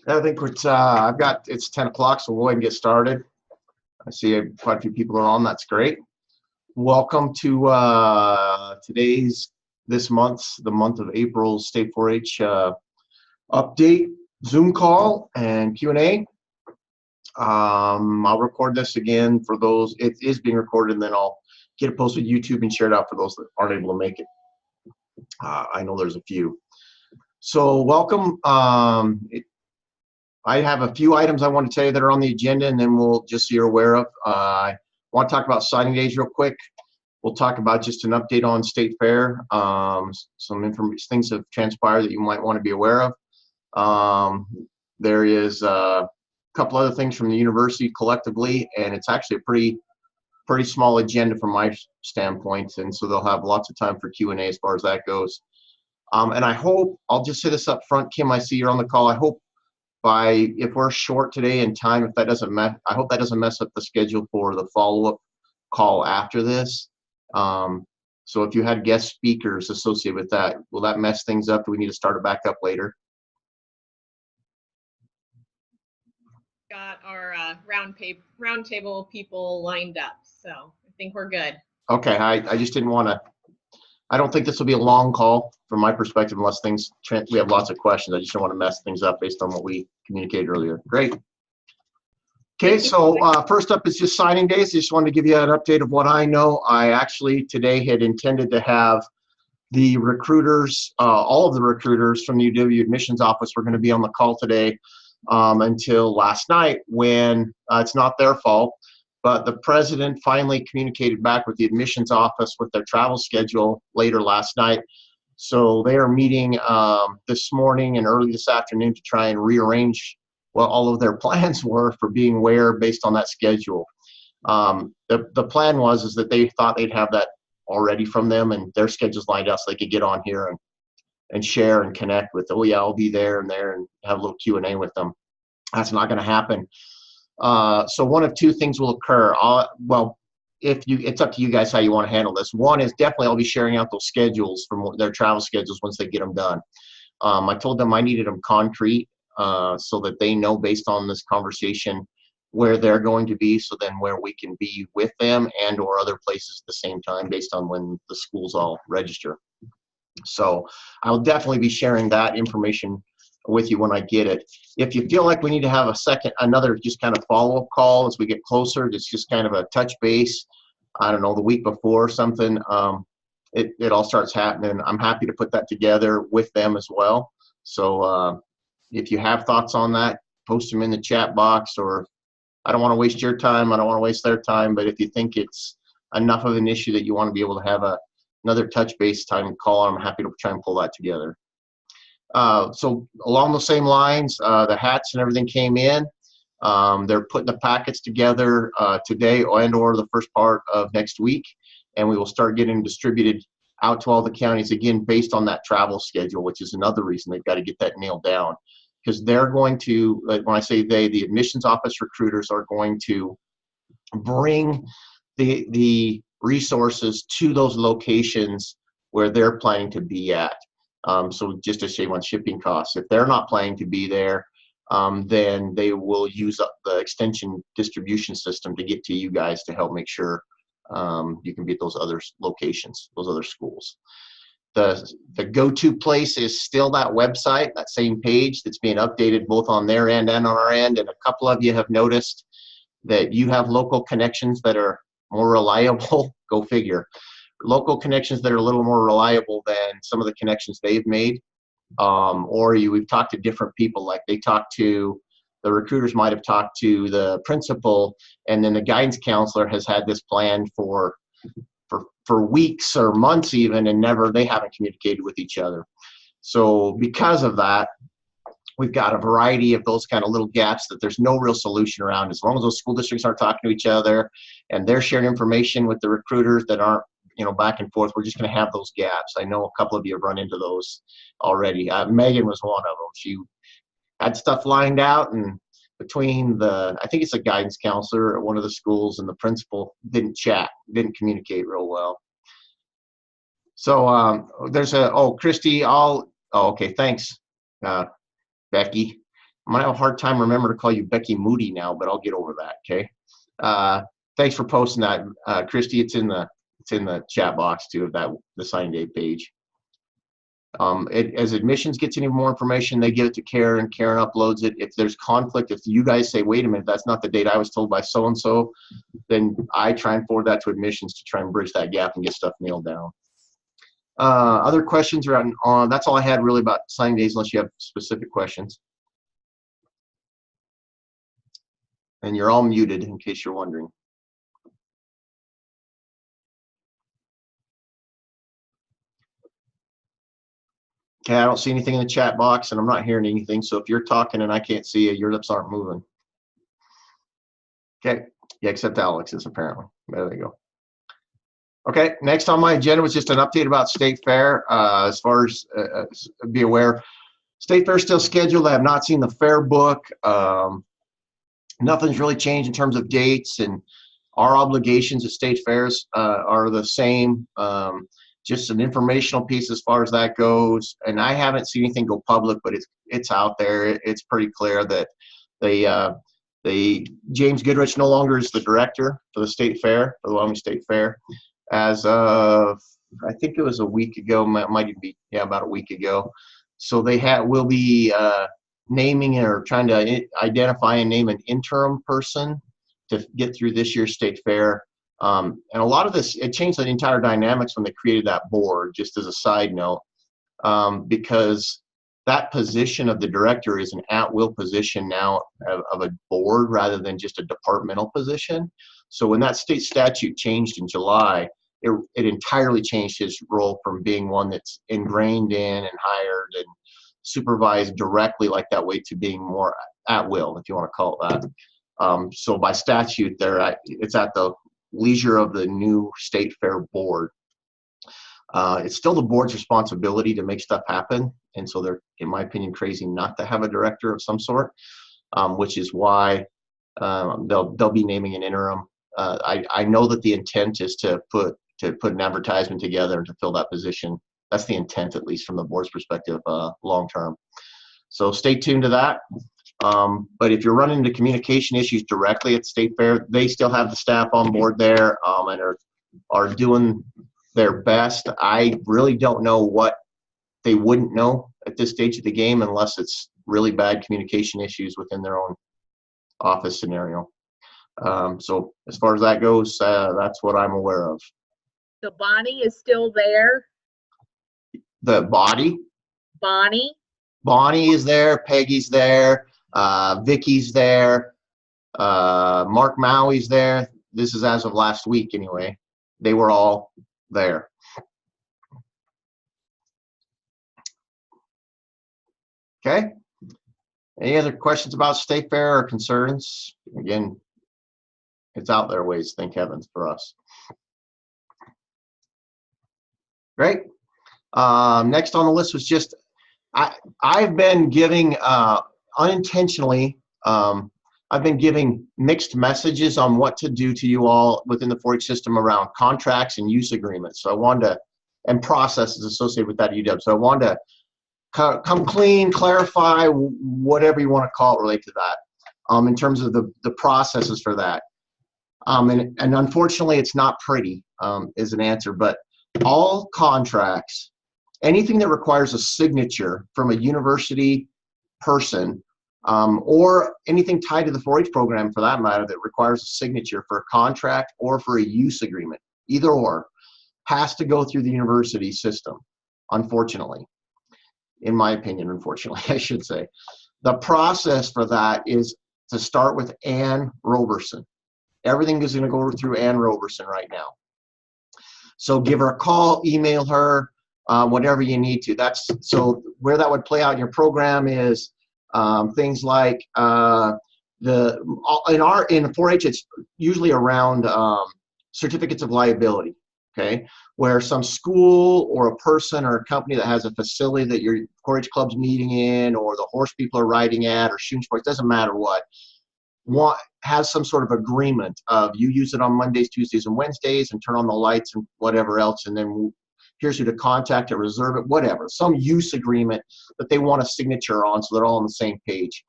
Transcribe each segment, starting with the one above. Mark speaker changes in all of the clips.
Speaker 1: I think it's 10 o'clock, so we'll go ahead and get started. I see quite a few people are on. That's great. Welcome to the month of April State 4-H update Zoom call and Q&A. I'll record this again for those. It is being recorded, and then I'll get it posted to YouTube and share it out for those that aren't able to make it. I know there's a few. So welcome. I have a few items I want to tell you that are on the agenda, and then we'll just so you're aware of. I want to talk about signing days real quick. We'll talk about just an update on State Fair. Some things have transpired that you might want to be aware of. There is a couple other things from the university collectively, and it's actually a pretty small agenda from my standpoint, and so they'll have lots of time for Q&A as far as that goes. And I hope, I'll just say this up front, Kim, I see you're on the call. I hope if we're short today in time, I hope that doesn't mess up the schedule for the follow-up call after this. So if you had guest speakers associated with that, will that mess things up? Do we need to start it back up later?
Speaker 2: Got our roundtable people lined up, so I think we're good.
Speaker 1: Okay, I just didn't want to. I don't think this will be a long call from my perspective, unless we have lots of questions. I just don't want to mess things up based on what we communicated earlier. Great. Okay, so first up is just signing days. I just wanted to give you an update of what I know. I actually today had intended to have the recruiters, all of the recruiters from the UW admissions office were going to be on the call today until last night, when it's not their fault. But the president finally communicated back with the admissions office with their travel schedule later last night. So they are meeting this morning and early this afternoon to try and rearrange what all of their plans were for being where based on that schedule. The plan was that they thought they'd have that already from them and their schedules lined up so they could get on here and share and connect with, oh yeah, I'll be there and have a little Q&A with them. That's not going to happen. So one of two things will occur. It's up to you guys how you want to handle this. One is definitely I'll be sharing out those schedules from their travel schedules once they get them done. I told them I needed them concrete so that they know based on this conversation where they're going to be, so then where we can be with them and or other places at the same time based on when the schools all register. So I'll definitely be sharing that information with you when I get it. If you feel like we need to have another just kind of follow-up call as we get closer, it's just kind of a touch base, I don't know, the week before or something, it all starts happening. I'm happy to put that together with them as well. So if you have thoughts on that, post them in the chat box, or I don't want to waste your time, I don't want to waste their time, but if you think it's enough of an issue that you want to be able to have another touch base time call, I'm happy to try and pull that together. So along the same lines, the hats and everything came in. They're putting the packets together today and or the first part of next week, and we will start getting distributed out to all the counties, again, based on that travel schedule, which is another reason they've got to get that nailed down. Because they're going to, when I say they, the admissions office recruiters are going to bring the resources to those locations where they're planning to be at. So just to save on shipping costs. If they're not planning to be there, then they will use up the extension distribution system to get to you guys to help make sure you can be at those other locations, those other schools. The go-to place is still that website, that same page that's being updated both on their end and on our end. And a couple of you have noticed that you have local connections that are more reliable. Go figure. Local connections that are a little more reliable than some of the connections they've made. We've talked to different people, like the recruiters might have talked to the principal, and then the guidance counselor has had this plan for weeks or months even, and they haven't communicated with each other. So because of that, we've got a variety of those kind of little gaps that there's no real solution around. As long as those school districts aren't talking to each other and they're sharing information with the recruiters that aren't, back and forth, we're just going to have those gaps. I know a couple of you have run into those already. Megan was one of them. She had stuff lined out, and between I think it's a guidance counselor at one of the schools and the principal didn't communicate real well. So there's Christy, okay, thanks. Becky. I'm gonna have a hard time remembering to call you Becky Moody now, but I'll get over that. Okay. Thanks for posting that, Christy. It's in the chat box too of that the sign day page. As admissions gets any more information, they give it to Karen. Karen uploads it. If there's conflict, if you guys say, wait a minute, that's not the date I was told by so-and-so, then I try and forward that to admissions to try and bridge that gap and get stuff nailed down. Other questions around that's all I had really about signing days, unless you have specific questions. And you're all muted in case you're wondering. Okay, I don't see anything in the chat box, and I'm not hearing anything. So if you're talking and I can't see you, your lips aren't moving. Okay, yeah, except Alex's apparently. There they go. Okay, next on my agenda was just an update about State Fair. As far as be aware, State Fair is still scheduled. I have not seen the fair book. Nothing's really changed in terms of dates, and our obligations at State Fairs are the same. Just an informational piece as far as that goes. And I haven't seen anything go public, but it's out there. It's pretty clear that James Goodrich no longer is the director for the State Fair, for the Wyoming State Fair, as of, I think it was a week ago, might even be, yeah, about a week ago. So they will be naming or trying to identify and name an interim person to get through this year's State Fair. And a lot of this, it changed the entire dynamics when they created that board, just as a side note, because that position of the director is an at-will position now of a board rather than just a departmental position. So when that state statute changed in July, it entirely changed his role from being one that's ingrained in and hired and supervised directly like that way to being more at-will, if you want to call it that. So by statute, it's at the leisure of the new State Fair board. It's still the board's responsibility to make stuff happen, and so they're, in my opinion, crazy not to have a director of some sort, which is why they'll be naming an interim. I know that the intent is to put an advertisement together and to fill that position. That's the intent, at least from the board's perspective, long term. So stay tuned to that. But if you're running into communication issues directly at State Fair, they still have the staff on board there and are doing their best. I really don't know what they wouldn't know at this stage of the game unless it's really bad communication issues within their own office scenario. So as far as that goes, that's what I'm aware of.
Speaker 3: So Bonnie is still there?
Speaker 1: The body? Bonnie is there, Peggy's there, Vicky's there, Mark Maui's there. This is as of last week anyway. They were all there. Okay. Any other questions about State Fair or concerns? Again, it's out there ways, thank heavens, for us. Great. Next on the list was just, I've been giving, unintentionally, I've been giving mixed messages on what to do to you all within the 4-H system around contracts and use agreements. So I wanted to, and processes associated with that at UW. So I wanted to come clean, clarify, whatever you want to call it related to that, in terms of the processes for that. And unfortunately, it's not pretty, is an answer, but all contracts, anything that requires a signature from a university person, or anything tied to the 4-H program for that matter that requires a signature for a contract or for a use agreement, either or, has to go through the university system, unfortunately. In my opinion, unfortunately, I should say. The process for that is to start with Ann Roberson. Everything is going to go through Ann Roberson right now. So give her a call, email her, whatever you need to. That's so where that would play out in your program is things like in 4-H it's usually around certificates of liability. Okay, where some school or a person or a company that has a facility that your 4-H club's meeting in, or the horse people are riding at, or shooting sports, doesn't matter what, has some sort of agreement of you use it on Mondays, Tuesdays, and Wednesdays, and turn on the lights and whatever else, and then here's who to contact to reserve it, whatever, some use agreement that they want a signature on so they're all on the same page,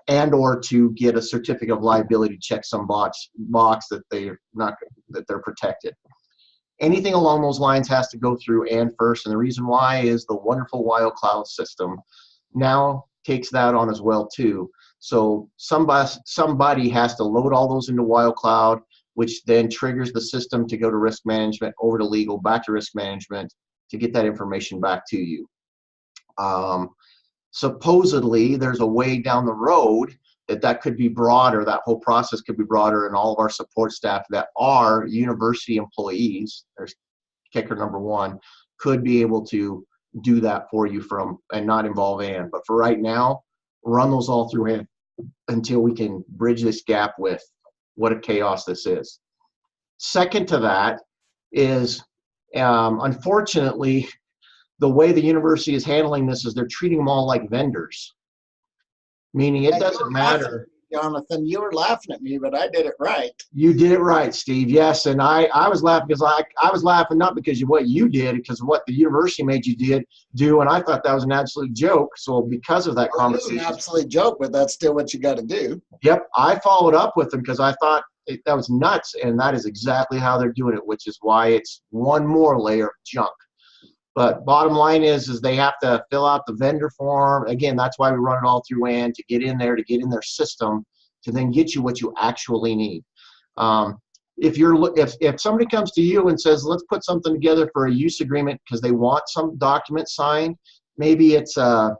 Speaker 1: and or to get a certificate of liability, check some box that they're protected. Anything along those lines has to go through and first, and the reason why is the wonderful WildCloud system now takes that on as well too. So somebody has to load all those into WildCloud, which then triggers the system to go to risk management, over to legal, back to risk management to get that information back to you. Supposedly, there's a way down the road that could be broader, that whole process could be broader, and all of our support staff that are university employees, there's kicker number one, could be able to do that for you and not involve Ann. But for right now, run those all through Ann until we can bridge this gap with what a chaos this is. Second to that is, unfortunately, the way the university is handling this is they're treating them all like vendors. Meaning it doesn't matter.
Speaker 4: Jonathan, you were laughing at me, but I did it right.
Speaker 1: You did it right, Steve. Yes, and I was laughing because I was laughing not because of what you did, because of what the university made you do, and I thought that was an absolute joke. So because of that conversation,
Speaker 4: An absolute joke, but that's still what you got to do.
Speaker 1: Yep, I followed up with them because I thought that was nuts, and that is exactly how they're doing it, which is why it's one more layer of junk. But bottom line is they have to fill out the vendor form. Again, that's why we run it all through Ann, to get in there, to get in their system, to then get you what you actually need. If somebody comes to you and says, let's put something together for a use agreement because they want some document signed, maybe it's I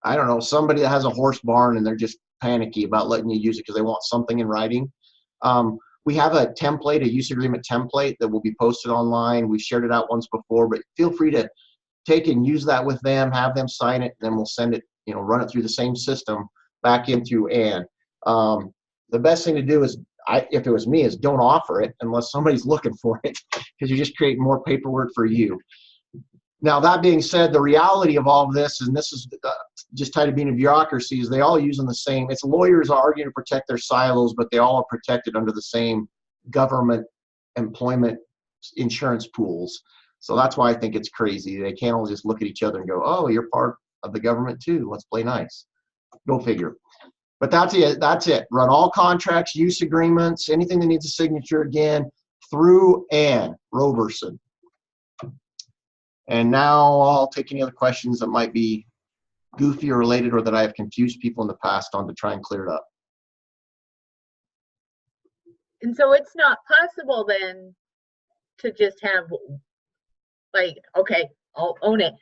Speaker 1: don't know, somebody that has a horse barn and they're just panicky about letting you use it because they want something in writing. We have a template, a use agreement template that will be posted online. We've shared it out once before, but feel free to take and use that with them, have them sign it, and then we'll send it, run it through the same system back in through Ann. The best thing to do is, if it was me, is don't offer it unless somebody's looking for it, because you're just creating more paperwork for you. Now, that being said, the reality of all of this, and this is just tied to being a bureaucracy, is they all using the same. It's lawyers arguing to protect their silos, but they all are protected under the same government employment insurance pools. So that's why I think it's crazy. They can't all just look at each other and go, oh, you're part of the government too. Let's play nice. Go figure. But that's it. That's it. Run all contracts, use agreements, anything that needs a signature, again, through Ann Roberson. And now I'll take any other questions that might be goofy or related, or that I have confused people in the past on, to try and clear it up.
Speaker 3: And so it's not possible then to just have, like, okay, I'll own it.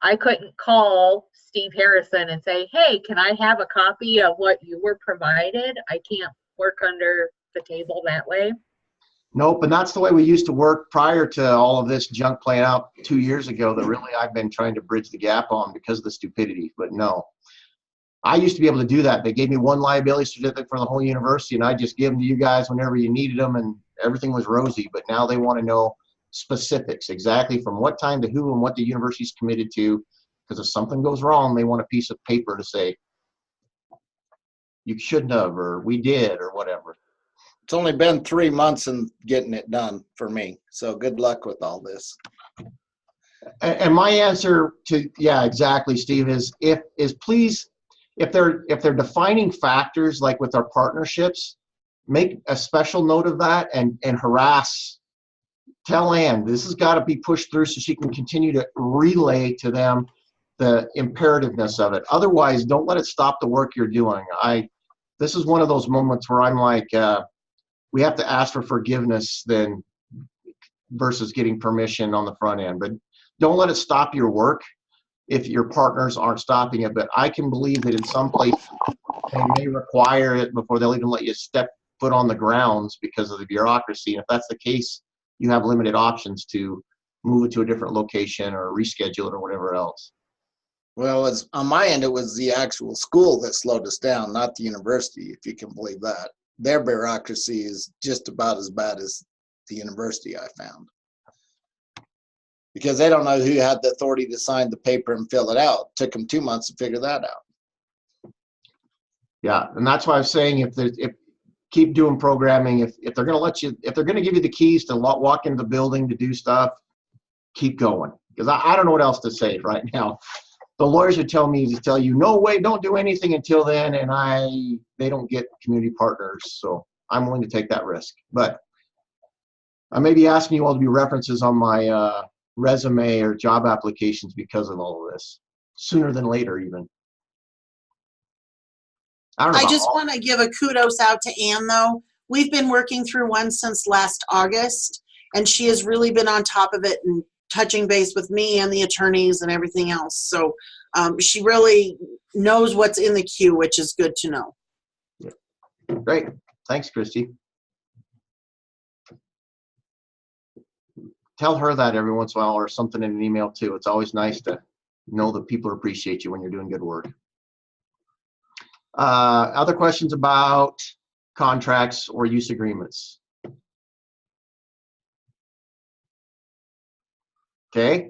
Speaker 3: I couldn't call Steve Harrison and say, hey, can I have a copy of what you were provided? I can't work under the table that way.
Speaker 1: Nope, and that's the way we used to work prior to all of this junk playing out 2 years ago that really I've been trying to bridge the gap on because of the stupidity. But no, I used to be able to do that. They gave me one liability certificate for the whole university, and I just give them to you guys whenever you needed them, and everything was rosy. But now they want to know specifics, exactly from what time to who and what the university's committed to, because if something goes wrong, they want a piece of paper to say, you shouldn't have, or we did, or whatever.
Speaker 4: It's only been 3 months in getting it done for me. So good luck with all this.
Speaker 1: And my answer to, yeah, exactly, Steve, is please, if they're defining factors like with our partnerships, make a special note of that and harass. Tell Ann this has got to be pushed through so she can continue to relay to them the imperativeness of it. Otherwise, don't let it stop the work you're doing. This is one of those moments where I'm like, we have to ask for forgiveness then versus getting permission on the front end. But don't let it stop your work if your partners aren't stopping it. But I can believe that in some places they may require it before they'll even let you step foot on the grounds because of the bureaucracy. And if that's the case, you have limited options to move it to a different location or reschedule it or whatever else.
Speaker 4: Well, on my end, it was the actual school that slowed us down, not the university, if you can believe that. Their bureaucracy is just about as bad as the university, I found. Because they don't know who had the authority to sign the paper and fill it out. It took them 2 months to figure that out.
Speaker 1: Yeah, and that's why I'm saying if keep doing programming. If they're going to let you, if they're going to give you the keys to walk into the building to do stuff, keep going. Because I don't know what else to say right now. The lawyers would tell me to tell you, no way, don't do anything until then, and they don't get community partners, so I'm willing to take that risk. But I may be asking you all to be references on my resume or job applications because of all of this, sooner than later even. I don't know.
Speaker 5: I just want to give a kudos out to Ann, though. We've been working through one since last August, and she has really been on top of it and touching base with me and the attorneys and everything else. So she really knows what's in the queue, which is good to know.
Speaker 1: Great. Thanks, Christy. Tell her that every once in a while or something in an email too. It's always nice to know that people appreciate you when you're doing good work. Other questions about contracts or use agreements? Okay,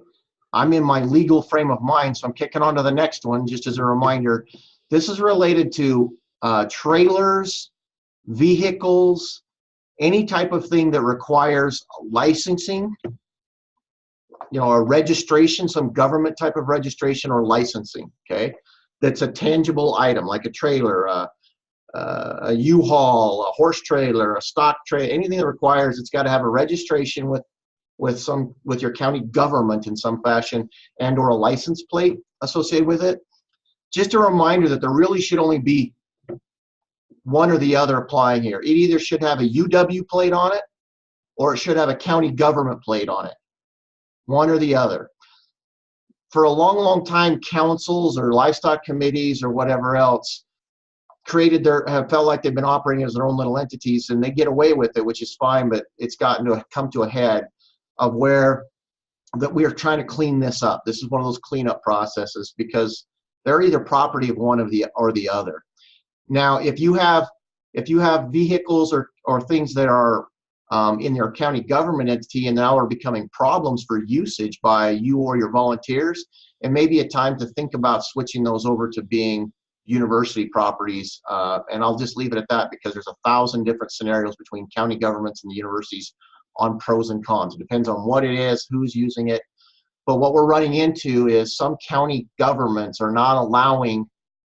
Speaker 1: I'm in my legal frame of mind, so I'm kicking on to the next one. Just as a reminder, this is related to trailers, vehicles, any type of thing that requires licensing, you know, a registration, some government type of registration or licensing, okay? That's a tangible item, like a trailer, a U-Haul, a horse trailer, a stock trailer, anything that requires, it's got to have a registration with your county government in some fashion, and or a license plate associated with it. Just a reminder that there really should only be one or the other applying here. It either should have a UW plate on it or it should have a county government plate on it. One or the other. For a long, long time, councils or livestock committees or whatever else have felt like they've been operating as their own little entities, and they get away with it, which is fine, but it's come to a head of where that we are trying to clean this up. This is one of those cleanup processes because they're either property of one or the other. Now, if you have vehicles or things that are in your county government entity and now are becoming problems for usage by you or your volunteers, it may be a time to think about switching those over to being university properties. And I'll just leave it at that because there's 1,000 different scenarios between county governments and the universities on pros and cons. It depends on what it is, who's using it. But what we're running into is some county governments are not allowing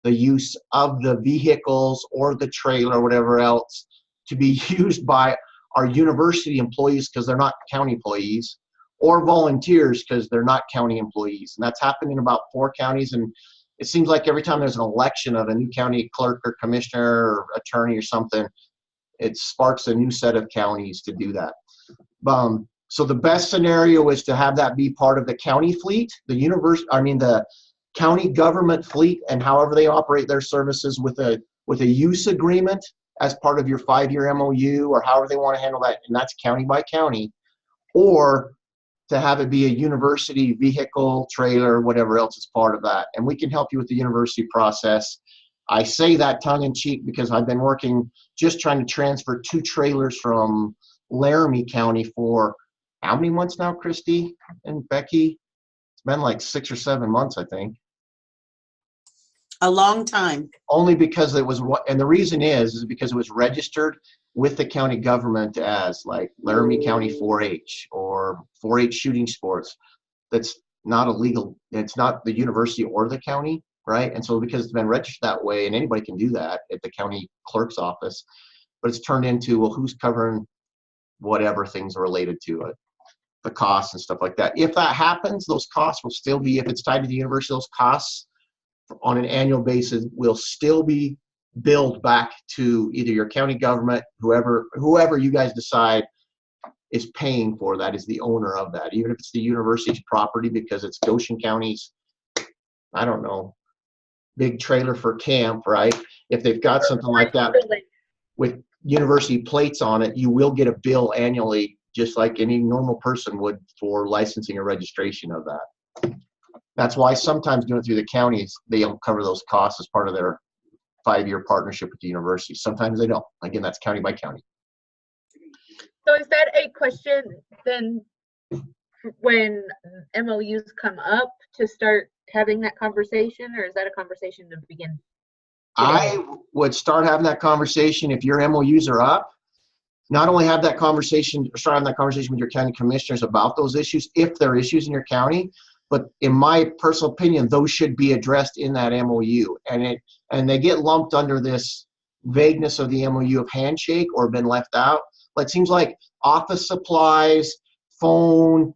Speaker 1: the use of the vehicles or the trailer or whatever else to be used by our university employees because they're not county employees, or volunteers because they're not county employees. And that's happened in about 4 counties. And it seems like every time there's an election of a new county clerk or commissioner or attorney or something, it sparks a new set of counties to do that. So the best scenario is to have that be part of the county fleet, the county government fleet, and however they operate their services with a use agreement as part of your 5-year MOU or however they want to handle that, and that's county by county, or to have it be a university vehicle, trailer, whatever else is part of that. And we can help you with the university process. I say that tongue in cheek because I've been working just trying to transfer 2 trailers from Laramie County for how many months now, Christy and Becky? It's been like 6 or 7 months, I think.
Speaker 5: A long time.
Speaker 1: Only because it was, and the reason is because it was registered with the county government as like Laramie County 4-H or 4-H shooting sports. That's not illegal. It's not the university or the county, right? And so because it's been registered that way, and anybody can do that at the county clerk's office, but it's turned into, well, who's covering whatever things are related to it, the costs and stuff like that. If that happens, those costs will still be, if it's tied to the university, those costs on an annual basis will still be billed back to either your county government, whoever you guys decide is paying for that, is the owner of that, even if it's the university's property because it's Goshen County's, I don't know, big trailer for camp, right? If they've got something like that with university plates on it, you will get a bill annually just like any normal person would for licensing or registration of that. That's why sometimes doing it through the counties, they don't cover those costs as part of their 5-year partnership with the university. Sometimes they don't. Again, that's county by county.
Speaker 3: So is that a question then when MOUs come up to start having that conversation, or is that a conversation to begin today?
Speaker 1: I would start having that conversation if your MOUs are up. not only have that conversation, start having that conversation with your county commissioners about those issues, if there are issues in your county, but in my personal opinion, those should be addressed in that MOU. And they get lumped under this vagueness of the MOU of handshake or been left out. But it seems like office supplies, phone,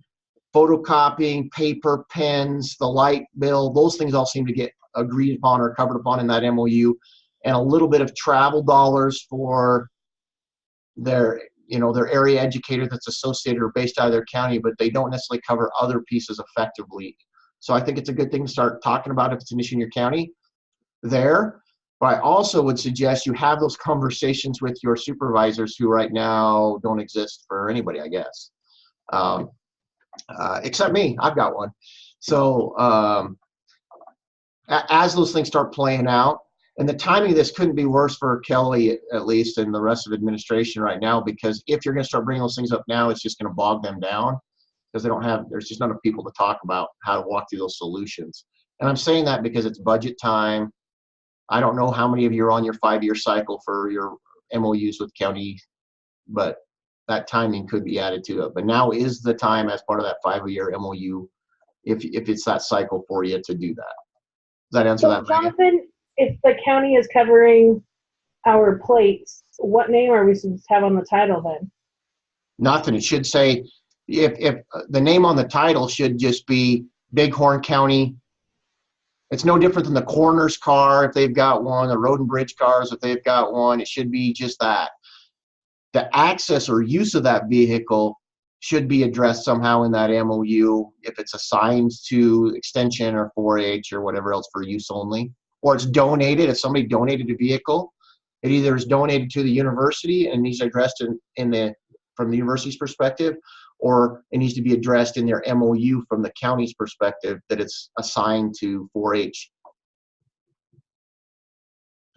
Speaker 1: photocopying, paper, pens, the light bill, those things all seem to get agreed upon or covered upon in that MOU, and a little bit of travel dollars for their area educator that's associated or based out of their county, but they don't necessarily cover other pieces effectively. So I think it's a good thing to start talking about if it's an issue in your county there. But I also would suggest you have those conversations with your supervisors who right now don't exist for anybody, I guess. Except me, I've got one. So as those things start playing out, and the timing of this couldn't be worse for Kelly, at least, and the rest of administration right now, because if you're going to start bringing those things up now, it's just going to bog them down because there's just not enough people to talk about how to walk through those solutions. And I'm saying that because it's budget time. I don't know how many of you are on your 5-year cycle for your MOUs with county, but that timing could be added to it. But now is the time as part of that 5-year MOU, if it's that cycle for you to do that. Does that answer
Speaker 6: So
Speaker 1: that, Megan?
Speaker 6: Jonathan, if the county is covering our plates, what name are we supposed to have on the title then?
Speaker 1: Nothing. It should say, if the name on the title should just be Bighorn County. It's no different than the coroner's car if they've got one, the road and bridge cars if they've got one. It should be just that. The access or use of that vehicle should be addressed somehow in that MOU if it's assigned to extension or 4-H or whatever else for use only, or it's donated. If somebody donated a vehicle, it either is donated to the university and needs addressed from the university's perspective, or it needs to be addressed in their MOU from the county's perspective that it's assigned to 4-H.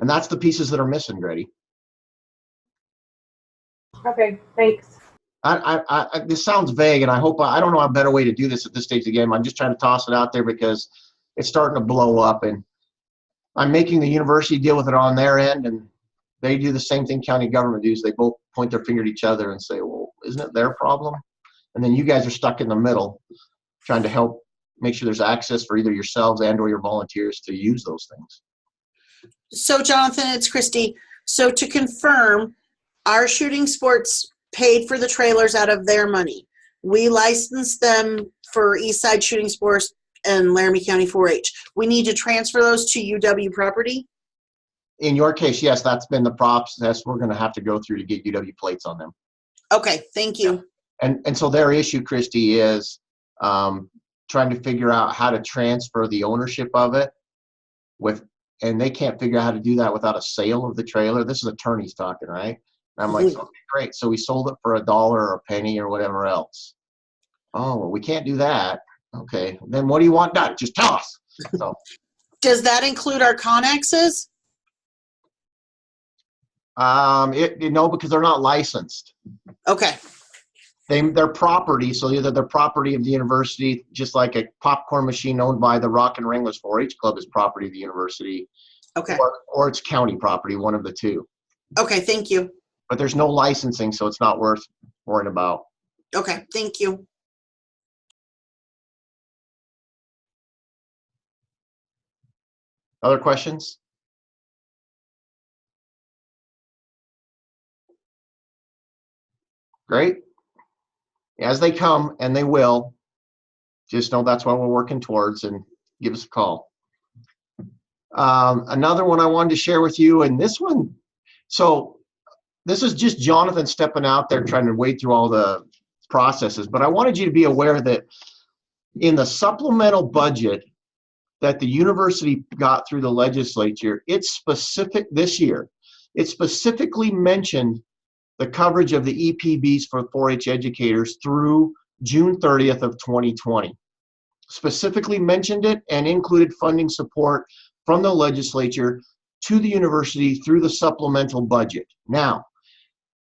Speaker 1: And that's the pieces that are missing, Grady.
Speaker 6: Okay, thanks.
Speaker 1: This sounds vague, and I don't know a better way to do this at this stage of the game. I'm just trying to toss it out there because it's starting to blow up, and I'm making the university deal with it on their end, and they do the same thing county government does. They both point their finger at each other and say, well, isn't it their problem? And then you guys are stuck in the middle trying to help make sure there's access for either yourselves and or your volunteers to use those things.
Speaker 5: So Jonathan, it's Christy. So to confirm, our shooting sports paid for the trailers out of their money. We licensed them for Eastside Shooting Sports and Laramie County 4-H. We need to transfer those to UW property?
Speaker 1: In your case, yes, that's been the process we're going to have to go through to get UW plates on them.
Speaker 5: Okay, thank you.
Speaker 1: And so their issue, Christy, is trying to figure out how to transfer the ownership of it and they can't figure out how to do that without a sale of the trailer. This is attorneys talking, right? And I'm like, okay, great. So we sold it for $1 or a penny or whatever else. Oh, well, we can't do that. Okay. Then what do you want done? Just tell us. So,
Speaker 5: does that include our Connexes?
Speaker 1: No, because they're not licensed.
Speaker 5: Okay.
Speaker 1: They're property, so either they're property of the university, just like a popcorn machine owned by the Rock and Wranglers 4-H Club is property of the university.
Speaker 5: Okay.
Speaker 1: Or it's county property, one of the two.
Speaker 5: Okay, thank you.
Speaker 1: But there's no licensing, so it's not worth worrying about.
Speaker 5: Okay, thank you.
Speaker 1: Other questions? Great. As they come, and they will, just know that's what we're working towards, and give us a call. Another one I wanted to share with you, and this one, so this is just Jonathan stepping out there trying to wade through all the processes, but I wanted you to be aware that in the supplemental budget that the university got through the legislature, it's specific this year. It specifically mentioned the coverage of the EPBs for 4-H educators through June 30th of 2020. Specifically mentioned it and included funding support from the legislature to the university through the supplemental budget. Now,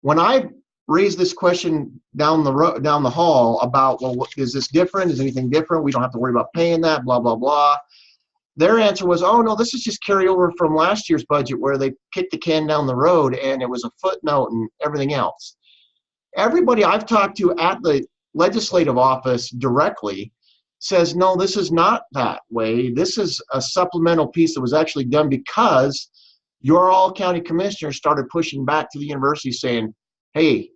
Speaker 1: when I raised this question down the hall about, well, is this different? Is anything different? We don't have to worry about paying that, blah, blah, blah. Their answer was, oh, no, this is just carryover from last year's budget where they kicked the can down the road and it was a footnote and everything else. Everybody I've talked to at the legislative office directly says, no, this is not that way. This is a supplemental piece that was actually done because your all county commissioners started pushing back to the university saying, hey,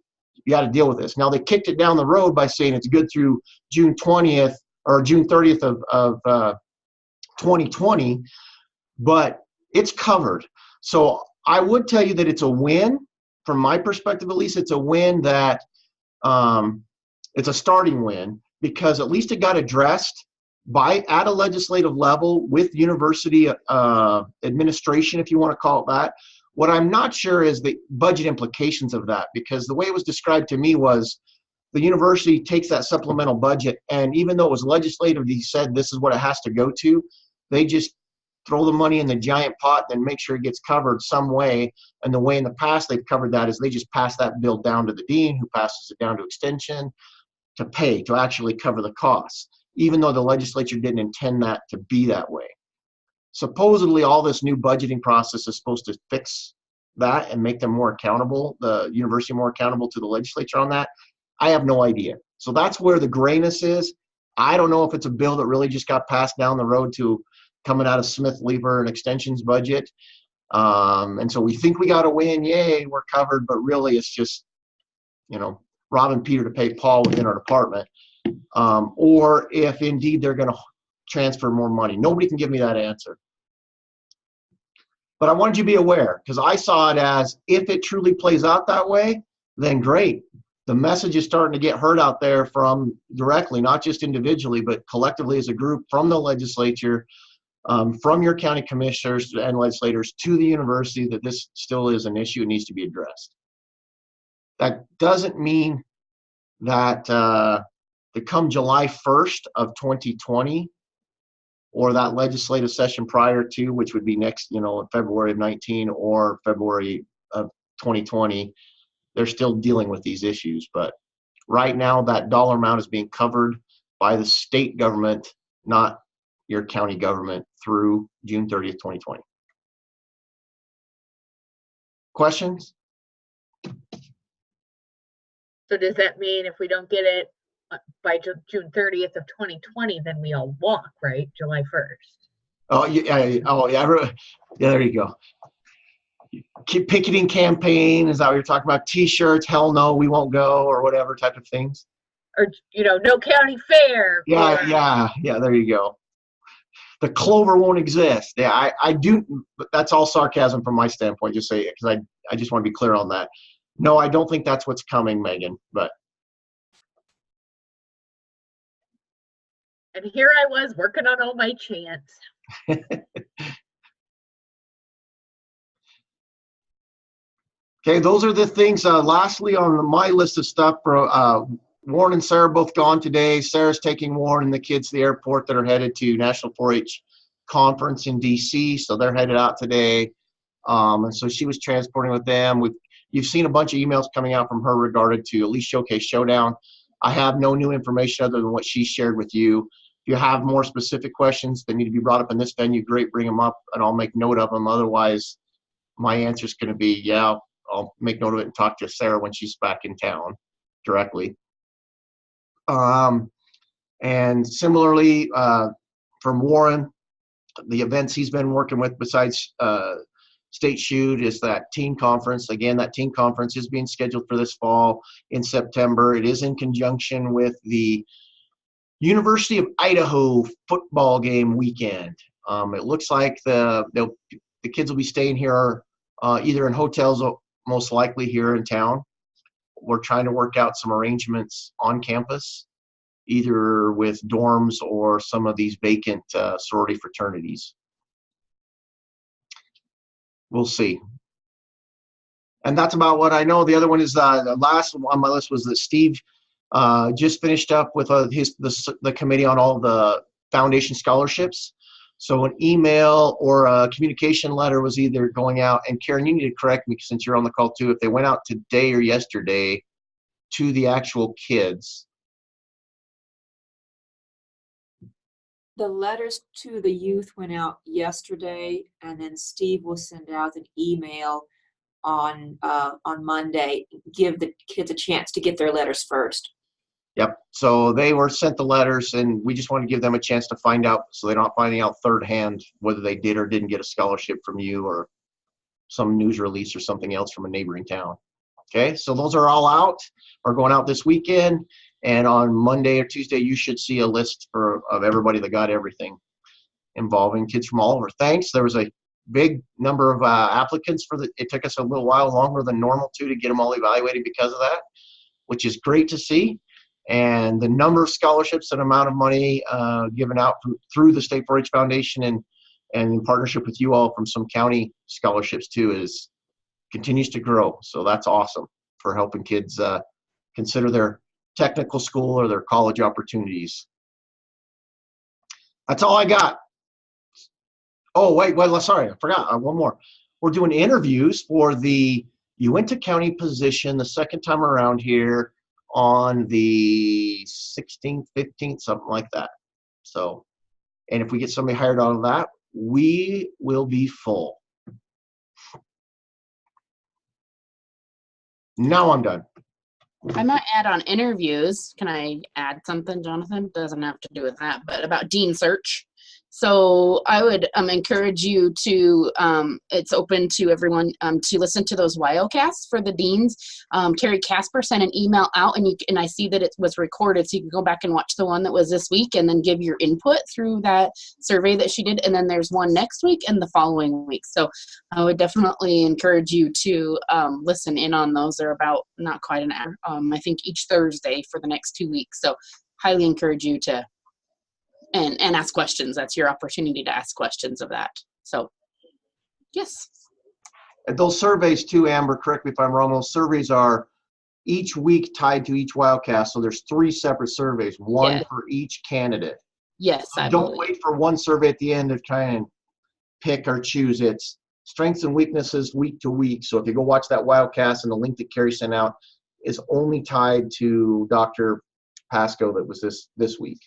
Speaker 1: you got to deal with this. Now they kicked it down the road by saying it's good through June 20th or June 30th of 2020, but it's covered. So I would tell you that it's a win. From my perspective, at least, it's a win that it's a starting win because at least it got addressed at a legislative level with university administration, if you want to call it that. What I'm not sure is the budget implications of that, because the way it was described to me was the university takes that supplemental budget, and even though it was legislatively said this is what it has to go to, they just throw the money in the giant pot and make sure it gets covered some way. And the way in the past they've covered that is they just pass that bill down to the dean, who passes it down to extension to actually cover the costs, even though the legislature didn't intend that to be that way. Supposedly all this new budgeting process is supposed to fix that and make them more accountable, the university more accountable to the legislature on that. I have no idea. So that's where the grayness is. I don't know if it's a bill that really just got passed down the road to coming out of Smith Lever and extensions budget. And so we think we got to win, yay, we're covered, but really it's just, robbing Peter to pay Paul within our department. Or if indeed they're going to transfer more money. Nobody can give me that answer. But I wanted you to be aware, because I saw it as, if it truly plays out that way, then great. The message is starting to get heard out there from directly, not just individually, but collectively as a group from the legislature, from your county commissioners and legislators to the university, that this still is an issue and needs to be addressed. That doesn't mean that come July 1st of 2020, or that legislative session prior to, which would be next, February of 19 or February of 2020, they're still dealing with these issues. But right now, that dollar amount is being covered by the state government, not your county government, through June 30th, 2020. Questions?
Speaker 3: So does that mean if we don't get it by June 30th of 2020, then we all walk, right? July 1st.
Speaker 1: Oh, yeah. Oh, yeah. Yeah, there you go. Keep picketing campaign. Is that what you're talking about? T-shirts, hell no, we won't go, or whatever type of things.
Speaker 3: Or, no county fair.
Speaker 1: Yeah, there you go. The clover won't exist. Yeah, I do. But that's all sarcasm from my standpoint, just say it, because I just want to be clear on that. No, I don't think that's what's coming, Megan, but.
Speaker 3: And here I was working on all my chants.
Speaker 1: Okay, those are the things. Lastly, on my list of stuff, Warren and Sarah both gone today. Sarah's taking Warren and the kids to the airport that are headed to National 4-H Conference in DC, so they're headed out today. And so she was transporting with them. You've seen a bunch of emails coming out from her regarding to Elite Showcase Showdown. I have no new information other than what she shared with you. If you have more specific questions that need to be brought up in this venue, great, bring them up, and I'll make note of them. Otherwise, my answer is going to be, yeah, I'll make note of it and talk to Sarah when she's back in town directly. And similarly, from Warren, the events he's been working with besides State Shoot is that teen conference. Again, that teen conference is being scheduled for this fall in September. It is in conjunction with the University of Idaho football game weekend. It looks like the kids will be staying here either in hotels, most likely here in town. We're trying to work out some arrangements on campus, either with dorms or some of these vacant sorority fraternities. We'll see. And that's about what I know. The other one is the last on my list was that Steve just finished up with the committee on all the foundation scholarships. So an email or a communication letter was either going out, and Karen, you need to correct me since you're on the call too, if they went out today or yesterday to the actual kids.
Speaker 7: The letters to the youth went out yesterday, and then Steve will send out an email on Monday, give the kids a chance to get their letters first.
Speaker 1: Yep. So they were sent the letters, and we just want to give them a chance to find out, so they're not finding out third hand whether they did or didn't get a scholarship from you or some news release or something else from a neighboring town. Okay. So those are all out, are going out this weekend. And on Monday or Tuesday, you should see a list of everybody that got everything involving kids from all over. Thanks. There was a big number of applicants it took us a little while longer than normal to get them all evaluated because of that, which is great to see. And the number of scholarships and amount of money given out through the State 4-H Foundation and in partnership with you all from some county scholarships too continues to grow. So that's awesome for helping kids consider their technical school or their college opportunities. That's all I got. Oh, wait, sorry, I forgot. One more. We're doing interviews for the Uinta County position the second time around here on the 16th, 15th, something like that. So, and if we get somebody hired out of that, we will be full. Now I'm done.
Speaker 8: I might add on interviews. Can I add something, Jonathan? Doesn't have to do with that, but about Dean Search. So I would encourage you to, it's open to everyone to listen to those Wyocasts for the deans. Carrie Casper sent an email out, and I see that it was recorded, so you can go back and watch the one that was this week and then give your input through that survey that she did. And then there's one next week and the following week. So I would definitely encourage you to listen in on those. They're about not quite an hour, I think each Thursday for the next 2 weeks. So highly encourage you to and ask questions. That's your opportunity to ask questions of that. So, yes.
Speaker 1: And those surveys too, Amber, correct me if I'm wrong, those surveys are each week tied to each Wildcast. So there's 3 separate surveys, one for each candidate.
Speaker 8: Yes,
Speaker 1: so don't wait for one survey at the end to try and pick or choose. It's strengths and weaknesses week to week. So if you go watch that Wildcast, and the link that Carrie sent out is only tied to Dr. Pasco that was this week.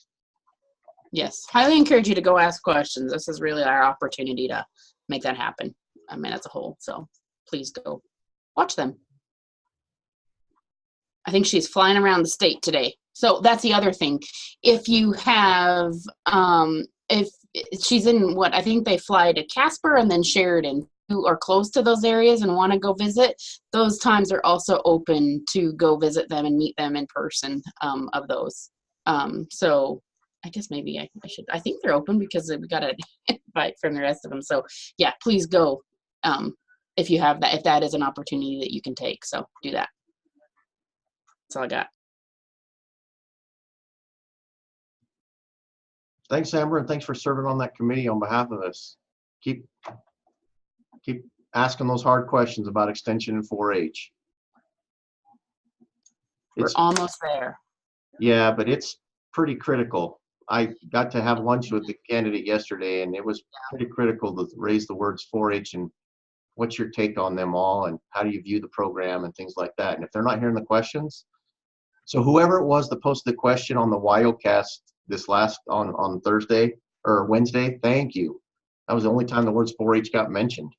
Speaker 8: Yes, highly encourage you to go ask questions. This is really our opportunity to make that happen. I mean, as a whole. So please go watch them. I think she's flying around the state today. So that's the other thing. If you have, if she's in what, I think they fly to Casper and then Sheridan, who are close to those areas and want to go visit, those times are also open to go visit them and meet them in person of those. So I guess maybe I should, I think they're open because we got an invite from the rest of them. So yeah, please go if you have that, if that is an opportunity that you can take. So do that. That's all I got.
Speaker 1: Thanks, Amber, and thanks for serving on that committee on behalf of us. Keep asking those hard questions about extension and 4-H.
Speaker 8: We're almost there.
Speaker 1: Yeah, but it's pretty critical. I got to have lunch with the candidate yesterday, and it was pretty critical to raise the words 4-H and what's your take on them all, and how do you view the program and things like that. And if they're not hearing the questions, so whoever it was that posted the question on the Wyocast this last on Thursday or Wednesday, thank you. That was the only time the words 4-H got mentioned.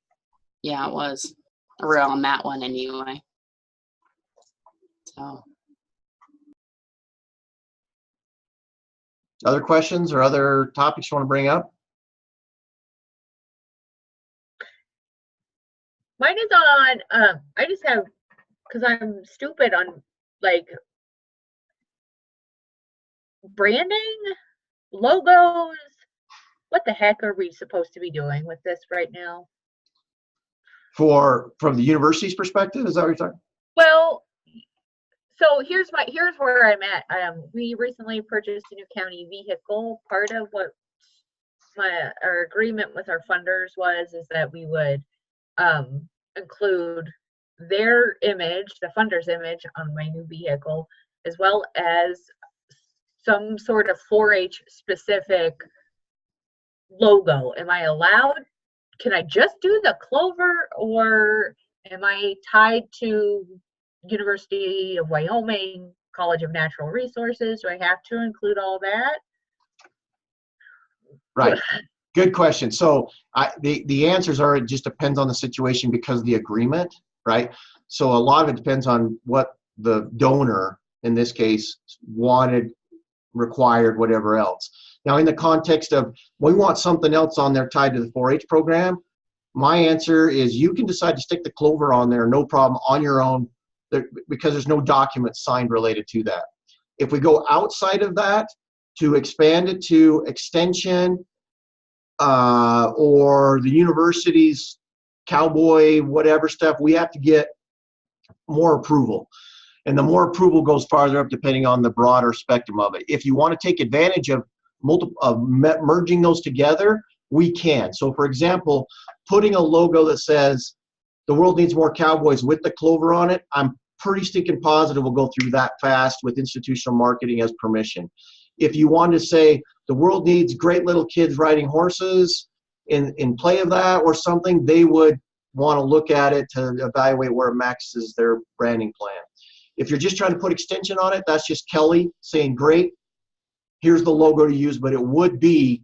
Speaker 8: Yeah, it was. We're on that one anyway. So.
Speaker 1: Other questions or other topics you want to bring up?
Speaker 3: Mine is on, I just have, because I'm stupid on, like, branding, logos. What the heck are we supposed to be doing with this right now?
Speaker 1: From the university's perspective, is that what you're talking?
Speaker 3: Well, so here's where I'm at. We recently purchased a new county vehicle. Part of what our agreement with our funders is that we would include their image, the funder's image, on my new vehicle, as well as some sort of 4-H specific logo. Am I allowed? Can I just do the clover, or am I tied to University of Wyoming, College of Natural Resources? Do I have to include all that?
Speaker 1: Right. Good question. So the answers are, it just depends on the situation because of the agreement. right? So a lot of it depends on what the donor, in this case, wanted, required, whatever else. Now, in the context of we want something else on there tied to the 4-H program, my answer is you can decide to stick the clover on there, no problem, on your own, because there's no document signed related to that. If we go outside of that to expand it to extension or the university's cowboy, whatever stuff, we have to get more approval. And the more approval goes farther up depending on the broader spectrum of it. If you want to take advantage of merging those together, we can. So for example, putting a logo that says the world needs more cowboys with the clover on it, I'm pretty stinking positive we'll go through that fast with institutional marketing as permission. If you want to say the world needs great little kids riding horses in play of that or something, they would want to look at it to evaluate where it maxes their branding plan. If you're just trying to put extension on it, that's just Kelly saying, great, here's the logo to use, but it would be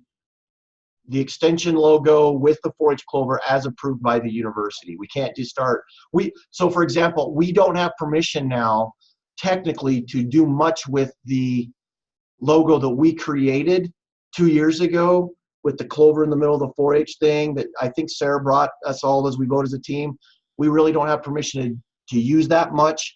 Speaker 1: the extension logo with the 4-H clover as approved by the university. We can't just start. So for example, we don't have permission now technically to do much with the logo that we created 2 years ago with the clover in the middle of the 4-H thing that I think Sarah brought us all as we voted as a team. We really don't have permission to use that much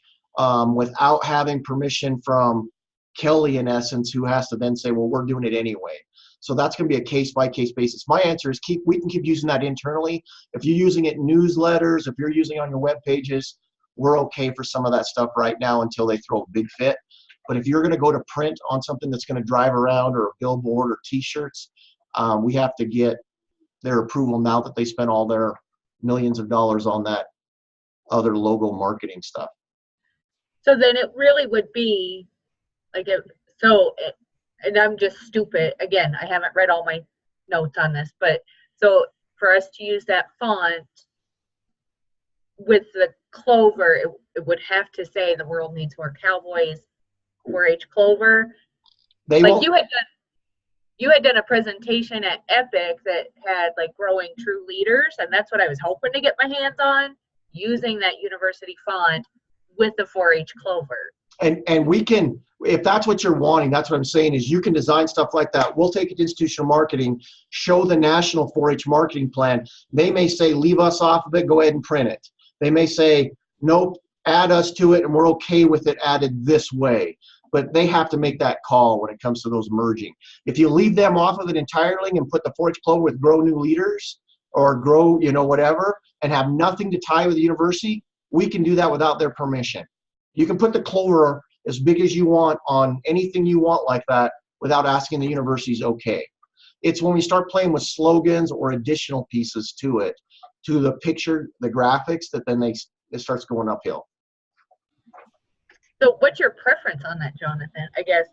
Speaker 1: without having permission from Kelly, in essence, who has to then say, well, we're doing it anyway. So that's going to be a case-by-case basis. My answer is we can keep using that internally. If you're using it in newsletters, if you're using it on your web pages, we're okay for some of that stuff right now until they throw a big fit. But if you're going to go to print on something that's going to drive around or a billboard or T-shirts, we have to get their approval now that they spent all their millions of dollars on that other logo marketing stuff.
Speaker 3: So then it really would be like and I'm just stupid. Again, I haven't read all my notes on this, but so for us to use that font with the clover, it would have to say the world needs more cowboys, 4-H clover. Like you had done a presentation at Epic that had like growing true leaders, and that's what I was hoping to get my hands on, using that university font with the 4-H clover.
Speaker 1: And we can, if that's what you're wanting, that's what I'm saying is you can design stuff like that. We'll take it to institutional marketing, show the national 4-H marketing plan. They may say, leave us off of it, go ahead and print it. They may say, nope, add us to it and we're okay with it added this way. But they have to make that call when it comes to those merging. If you leave them off of it entirely and put the 4-H clover with grow new leaders or grow, whatever, and have nothing to tie with the university, we can do that without their permission. You can put the clover as big as you want on anything you want like that without asking the university's okay. It's when we start playing with slogans or additional pieces to it, to the picture, the graphics, that then it starts going uphill.
Speaker 3: So what's your preference on that, Jonathan? I guess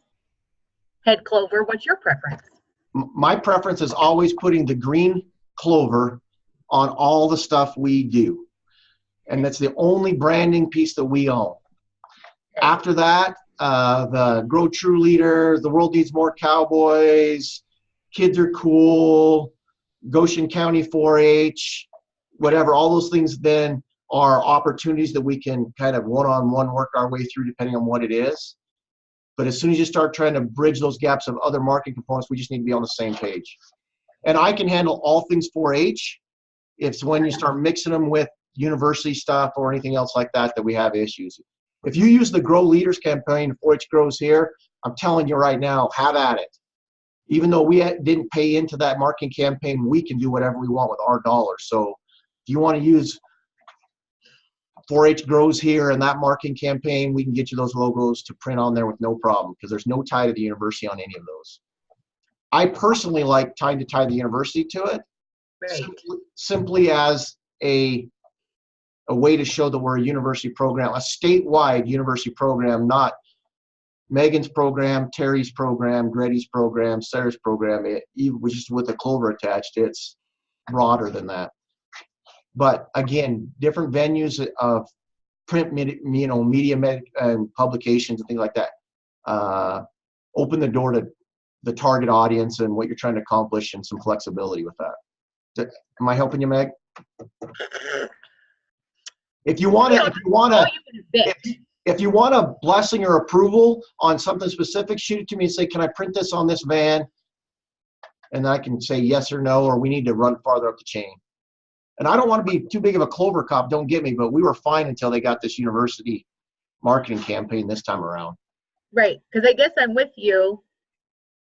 Speaker 3: head clover, what's your preference?
Speaker 1: My preference is always putting the green clover on all the stuff we do. And that's the only branding piece that we own. After that, the Grow True Leader, the world needs more cowboys, kids are cool, Goshen County 4-H, whatever, all those things then are opportunities that we can kind of one-on-one work our way through depending on what it is. But as soon as you start trying to bridge those gaps of other marketing components, we just need to be on the same page. And I can handle all things 4-H. It's when you start mixing them with university stuff or anything else like that that we have issues. If you use the Grow Leaders campaign, 4-H Grows Here, I'm telling you right now, have at it. Even though we didn't pay into that marketing campaign, we can do whatever we want with our dollars. So if you want to use 4-H Grows Here and that marketing campaign, we can get you those logos to print on there with no problem because there's no tie to the university on any of those. I personally like tie the university to it,
Speaker 3: Right.
Speaker 1: simply as a way to show that we're a university program, a statewide university program, not Megan's program, Terry's program, Gretty's program, Sarah's program. Just with a clover attached, it's broader than that. But again, different venues of print, media and publications and things like that open the door to the target audience and what you're trying to accomplish and some flexibility with that. Am I helping you, Meg? If you want to, if you want
Speaker 3: Call
Speaker 1: to,
Speaker 3: you in a bit.
Speaker 1: if you want a blessing or approval on something specific, shoot it to me and say, can I print this on this van? And I can say yes or no, or we need to run farther up the chain. And I don't want to be too big of a Clover cop, don't get me, but we were fine until they got this university marketing campaign this time around.
Speaker 3: Right, because I guess I'm with you.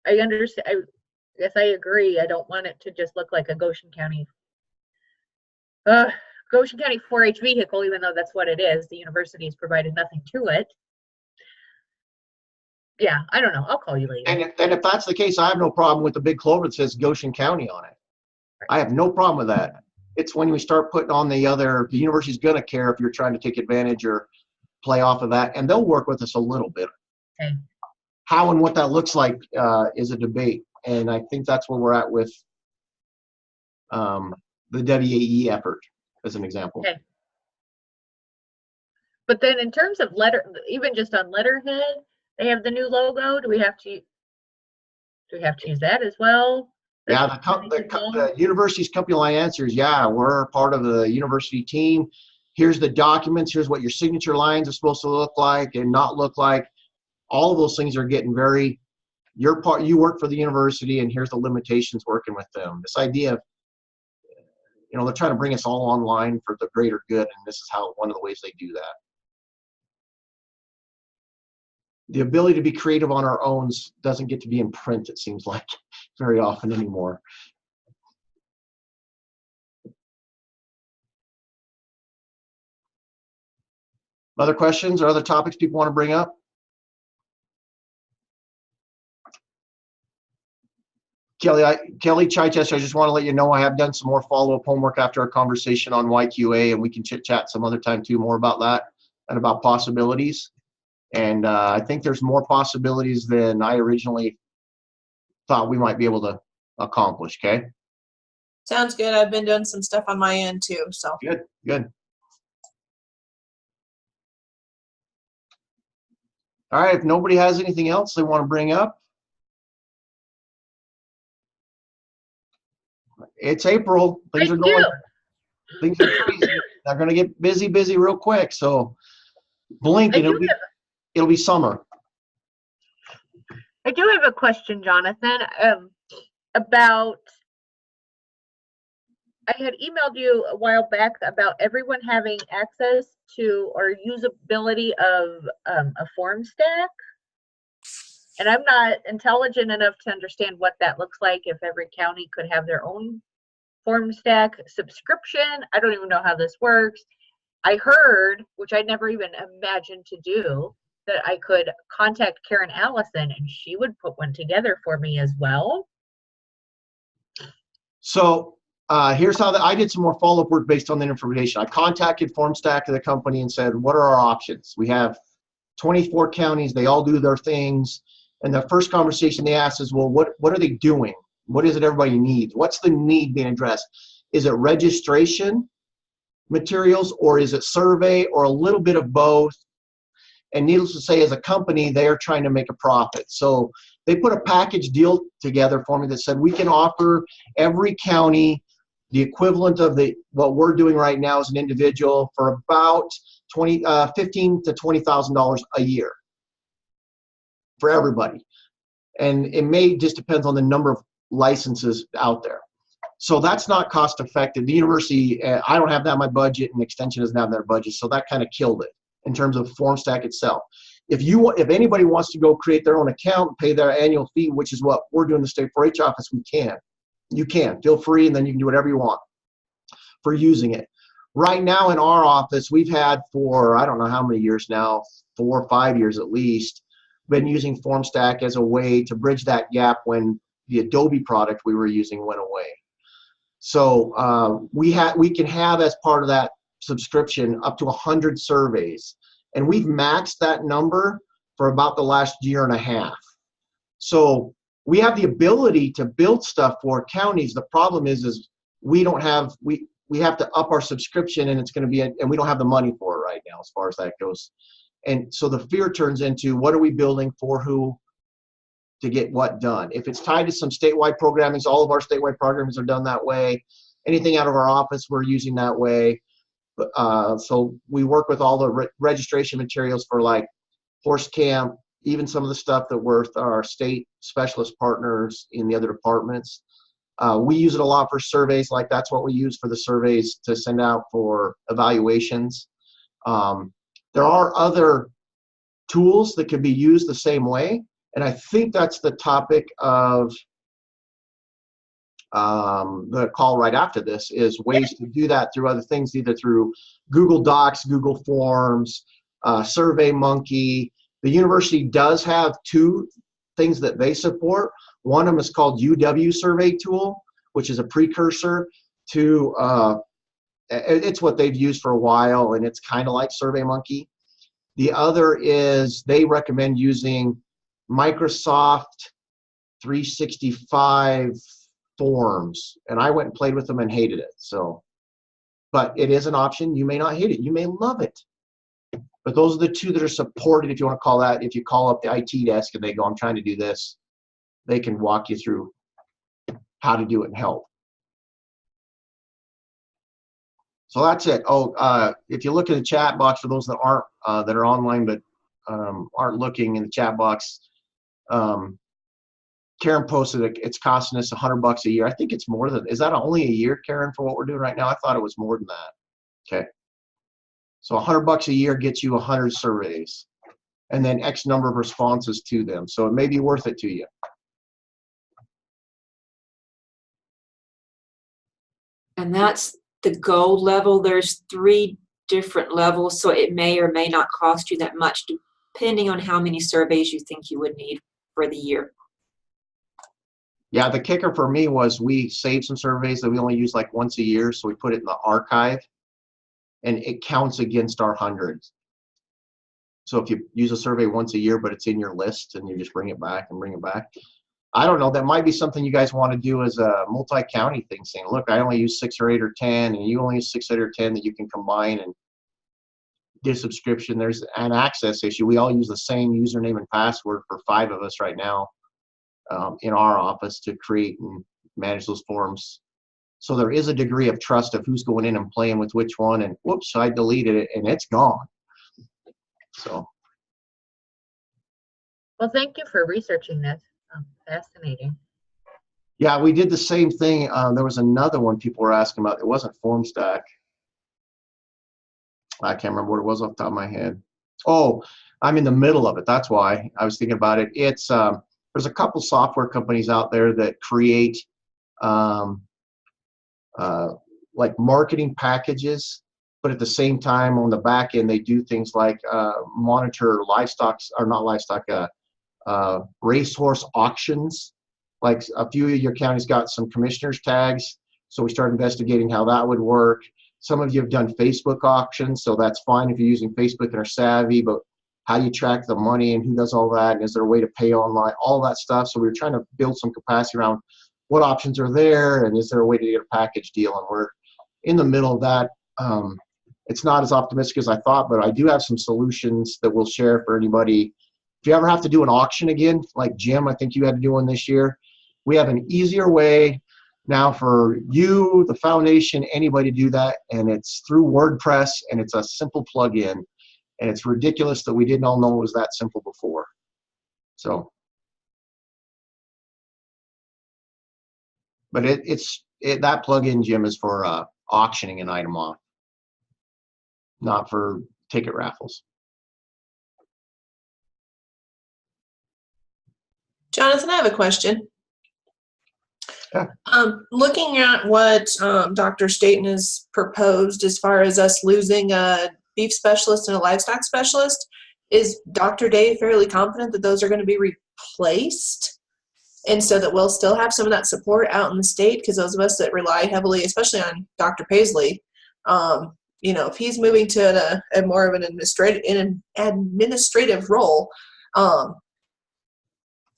Speaker 3: I understand. I guess I agree. I don't want it to just look like a Goshen County 4-H vehicle, even though that's what it is. The university has provided nothing to it. Yeah, I don't know. I'll call you later.
Speaker 1: And if that's the case, I have no problem with the big Clover that says Goshen County on it. I have no problem with that. It's when we start putting on the university's going to care if you're trying to take advantage or play off of that, and they'll work with us a little bit.
Speaker 3: Okay.
Speaker 1: How and what that looks like is a debate, and I think that's where we're at with the WAE effort, as an example.
Speaker 3: Okay. But then in terms of even just on letterhead, they have the new logo. Do we have to use that as well?
Speaker 1: Yeah, the university's company line answers, yeah, we're part of the university team. Here's the documents. Here's what your signature lines are supposed to look like and not look like. All of those things are getting you work for the university, and here's the limitations working with them. This idea of, they're trying to bring us all online for the greater good, and this is one of the ways they do that. The ability to be creative on our own doesn't get to be in print, it seems like, very often anymore. Other questions or other topics people want to bring up? Kelly Chichester, I just want to let you know I have done some more follow-up homework after our conversation on YQA, and we can chit-chat some other time too, more about that and about possibilities. And I think there's more possibilities than I originally thought we might be able to accomplish, okay?
Speaker 9: Sounds good. I've been doing some stuff on my end too, so.
Speaker 1: Good. All right, if nobody has anything else they want to bring up. It's April. Things are crazy. They're going to get busy real quick. So blink and it'll be summer.
Speaker 3: I do have a question, Jonathan, about, I had emailed you a while back about everyone having access to or usability of a form stack. And I'm not intelligent enough to understand what that looks like, if every county could have their own form stack subscription. I don't even know how this works. I heard, which I never even imagined to do, that I could contact Karen Allison and she would put one together for me as well.
Speaker 1: So here's how I did some more follow-up work based on that information. I contacted FormStack, the company, and said, what are our options? We have 24 counties. They all do their things. And the first conversation they asked is, well, what are they doing? What is it everybody needs? What's the need being addressed? Is it registration materials, or is it survey, or a little bit of both? And needless to say, as a company, they are trying to make a profit. So they put a package deal together for me that said we can offer every county the equivalent of what we're doing right now as an individual for about $15,000 to $20,000 a year for everybody. And it may just depends on the number of licenses out there. So that's not cost effective. The university, I don't have that in my budget, and Extension doesn't have their budget, so that kind of killed it in terms of FormStack itself. If anybody wants to go create their own account and pay their annual fee, which is what we're doing in the State 4-H office, we can. You can. Feel free, and then you can do whatever you want for using it. Right now in our office, we've had for, I don't know how many years now, 4 or 5 years at least, been using FormStack as a way to bridge that gap when the Adobe product we were using went away. So we can have, as part of that subscription, up to 100 surveys. And we've maxed that number for about the last year and a half. So we have the ability to build stuff for counties. The problem is we don't have, we have to up our subscription, and it's going to be, and we don't have the money for it right now as far as that goes. And so the fear turns into, what are we building for who to get what done? If it's tied to some statewide programming, all of our statewide programs are done that way. Anything out of our office, we're using that way. So we work with all the registration materials for like horse camp, even some of the stuff that we're with our state specialist partners in the other departments. We use it a lot for surveys, like that's what we use for the surveys to send out for evaluations. There are other tools that can be used the same way, and I think that's the topic of the call right after this, is ways to do that through other things, either through Google Docs, Google Forms, SurveyMonkey. The university does have two things that they support. One of them is called UW Survey Tool, which is a precursor to, it's what they've used for a while, and it's kind of like SurveyMonkey. The other is they recommend using Microsoft 365 Forms, and I went and played with them and hated it. So, but it is an option. You may not hate it. You may love it. But those are the two that are supported, if you want to call that. If you call up the IT desk and they go, I'm trying to do this, they can walk you through how to do it and help. So that's it. Oh, if you look at the chat box, for those that aren't that are online but aren't looking in the chat box, Karen posted it's costing us $100 a year. I think it's more than. Is that only a year, Karen, for what we're doing right now? I thought it was more than that. Okay. So $100 a year gets you 100 surveys, and then X number of responses to them. So it may be worth it to you.
Speaker 7: And that's the gold level. There's 3 different levels, so it may or may not cost you that much, depending on how many surveys you think you would need for the year.
Speaker 1: Yeah, the kicker for me was we saved some surveys that we only use like once a year, so we put it in the archive, and it counts against our hundreds. So if you use a survey once a year, but it's in your list, and you just bring it back and bring it back. I don't know, that might be something you guys want to do as a multi-county thing, saying, look, I only use 6 or 8 or 10, and you only use 6, 8 or 10 that you can combine and get a subscription. There's an access issue. We all use the same username and password for 5 of us right now in our office to create and manage those forms. So there is a degree of trust of who's going in and playing with which one, and whoops, I deleted it and it's gone. So.
Speaker 3: Well, thank you for researching this. Fascinating.
Speaker 1: Yeah, we did the same thing. There was another one people were asking about. It wasn't FormStack. I can't remember what it was off the top of my head. Oh, I'm in the middle of it. That's why I was thinking about it. It's there's a couple software companies out there that create like marketing packages, but at the same time on the back end they do things like monitor livestock, or not livestock, racehorse auctions. Like a few of your counties got some commissioners tags, so we started investigating how that would work. Some of you have done Facebook auctions, so that's fine if you're using Facebook and are savvy, but how do you track the money and who does all that, and is there a way to pay online, all that stuff. So we were trying to build some capacity around what options are there, and is there a way to get a package deal, and we're in the middle of that. It's not as optimistic as I thought, but I do have some solutions that we'll share for anybody. If you ever have to do an auction again, like Jim, I think you had to do one this year, we have an easier way now for you, the foundation, anybody to do that, and it's through WordPress, and it's a simple plug-in, and it's ridiculous that we didn't all know it was that simple before. So, but that plug-in, Jim, is for auctioning an item off, not for ticket raffles.
Speaker 9: Jonathan, I have a question.
Speaker 1: Yeah.
Speaker 9: Looking at what Dr. Staten has proposed as far as us losing a beef specialist and a livestock specialist, is Dr. Day fairly confident that those are going to be replaced, and so that we'll still have some of that support out in the state? Because those of us that rely heavily, especially on Dr. Paisley, you know, if he's moving to a more of an administrative role,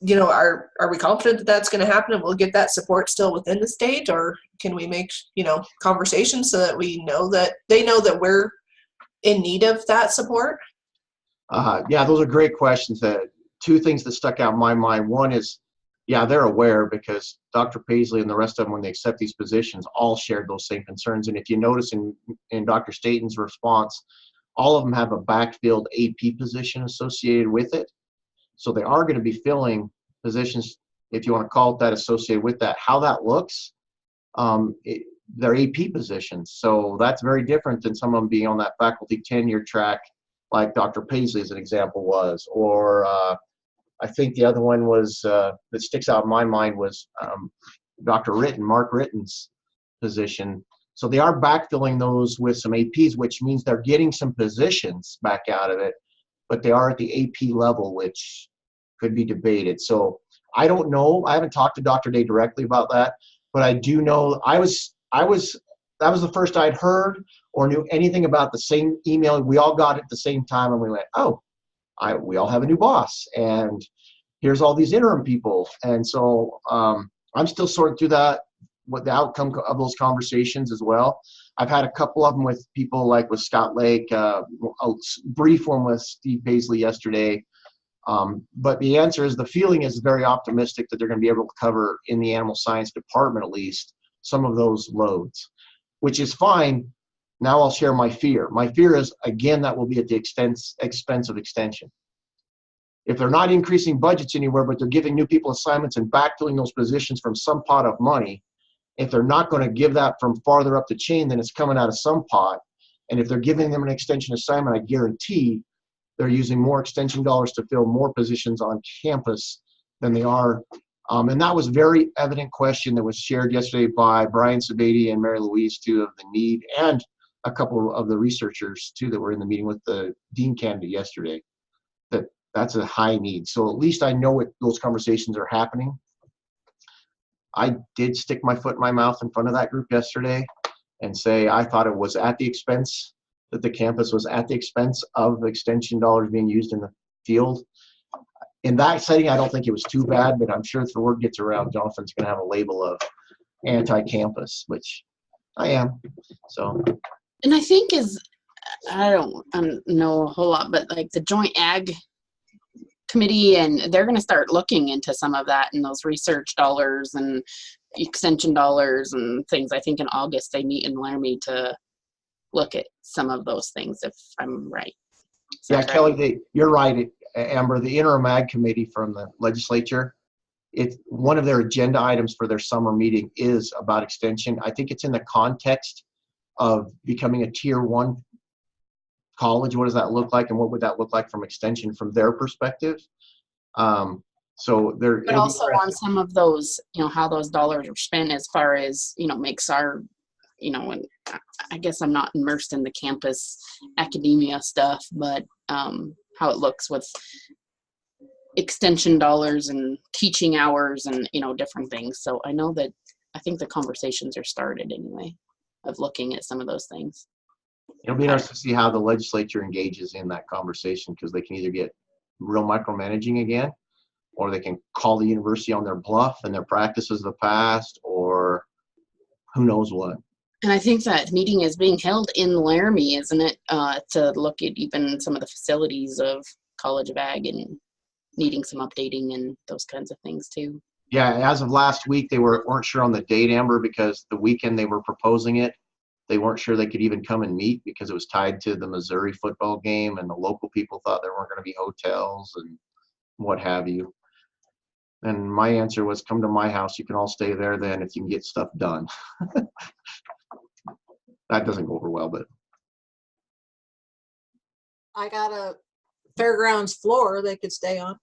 Speaker 9: you know, are we confident that that's going to happen and we'll get that support still within the state? Or can we make, you know, conversations so that we know that they know that we're in need of that support?
Speaker 1: Yeah, those are great questions. Two things that stuck out in my mind. One is, yeah, they're aware because Dr. Paisley and the rest of them, when they accept these positions, all shared those same concerns. And if you notice in Dr. Staten's response, all of them have a backfilled AP position associated with it. So they are going to be filling positions, if you want to call it that, associated with that. How that looks, they're AP positions. So that's very different than some of them being on that faculty tenure track, like Dr. Paisley as an example was, or I think the other one was, that sticks out in my mind was Dr. Ritten, Mark Ritten's position. So they are backfilling those with some APs, which means they're getting some positions back out of it, but they are at the AP level, which could be debated. So I don't know. I haven't talked to Dr. Day directly about that, but I do know that was the first I'd heard or knew anything about the same email. We all got it at the same time, and we went, oh, we all have a new boss, and here's all these interim people. And so I'm still sorting through that, what the outcome of those conversations as well. I've had a couple of them with people like with Scott Lake, a brief one with Steve Paisley yesterday. But the answer is, the feeling is very optimistic that they're going to be able to cover, in the animal science department at least, some of those loads, which is fine. Now I'll share my fear. My fear is, again, that will be at the expense of extension. If they're not increasing budgets anywhere, but they're giving new people assignments and backfilling those positions from some pot of money, if they're not going to give that from farther up the chain, then it's coming out of some pot. And if they're giving them an extension assignment, I guarantee they're using more extension dollars to fill more positions on campus than they are. And that was a very evident question that was shared yesterday by Brian Sabady and Mary Louise, too, of the need, and a couple of the researchers, too, that were in the meeting with the dean candidate yesterday, that's a high need. So at least I know those conversations are happening. I did stick my foot in my mouth in front of that group yesterday and say I thought it was at the expense, that the campus was at the expense of extension dollars being used in the field. In that setting, I don't think it was too bad, but I'm sure if the word gets around, Jonathan's going to have a label of anti-campus, which I am. So,
Speaker 8: And I think I don't know a whole lot, but like the Joint Ag Committee, and they're going to start looking into some of that and those research dollars and extension dollars and things. I think in August they meet in Laramie to look at some of those things, if I'm right.
Speaker 1: Yeah, Kelly, you're right, Amber. The Interim Ag Committee from the legislature, it's one of their agenda items for their summer meeting is about extension. I think it's in the context of becoming a tier 1 college. What does that look like, and what would that look like from extension from their perspective? So they're,
Speaker 8: but also on some of those, how those dollars are spent as far as, makes our, and I guess I'm not immersed in the campus academia stuff, but how it looks with extension dollars and teaching hours and, different things. So I know that I think the conversations are started anyway of looking at some of those things.
Speaker 1: It'll be interesting to see how the legislature engages in that conversation, because they can either get real micromanaging again, or they can call the university on their bluff and their practices of the past, or who knows what.
Speaker 8: And I think that meeting is being held in Laramie, isn't it, to look at even some of the facilities of College of Ag and needing some updating and those kinds of things too.
Speaker 1: Yeah, as of last week, they weren't sure on the date, Amber, because the weekend they were proposing it, they weren't sure they could even come and meet because it was tied to the Missouri football game, and the local people thought there weren't going to be hotels and what have you. And my answer was, come to my house. You can all stay there then if you can get stuff done. That doesn't go over well, but.
Speaker 10: I got a fairgrounds floor they could stay on.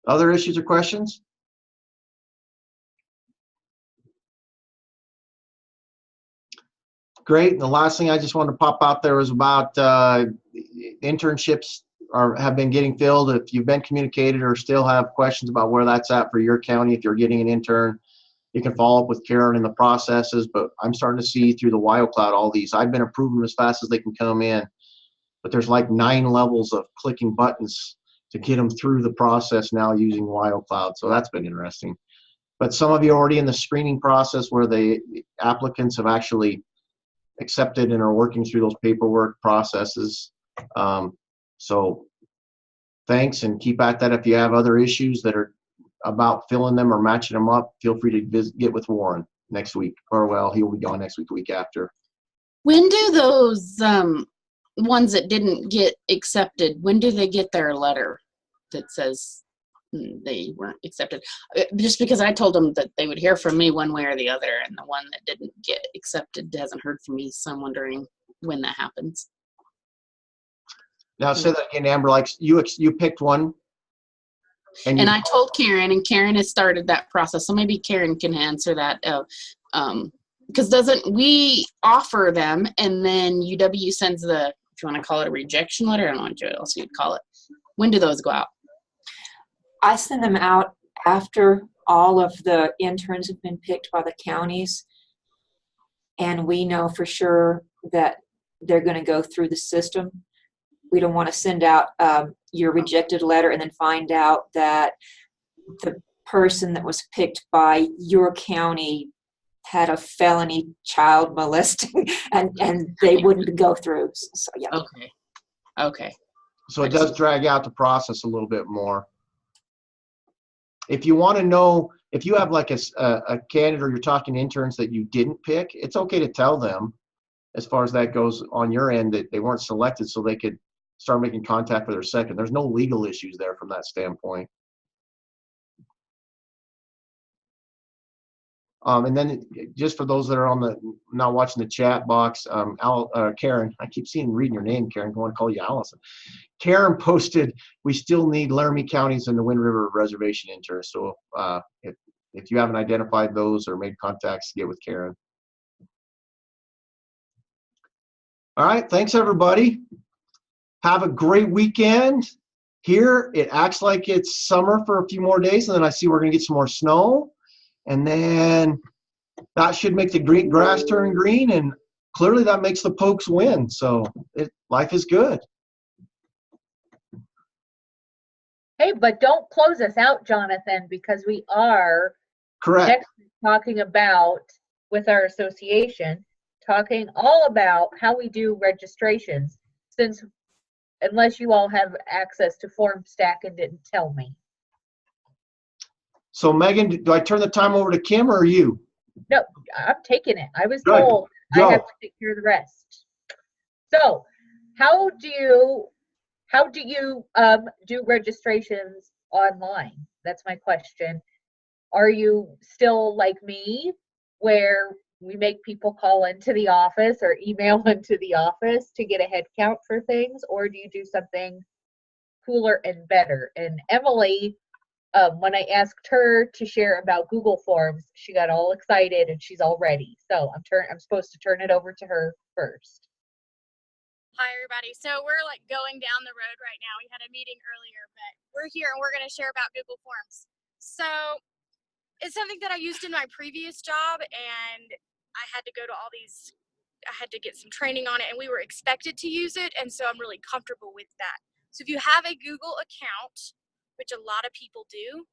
Speaker 1: Other issues or questions? Great. And the last thing I just wanted to pop out there was about internships have been getting filled. If you've been communicated or still have questions about where that's at for your county, if you're getting an intern, you can follow up with Karen in the processes. But I'm starting to see through the WyoCloud all these. I've been approving them as fast as they can come in, but there's like 9 levels of clicking buttons to get them through the process now using WyoCloud. So that's been interesting. But some of you are already in the screening process where the applicants have actually accepted and are working through those paperwork processes. So thanks, and keep at that. If you have other issues that are about filling them or matching them up, feel free to get with Warren next week, or well, he'll be gone next week, the week after.
Speaker 8: When do those ones that didn't get accepted, when do they get their letter that says they weren't accepted? Just because I told them that they would hear from me one way or the other, and the one that didn't get accepted hasn't heard from me, so I'm wondering when that happens.
Speaker 1: Now say that again, Amber. Like you picked one, and
Speaker 8: I told Karen, and Karen has started that process. So maybe Karen can answer that. Because doesn't we offer them, and then UW sends the, if you want to call it a rejection letter, I don't know what else you'd call it. When do those go out?
Speaker 7: I send them out after all of the interns have been picked by the counties, and we know for sure that they're going to go through the system. We don't want to send out your rejected letter and then find out that the person that was picked by your county had a felony child molesting, and they wouldn't go through. So yeah.
Speaker 8: Okay.
Speaker 1: So it does drag out the process a little bit more. If you want to know, if you have like a candidate or you're talking to interns that you didn't pick, it's okay to tell them, as far as that goes on your end, that they weren't selected, so they could start making contact with their second. There's no legal issues there from that standpoint. And then just for those that are not watching the chat box, Karen, I keep reading your name, Karen. I want to call you Allison. Karen posted, we still need Laramie counties and the Wind River Reservation interns. So if you haven't identified those or made contacts, get with Karen. All right, thanks everybody. Have a great weekend. Here, it acts like it's summer for a few more days, and then I see we're gonna get some more snow. And then that should make the green grass turn green, and clearly that makes the Pokes win. So life is good.
Speaker 3: Hey, but don't close us out, Jonathan, because we are
Speaker 1: correct
Speaker 3: next week talking about, with our association, talking all about how we do registrations, since unless you all have access to FormStack and didn't tell me.
Speaker 1: So Megan, do I turn the time over to Kim or you?
Speaker 3: No, I'm taking it. I was
Speaker 1: Good.
Speaker 3: told
Speaker 1: Go.
Speaker 3: I have to take care of the rest. So how do you do registrations online? That's my question. Are you still like me, where we make people call into the office or email into the office to get a head count for things, or do you do something cooler and better? And Emily, when I asked her to share about Google Forms, she got all excited and she's all ready. So I'm supposed to turn it over to her first.
Speaker 11: Hi everybody. So we're like going down the road right now. We had a meeting earlier, but we're here and we're going to share about Google Forms. So it's something that I used in my previous job, and I had to go to I had to get some training on it, and we were expected to use it. And so I'm really comfortable with that. So if you have a Google account, which a lot of people do,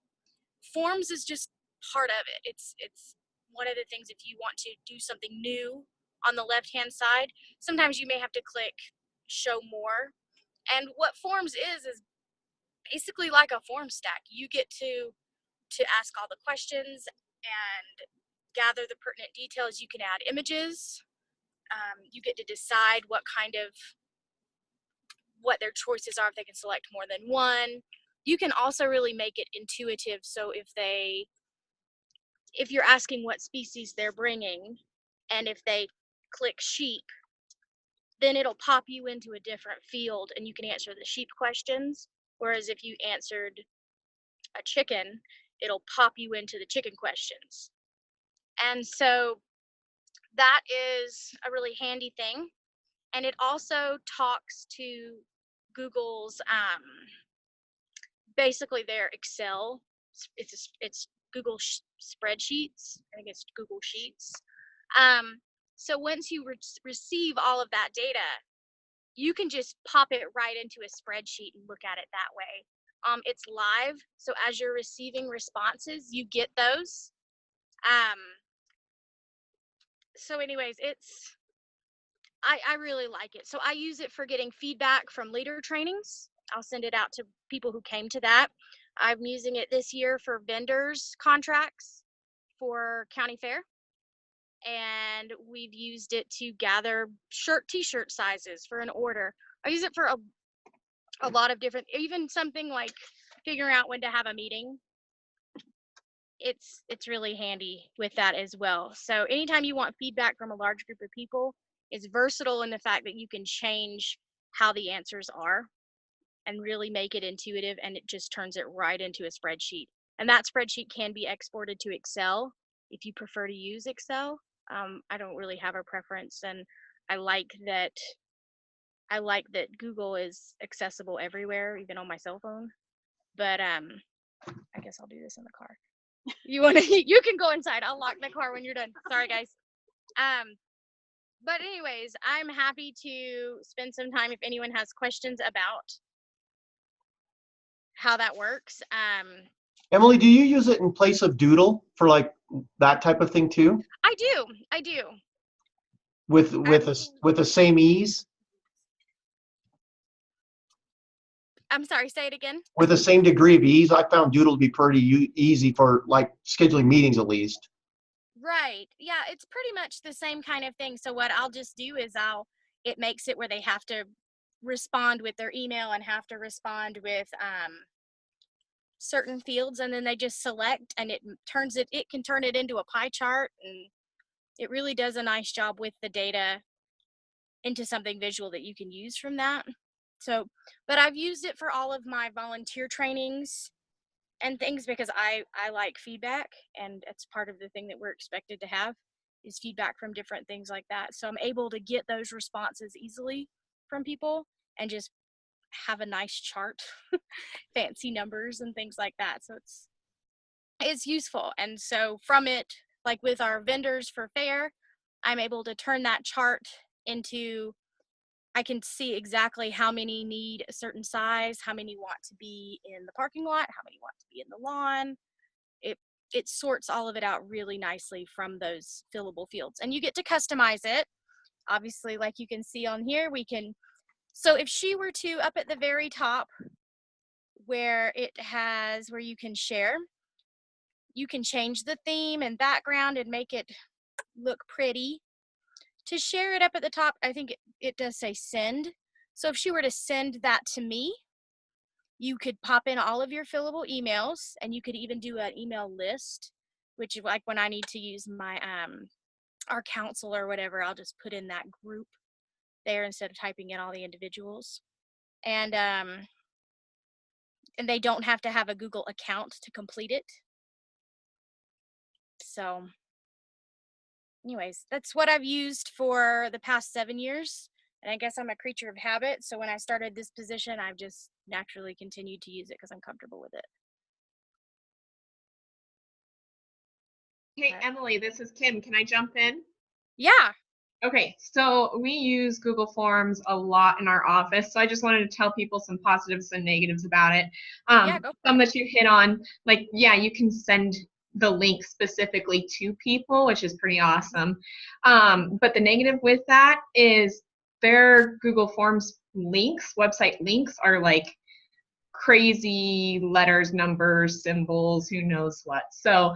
Speaker 11: Forms is just part of it. It's one of the things, if you want to do something new on the left-hand side, sometimes you may have to click show more. And what Forms is basically like a form stack. You get to ask all the questions and gather the pertinent details. You can add images. You get to decide what their choices are, if they can select more than one. You can also really make it intuitive. So if you're asking what species they're bringing, and if they click sheep, then it'll pop you into a different field and you can answer the sheep questions. Whereas if you answered a chicken, it'll pop you into the chicken questions. And so that is a really handy thing. And it also talks to Google's, basically their Excel. It's Google spreadsheets. I think it's Google Sheets. So once you receive all of that data, you can just pop it right into a spreadsheet and look at it that way. It's live, so as you're receiving responses, you get those. So anyways, I really like it. So I use it for getting feedback from leader trainings. I'll send it out to people who came to that. I'm using it this year for vendors contracts for county fair. And we've used it to gather t-shirt sizes for an order. I use it for a lot of different, even something like figuring out when to have a meeting. It's really handy with that as well. So anytime you want feedback from a large group of people, it's versatile in the fact that you can change how the answers are and really make it intuitive, and it just turns it right into a spreadsheet. And that spreadsheet can be exported to Excel if you prefer to use Excel. I don't really have a preference, and I like that Google is accessible everywhere, even on my cell phone. But I guess I'll do this in the car. You can go inside. I'll lock the car when you're done. Sorry, guys. But anyways, I'm happy to spend some time if anyone has questions about how that works.
Speaker 1: Emily, do you use it in place of Doodle for like that type of thing too?
Speaker 11: I do.
Speaker 1: With the same ease?
Speaker 11: I'm sorry, say it again.
Speaker 1: With the same degree of ease, I found Doodle to be pretty easy for like scheduling meetings at least.
Speaker 11: Right. Yeah, it's pretty much the same kind of thing. So what I'll just do is it makes it where they have to respond with their email and have to respond with certain fields, and then they just select, and it can turn it into a pie chart, and it really does a nice job with the data into something visual that you can use from that. So, but I've used it for all of my volunteer trainings and things because I like feedback, and it's part of the thing that we're expected to have is feedback from different things like that. So I'm able to get those responses easily from people and just have a nice chart, fancy numbers and things like that. So it's useful. And so from it, like with our vendors for fair, I'm able to turn that chart into, I can see exactly how many need a certain size, how many want to be in the parking lot, how many want to be in the lawn. It sorts all of it out really nicely from those fillable fields, and you get to customize it. Obviously, like you can see on here, so if she were to, up at the very top where you can share, you can change the theme and background and make it look pretty. To share it up at the top, I think it does say send. So if she were to send that to me, you could pop in all of your fillable emails, and you could even do an email list, which like when I need to use my our council or whatever, I'll just put in that group there instead of typing in all the individuals. And they don't have to have a Google account to complete it. So anyways, that's what I've used for the past 7 years. And I guess I'm a creature of habit. So when I started this position, I've just naturally continued to use it because I'm comfortable with it.
Speaker 2: Hey, Emily, this is Kim. Can I jump in?
Speaker 11: Yeah.
Speaker 2: Okay, so we use Google Forms a lot in our office. So I just wanted to tell people some positives and negatives about it.
Speaker 11: Yeah, go for
Speaker 2: some
Speaker 11: it.
Speaker 2: that you hit on, like, yeah, you can send the link specifically to people, which is pretty awesome. But the negative with that is their Google Forms links, website links, are like crazy letters, numbers, symbols, who knows what. So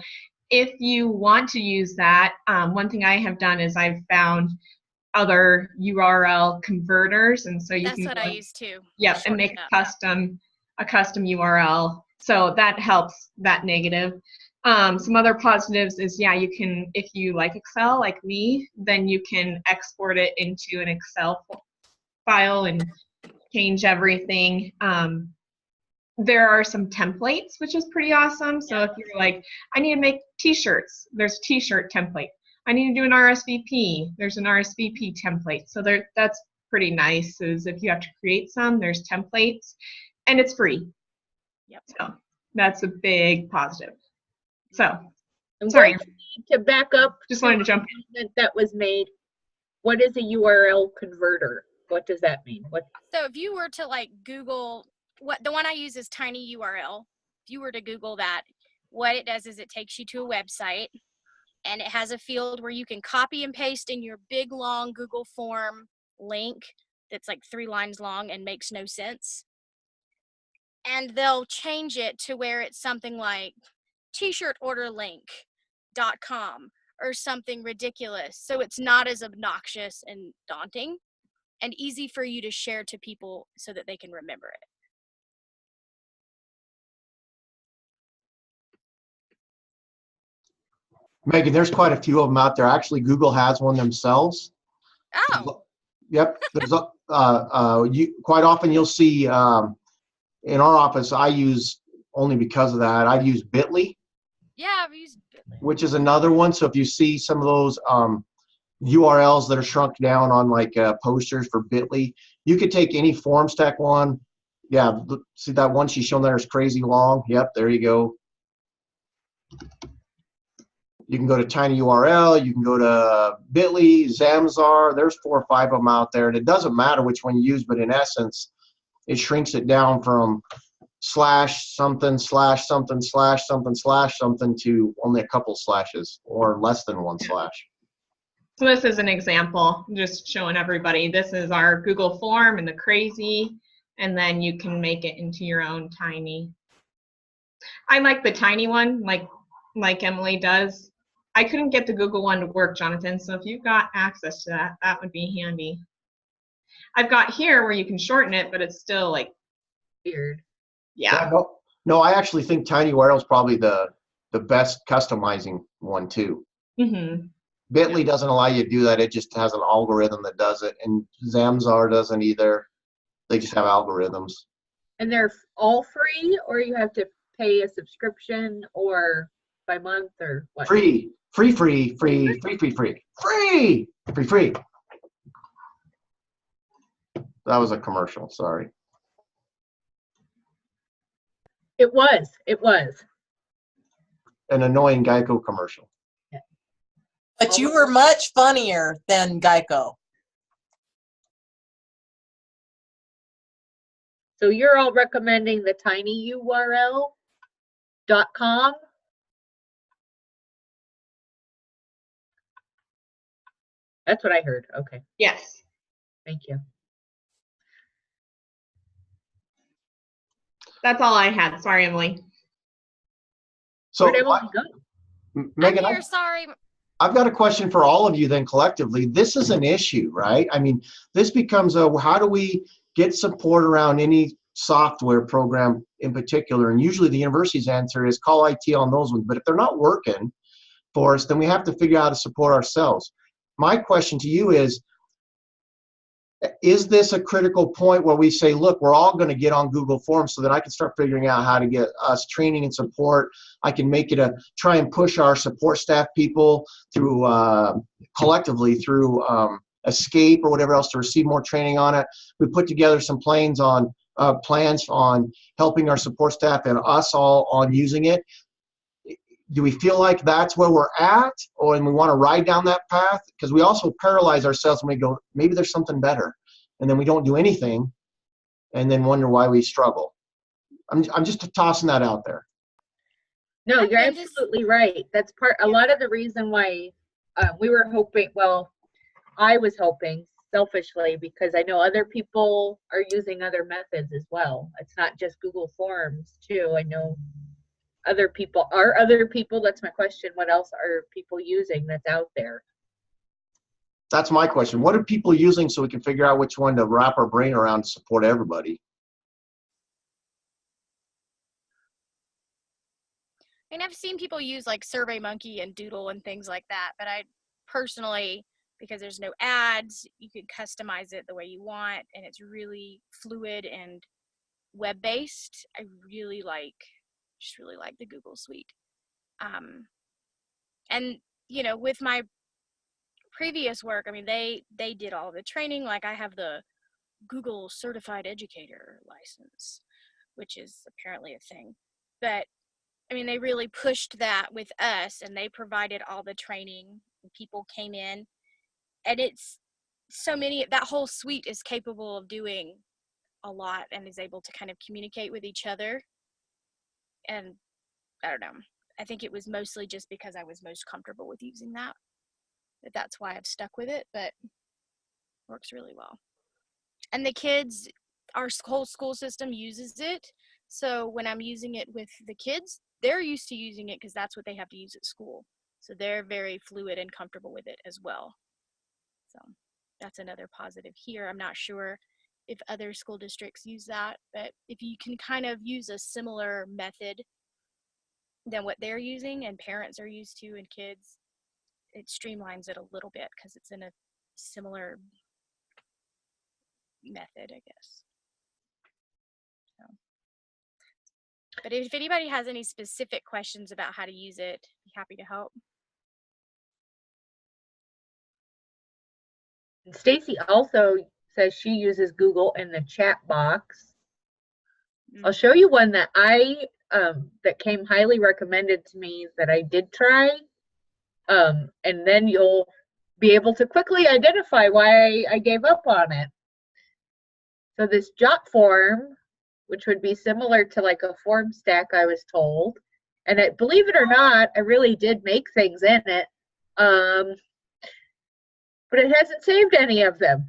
Speaker 2: if you want to use that, one thing I have done is I've found other URL converters, and so you
Speaker 11: That's
Speaker 2: can
Speaker 11: what
Speaker 2: go,
Speaker 11: I use too.
Speaker 2: yep, and make a custom URL. So that helps that negative. Some other positives is, yeah, you can, if you like Excel like me, then you can export it into an Excel file and change everything. There are some templates, which is pretty awesome. So if you're like, I need to make t-shirts, there's a t-shirt template. I need to do an RSVP, there's an RSVP template. So that's pretty nice, is if you have to create some, there's templates, and it's free.
Speaker 11: Yep.
Speaker 2: So that's a big positive. So,
Speaker 3: And
Speaker 2: sorry,
Speaker 3: what you need to back up
Speaker 2: just wanted to jump in.
Speaker 3: statement that was made. What is a URL converter? What does that mean? What?
Speaker 11: So if you were to like Google, the one I use is TinyURL. If you were to Google that, what it does is it takes you to a website, and it has a field where you can copy and paste in your big long Google form link that's like 3 lines long and makes no sense. And they'll change it to where it's something like t-shirtorderlink.com or something ridiculous. So it's not as obnoxious and daunting and easy for you to share to people so that they can remember it.
Speaker 1: Megan, there's quite a few of them out there. Actually, Google has one themselves.
Speaker 11: Oh,
Speaker 1: Yep. There's you quite often you'll see in our office. I use only because of that. I use Bitly,
Speaker 11: yeah, I've used Bitly.
Speaker 1: which is another one. So if you see some of those URLs that are shrunk down on like posters for Bitly, you could take any form stack one. Yeah, see that one she's shown there is crazy long. Yep, there you go. You can go to TinyURL, you can go to Bitly, Zamzar. There's 4 or 5 of them out there, and it doesn't matter which one you use, but in essence, it shrinks it down from slash something, slash something, slash something, slash something to only a couple slashes or less than 1 slash.
Speaker 2: So this is an example, just showing everybody. This is our Google form and the crazy, and then you can make it into your own tiny. I like the tiny one, like Emily does. I couldn't get the Google one to work, Jonathan, so if you've got access to that, that would be handy. I've got here where you can shorten it, but it's still like
Speaker 3: Weird.
Speaker 2: Yeah.
Speaker 1: No, I actually think TinyURL is probably the best customizing one too.
Speaker 2: Mm-hmm.
Speaker 1: Bitly doesn't allow you to do that. It just has an algorithm that does it, and Zamzar doesn't either. They just have algorithms.
Speaker 3: And they're all free, or you have to pay a subscription, or by month, or what?
Speaker 1: Free. That was a commercial, sorry.
Speaker 3: It was.
Speaker 1: An annoying Geico commercial.
Speaker 10: But you were much funnier than Geico.
Speaker 3: So you're all recommending the tinyurl.com? That's what I heard. Okay,
Speaker 2: Yes.
Speaker 3: thank you.
Speaker 2: That's all I had. Sorry, Emily.
Speaker 1: So,
Speaker 3: Where'd Emily go?
Speaker 1: Megan,
Speaker 11: I'm here, sorry.
Speaker 1: I've got a question for all of you then collectively. This is an issue, right? I mean, this becomes how do we get support around any software program in particular? And usually the university's answer is call IT on those ones. But if they're not working for us, then we have to figure out how to support ourselves. My question to you is this a critical point where we say, look, we're all going to get on Google Forms so that I can start figuring out how to get us training and support. I can make it try and push our support staff people through collectively through Escape or whatever else to receive more training on it. We put together some plans on helping our support staff and us all on using it. Do we feel like that's where we're at, or and we want to ride down that path? Because we also paralyze ourselves when we go, maybe there's something better, and then we don't do anything, and then wonder why we struggle. I'm just tossing that out there.
Speaker 3: No, you're absolutely right. That's a lot of the reason why we were hoping, well, I was hoping selfishly, because I know other people are using other methods as well. It's not just Google Forms too. I know other people, that's my question. What else are people using that's out there?
Speaker 1: That's my question. What are people using so we can figure out which one to wrap our brain around to support everybody?
Speaker 11: I mean, I've seen people use like SurveyMonkey and Doodle and things like that, but I personally, because there's no ads, you can customize it the way you want, and it's really fluid and web-based. I really just really like the Google Suite. And you know, with my previous work, I mean, they did all the training. Like I have the Google Certified Educator license, which is apparently a thing. But I mean, they really pushed that with us, and they provided all the training. People came in, and it's that whole suite is capable of doing a lot and is able to kind of communicate with each other. And I don't know, I think it was mostly just because I was most comfortable with using that. That's why I've stuck with it. But Works really well. And the kids, our whole school system uses it. So when I'm using it with the kids, they're used to using it because that's what they have to use at school. So they're very fluid and comfortable with it as well. So that's another positive here. I'm not sure if other school districts use that, but if you can kind of use a similar method than what they're using and parents are used to and kids, it streamlines it a little bit because it's in a similar method, I guess. So. But if anybody has any specific questions about how to use it, be happy to help.
Speaker 3: Stacy also says she uses Google in the chat box. I'll show you one that that came highly recommended to me that I did try. And then you'll be able to quickly identify why I gave up on it. So this Jot form, which would be similar to like a form stack, I was told. And believe it or not, I really did make things in it. But it hasn't saved any of them.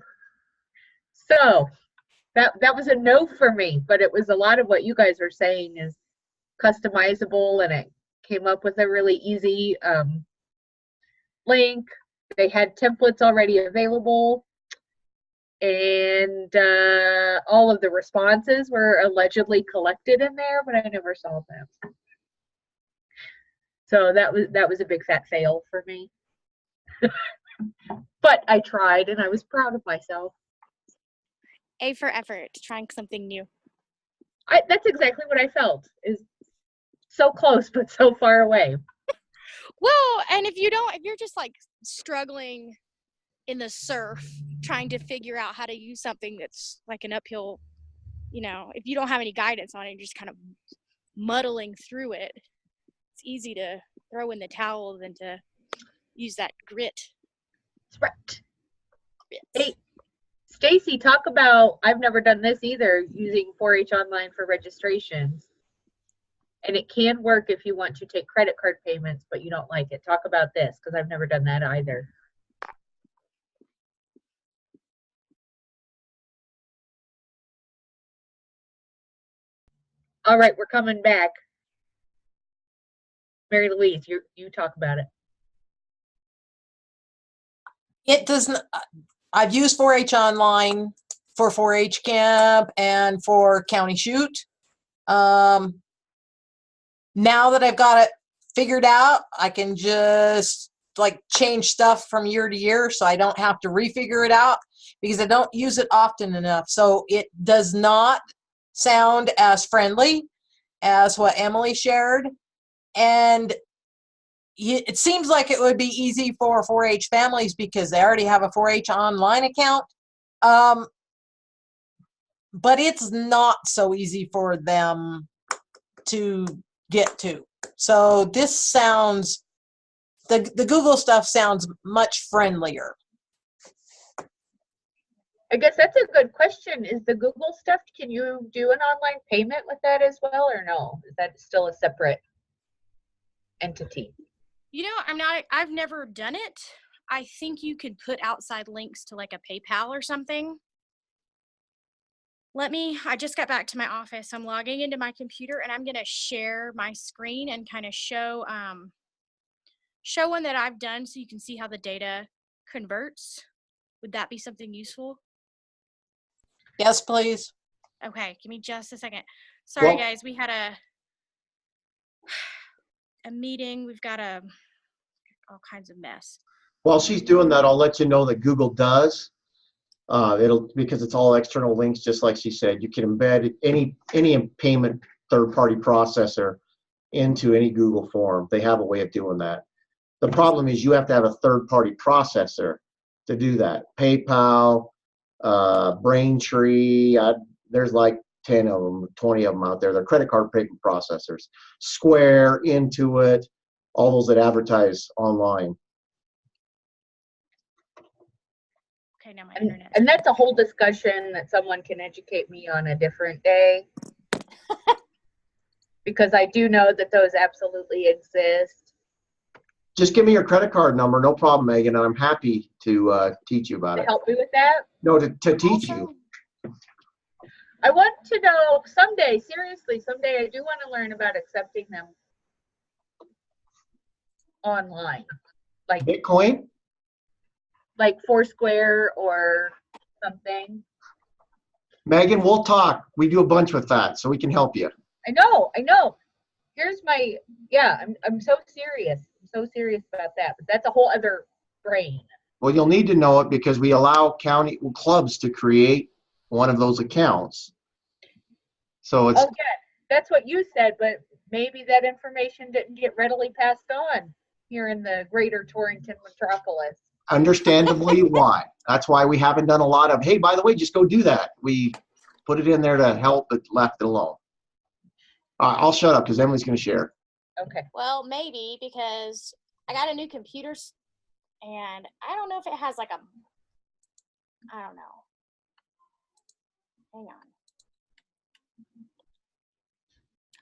Speaker 3: So that was a no for me, but it was a lot of what you guys are saying is customizable, and it came up with a really easy link. They had templates already available, and all of the responses were allegedly collected in there, but I never saw them. So that was a big fat fail for me. But I tried, and I was proud of myself.
Speaker 11: A for effort, trying something new.
Speaker 3: That's exactly what I felt. Is so close, but so far away.
Speaker 11: Well, and if you're just like struggling in the surf, trying to figure out how to use something that's like an uphill, if you don't have any guidance on it, you're just kind of muddling through it. It's easy to throw in the towel than to use that grit.
Speaker 3: That's right. Hey, Stacy, talk about, I've never done this either, using 4-H Online for registrations. And it can work if you want to take credit card payments, but you don't like it. Talk about this, because I've never done that either. All right, we're coming back. Mary Louise, you talk about it.
Speaker 10: It doesn't. I've used 4-H Online for 4-H camp and for County Shoot. Now that I've got it figured out, I can just like change stuff from year to year, so I don't have to refigure it out because I don't use it often enough. So it does not sound as friendly as what Emily shared. And it seems like it would be easy for 4-H families because they already have a 4-H online account. But it's not so easy for them to get to. So this sounds, the Google stuff sounds much friendlier.
Speaker 3: I guess that's a good question. Is the Google stuff, can you do an online payment with that as well, or no? Is that still a separate entity?
Speaker 11: I've never done it. I think you could put outside links to like a PayPal or something. I just got back to my office. I'm logging into my computer and I'm going to share my screen and kind of show one that I've done so you can see how the data converts. Would that be something useful?
Speaker 10: Yes, please.
Speaker 11: Okay, give me just a second. Sorry,
Speaker 1: Well,
Speaker 11: guys, we had a meeting. We've got all kinds of mess.
Speaker 1: While she's doing that, I'll let you know that Google does. Because it's all external links, just like she said. You can embed any payment third-party processor into any Google form. They have a way of doing that. The problem is you have to have a third-party processor to do that. PayPal, Braintree, there's like 10 of them, 20 of them out there. They're credit card payment processors. Square, Intuit, all those that advertise online.
Speaker 11: Okay, now my internet.
Speaker 3: And that's a whole discussion that someone can educate me on a different day. Because I do know that those absolutely exist.
Speaker 1: Just give me your credit card number, no problem, Megan, and I'm happy to teach you about
Speaker 3: To
Speaker 1: it.
Speaker 3: help me with that?
Speaker 1: No, to teach you.
Speaker 3: I want to know someday, seriously, someday I do want to learn about accepting them online,
Speaker 1: Bitcoin?
Speaker 3: like Foursquare or something.
Speaker 1: Megan, we'll talk. We do a bunch with that, so we can help you.
Speaker 3: I know. Here's my, yeah, I'm so serious. I'm so serious about that, but that's a whole other brain.
Speaker 1: Well, you'll need to know it because we allow county clubs to create one of those accounts. So it's
Speaker 3: Oh, yeah, that's what you said, but maybe that information didn't get readily passed on here in the greater Torrington metropolis.
Speaker 1: understandably why. That's why we haven't done a lot of, hey, by the way, just go do that. We put it in there to help, but left it alone. I'll shut up because Emily's going to share.
Speaker 3: Okay.
Speaker 11: Well, maybe because I got a new computer and I don't know if it has like a, I don't know. Hang on.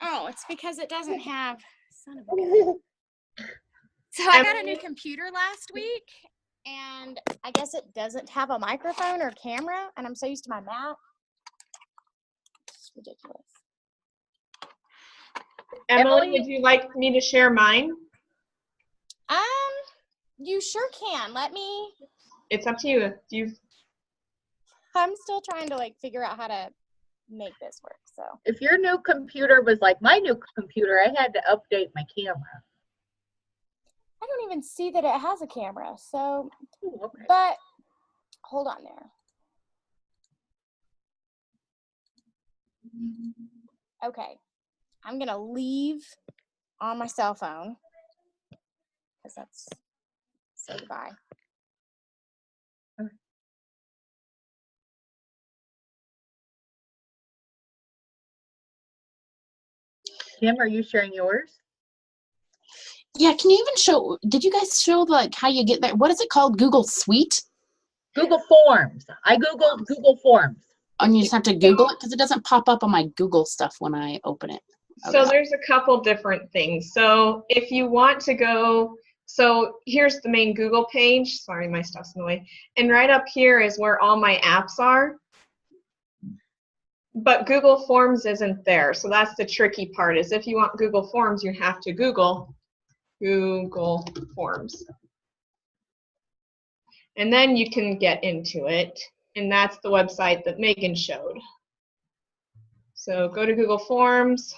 Speaker 11: Oh, it's because it doesn't have, son of a gun. So I got a new computer last week and I guess it doesn't have a microphone or camera and I'm so used to my Mac. It's ridiculous.
Speaker 2: Emily, would you like me to share mine?
Speaker 11: You sure can. Let me.
Speaker 2: It's up to you.
Speaker 11: I'm still trying to like figure out how to make this work. So
Speaker 3: If your new computer was like my new computer, I had to update my camera.
Speaker 11: I don't even see that it has a camera. So,
Speaker 3: Ooh, okay.
Speaker 11: but hold on there. Okay. I'm going to leave on my cell phone because that's say goodbye.
Speaker 3: Kim, are you sharing yours?
Speaker 8: Yeah, can you even show, did you guys show like how you get there? What is it called? Google Suite?
Speaker 3: Google Forms. I Googled Google Forms.
Speaker 8: And you just have to Google it because it doesn't pop up on my Google stuff when I open it.
Speaker 2: So
Speaker 8: Okay.
Speaker 2: there's a couple different things. So if you want to go, so here's the main Google page. Sorry, my stuff's in the way. And right up here is where all my apps are. But Google Forms isn't there. So that's the tricky part is if you want Google Forms, you have to Google Forms. And then you can get into it. And that's the website that Megan showed. So go to Google Forms.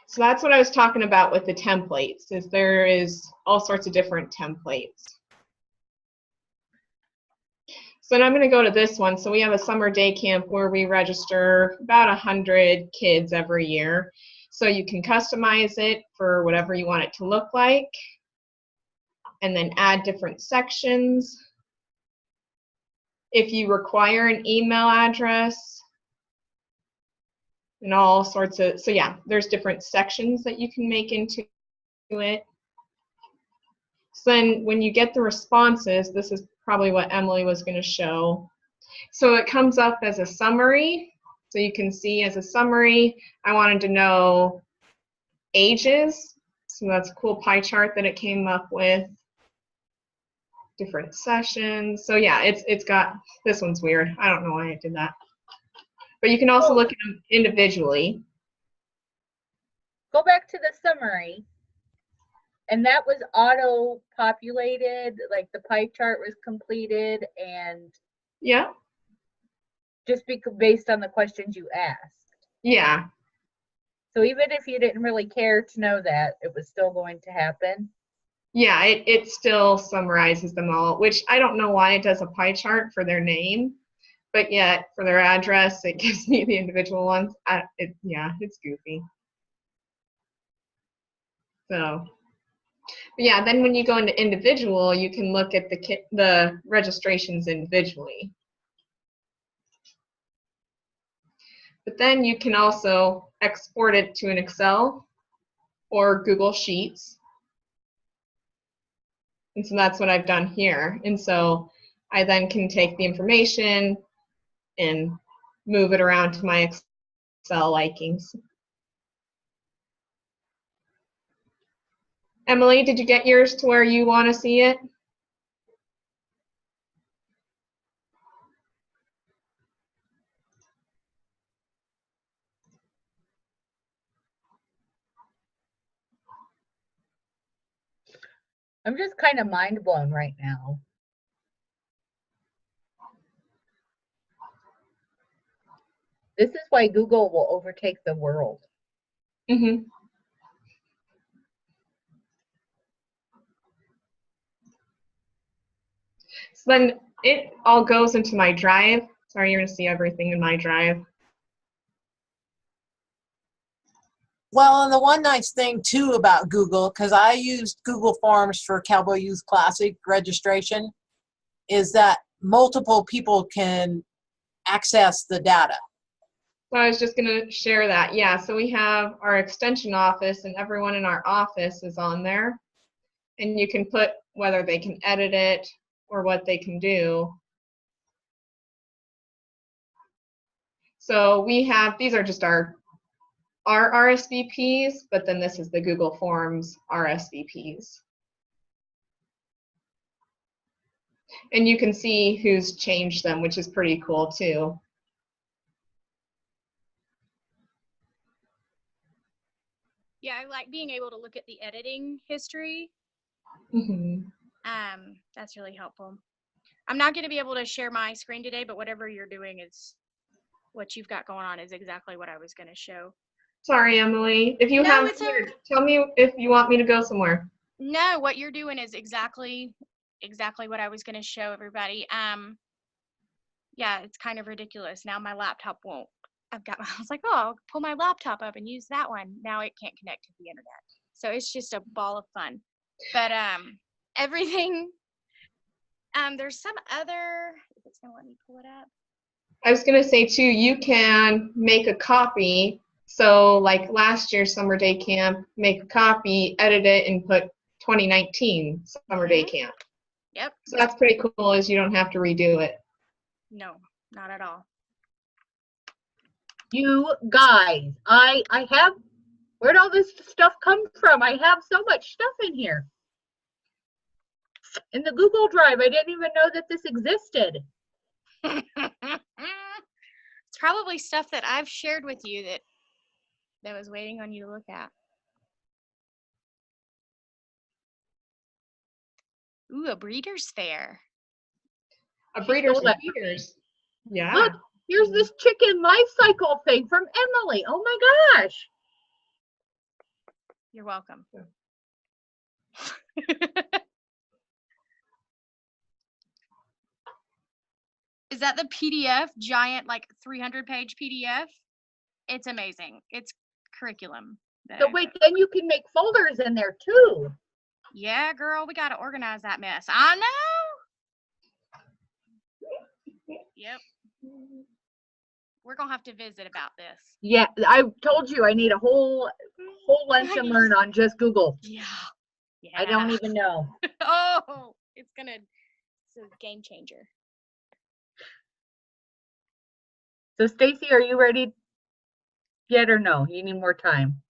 Speaker 2: So that's what I was talking about with the templates, is there is all sorts of different templates. So now I'm going to go to this one. So we have a summer day camp where we register about 100 kids every year. So you can customize it for whatever you want it to look like, and then add different sections. If you require an email address, and all sorts of, so yeah, there's different sections that you can make into it. So then when you get the responses, this is probably what Emily was going to show. So it comes up as a summary. So you can see as a summary, I wanted to know ages. So that's a cool pie chart that it came up with. Different sessions. So yeah, it's got, this one's weird. I don't know why I did that. But you can also look at them individually.
Speaker 3: Go back to the summary. And that was auto-populated, like the pie chart was completed and
Speaker 2: Yeah.
Speaker 3: just based on the questions you asked.
Speaker 2: Yeah.
Speaker 3: So even if you didn't really care to know that, it was still going to happen.
Speaker 2: Yeah, it still summarizes them all, which I don't know why it does a pie chart for their name, but yet for their address, it gives me the individual ones. Yeah, it's goofy. So, yeah, then when you go into individual, you can look at the registrations individually. But then you can also export it to an Excel or Google Sheets. And so that's what I've done here. And so I then can take the information and move it around to my Excel likings. Emily, did you get yours to where you want to see it?
Speaker 3: I'm just kind of mind blown right now. This is why Google will overtake the world.
Speaker 2: Mm-hmm. So then it all goes into my drive. Sorry, you're going to see everything in my drive.
Speaker 10: Well, and the one nice thing too about Google, because I used Google Forms for Cowboy Youth Classic registration, is that multiple people can access the data.
Speaker 2: So I was just going to share that. Yeah, so we have our extension office, and everyone in our office is on there. And you can put whether they can edit it or what they can do. So we have, these are just our RSVPs, but then this is the Google Forms RSVPs. And you can see who's changed them, which is pretty cool too.
Speaker 11: Yeah, I like being able to look at the editing history.
Speaker 2: Mm-hmm.
Speaker 11: That's really helpful. I'm not going to be able to share my screen today, but whatever you're doing is what you've got going on is exactly what I was going to show.
Speaker 2: Sorry, Emily. If you
Speaker 11: No,
Speaker 2: have,
Speaker 11: it's
Speaker 2: here, tell me if you want me to go somewhere.
Speaker 11: No, what you're doing is exactly what I was going to show everybody. Yeah, it's kind of ridiculous. Now my laptop won't. I was like, oh, I'll pull my laptop up and use that one. Now it can't connect to the internet. So it's just a ball of fun. But everything, there's some other, if it's going to let me pull it up.
Speaker 2: I was going to say too, you can make a copy. So like last year's summer day camp, make a copy, edit it, and put 2019 summer day camp.
Speaker 11: Yep.
Speaker 2: So that's pretty cool, is you don't have to redo it.
Speaker 11: No, not at all.
Speaker 3: You guys, I have, where'd all this stuff come from? I have so much stuff in here. In the Google Drive, I didn't even know that this existed.
Speaker 11: It's probably stuff that I've shared with you that was waiting on you to look at. Ooh, a breeder's fair.
Speaker 2: A breeder's
Speaker 3: stole that.
Speaker 2: feeders. Yeah.
Speaker 3: Look, here's this chicken life cycle thing from Emily. Oh my gosh.
Speaker 11: You're welcome. Is that the PDF, giant, like 300-page PDF? It's amazing. It's curriculum.
Speaker 3: So wait, then you can make folders in there too.
Speaker 11: Yeah, girl, we got to organize that mess. I know. Yep. We're going to have to visit about this.
Speaker 3: Yeah, I told you I need a whole lunch and learn on just Google.
Speaker 11: Yeah. Yeah.
Speaker 3: I don't even know.
Speaker 11: Oh, it's a game changer.
Speaker 3: So Stacy, are you ready yet or no? You need more time.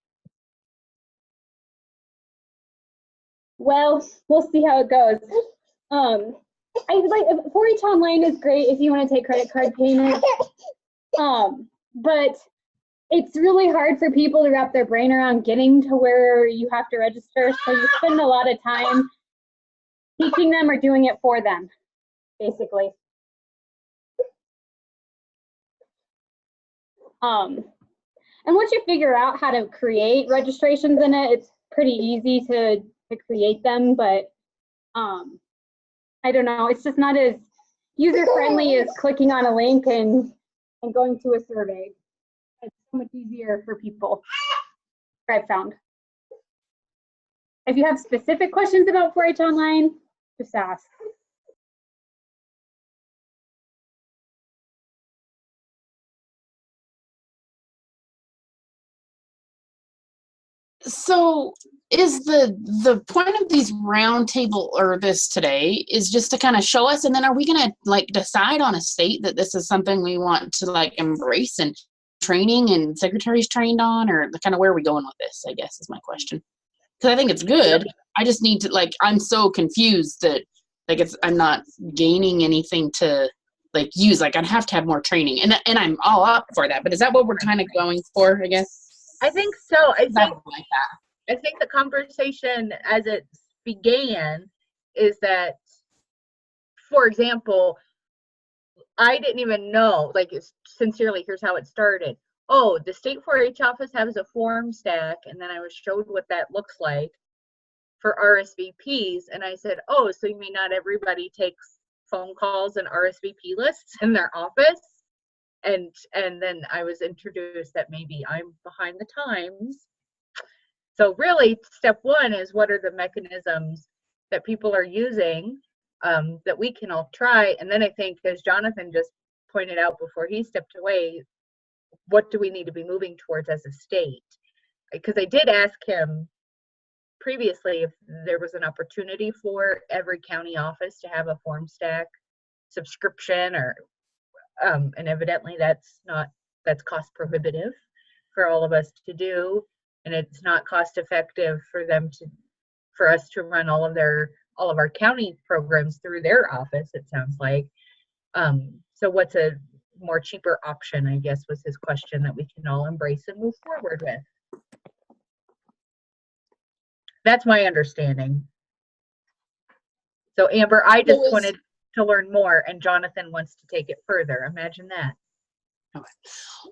Speaker 12: Well, we'll see how it goes. I like 4-H Online is great if you want to take credit card payments. But it's really hard for people to wrap their brain around getting to where you have to register. So you spend a lot of time teaching them or doing it for them, basically. And once you figure out how to create registrations in it, it's pretty easy to create them, but I don't know, it's just not as user-friendly as clicking on a link and going to a survey. It's so much easier for people, I've found. If you have specific questions about 4-H Online, just ask.
Speaker 8: So is the point of these roundtable or this today is just to kind of show us, and then are we going to like decide on a state that this is something we want to like embrace and training and secretaries trained on, or kind of where are we going with this, I guess is my question. because I think it's good. I just need to, like, I'm so confused that, like, I'm not gaining anything to, like, use. Like, I'd have to have more training, and I'm all up for that. But is that what we're kind of going for, I guess?
Speaker 3: I think so. I think
Speaker 8: like that.
Speaker 3: I think the conversation as it began is that, for example, I didn't even know, like, sincerely, here's how it started. Oh, the state 4-H office has a form stack, and then I was showed what that looks like for RSVPs, and I said, oh, so you mean not everybody takes phone calls and RSVP lists in their office? And then I was introduced that maybe I'm behind the times. So really, step one is, what are the mechanisms that people are using that we can all try? And then I think, as Jonathan just pointed out before he stepped away, what do we need to be moving towards as a state? Because I did ask him previously if there was an opportunity for every county office to have a form stack subscription, or and evidently that's cost prohibitive for all of us to do, and it's not cost effective for us to run all of our county programs through their office, it sounds like. So what's a more cheaper option, I guess, was his question, that we can all embrace and move forward with. That's my understanding. So Amber, I just wanted to learn more, and Jonathan wants to take it further. Imagine that.
Speaker 8: Okay.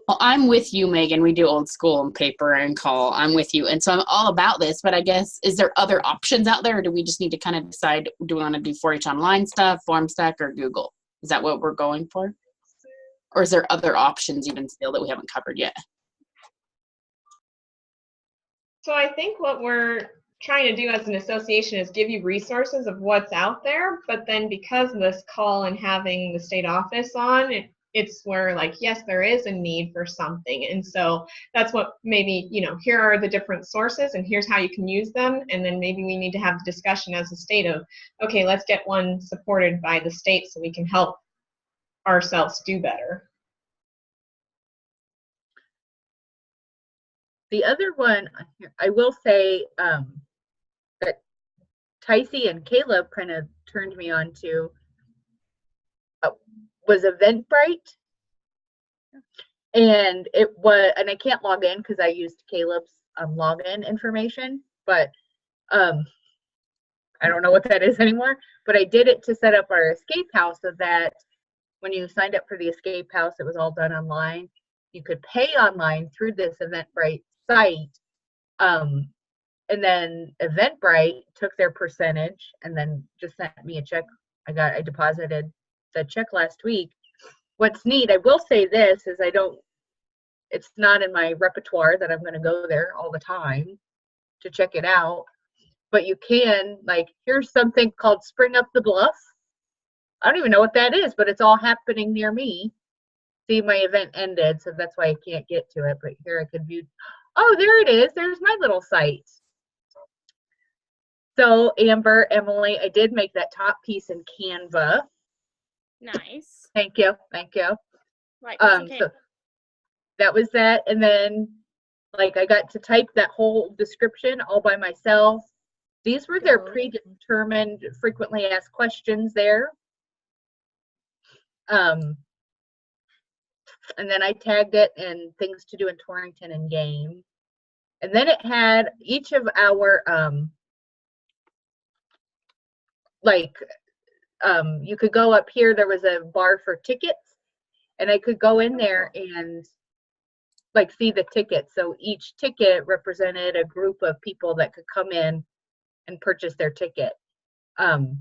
Speaker 8: Well, I'm with you, Megan. We do old school and paper and call. I'm with you. And so I'm all about this, but I guess, is there other options out there, or do we just need to kind of decide, do we want to do 4-H online stuff, FormStack, or Google? Is that what we're going for? Or is there other options even still that we haven't covered yet?
Speaker 2: So I think what we're trying to do as an association is give you resources of what's out there, but then because of this call and having the state office on, it's where, like, yes, there is a need for something. And so that's what maybe, here are the different sources and here's how you can use them. And then maybe we need to have the discussion as a state of, okay, let's get one supported by the state so we can help ourselves do better.
Speaker 3: The other one, I will say, that Tycee and Caleb kind of turned me on to was Eventbrite. And and I can't log in because I used Caleb's login information, but I don't know what that is anymore. But I did it to set up our escape house, so that when you signed up for the escape house, it was all done online. You could pay online through this Eventbrite site. And then Eventbrite took their percentage and then just sent me a check. I deposited the check last week. What's neat, I will say this, is it's not in my repertoire that I'm going to go there all the time to check it out. But you can, like, here's something called Spring Up the Bluff. I don't even know what that is, but it's all happening near me. See, my event ended, so that's why I can't get to it. But here I could view. Oh, there it is. There's my little site. So Amber, Emily, I did make that top piece in Canva.
Speaker 11: Nice.
Speaker 3: Thank you. Thank you.
Speaker 11: Right. Okay.
Speaker 3: So that was that. And then, like, I got to type that whole description all by myself. These were their predetermined frequently asked questions there. And then I tagged it in things to do in Torrington and game. And then it had each of our, you could go up here, there was a bar for tickets, and I could go in there and, like, see the tickets. So each ticket represented a group of people that could come in and purchase their ticket. And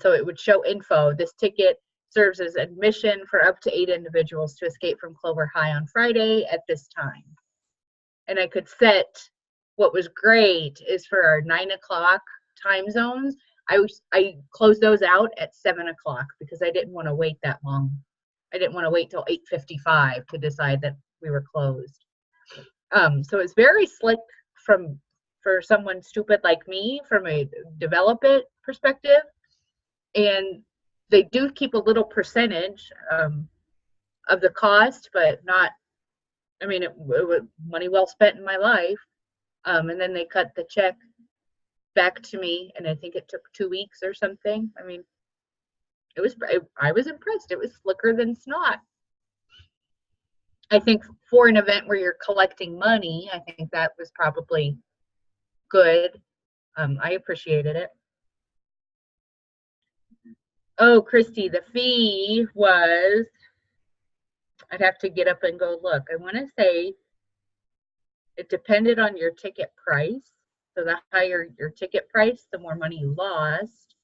Speaker 3: so it would show info. This ticket serves as admission for up to 8 individuals to escape from Clover High on Friday at this time. And I could set, what was great is for our 9 o'clock time zones, I closed those out at 7 o'clock because I didn't want to wait that long. I didn't want to wait till 8:55 to decide that we were closed. So it's very slick for someone stupid like me from a develop it perspective. And they do keep a little percentage of the cost, but not, I mean, it was money well spent in my life. And then they cut the check back to me, and I think it took 2 weeks or something. I mean, I was impressed. It was slicker than snot. I think for an event where you're collecting money, I think that was probably good. I appreciated it. Oh, Christy, the fee was, I'd have to get up and go look. I want to say it depended on your ticket price. So the higher your ticket price, the more money you lost.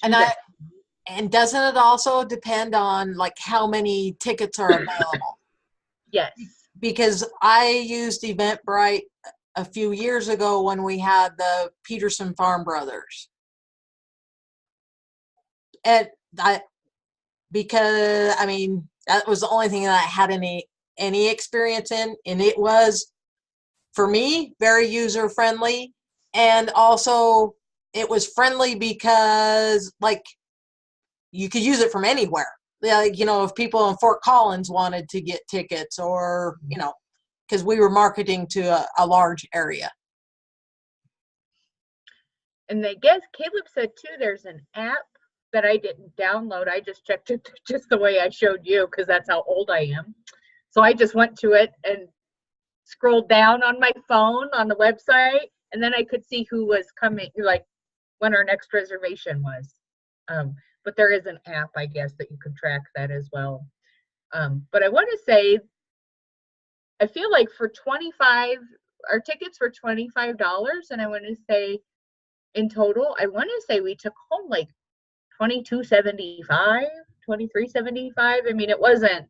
Speaker 10: And doesn't it also depend on like how many tickets are available?
Speaker 3: Yes.
Speaker 10: Because I used Eventbrite a few years ago when we had the Peterson Farm Brothers. And because I mean, that was the only thing that I had any experience in, and it was, for me, very user friendly, and also it was friendly because like you could use it from anywhere. Like, you know, if people in Fort Collins wanted to get tickets, or, you know, because we were marketing to a large area.
Speaker 3: And I guess Caleb said too, there's an app that I didn't download. I just checked it just the way I showed you, because that's how old I am. So I just went to it and scrolled down on my phone on the website, and then I could see who was coming, like when our next reservation was. But there is an app, I guess, that you can track that as well. But I want to say, I feel like for our tickets were $25, and I want to say in total, I want to say we took home like $22.75, $23.75. I mean, it wasn't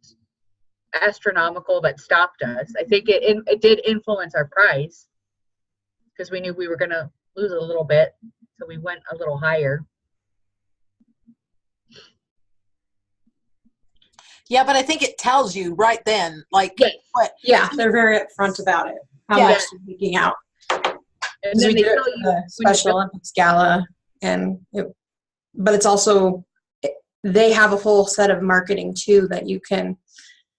Speaker 3: astronomical that stopped us. I think it did influence our price, because we knew we were going to lose a little bit, so we went a little higher.
Speaker 10: Yeah, but I think it tells you right then, like,
Speaker 3: yes.
Speaker 10: what.
Speaker 13: Yeah, they're very upfront about it, how
Speaker 10: Yeah.
Speaker 13: much they're taking out.
Speaker 3: And
Speaker 13: Because
Speaker 3: then
Speaker 13: we
Speaker 3: they
Speaker 13: did it
Speaker 3: tell
Speaker 13: for
Speaker 3: you
Speaker 13: the Special Olympics Gala, but it's also, they have a whole set of marketing too that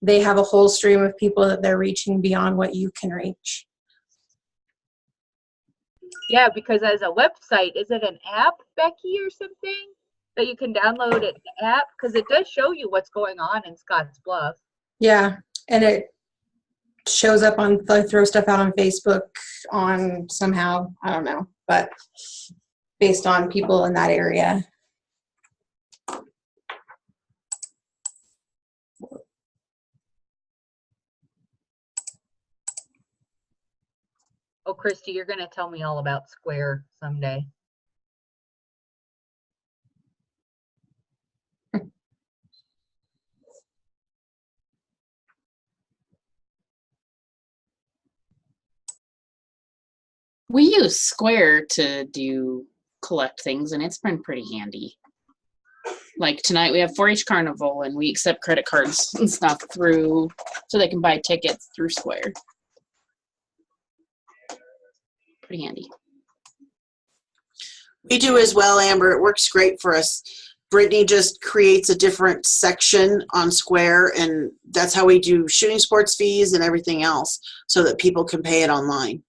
Speaker 13: they have a whole stream of people that they're reaching beyond what you can reach.
Speaker 3: Yeah, because as a website, is it an app, Becky, or something that you can download it, the app? Because it does show you what's going on in Scotts Bluff.
Speaker 13: Yeah, and it shows up on, they throw stuff out on Facebook on somehow, I don't know, but based on people in that area.
Speaker 3: Oh, Christy, you're going to tell me all about Square someday.
Speaker 8: We use Square to collect things, and it's been pretty handy. Like tonight we have 4-H Carnival, and we accept credit cards and stuff so they can buy tickets through Square. Pretty handy.
Speaker 5: We do as well, Amber. It works great for us. Brittany just creates a different section on Square, and that's how we do shooting sports fees and everything else, so that people can pay it online.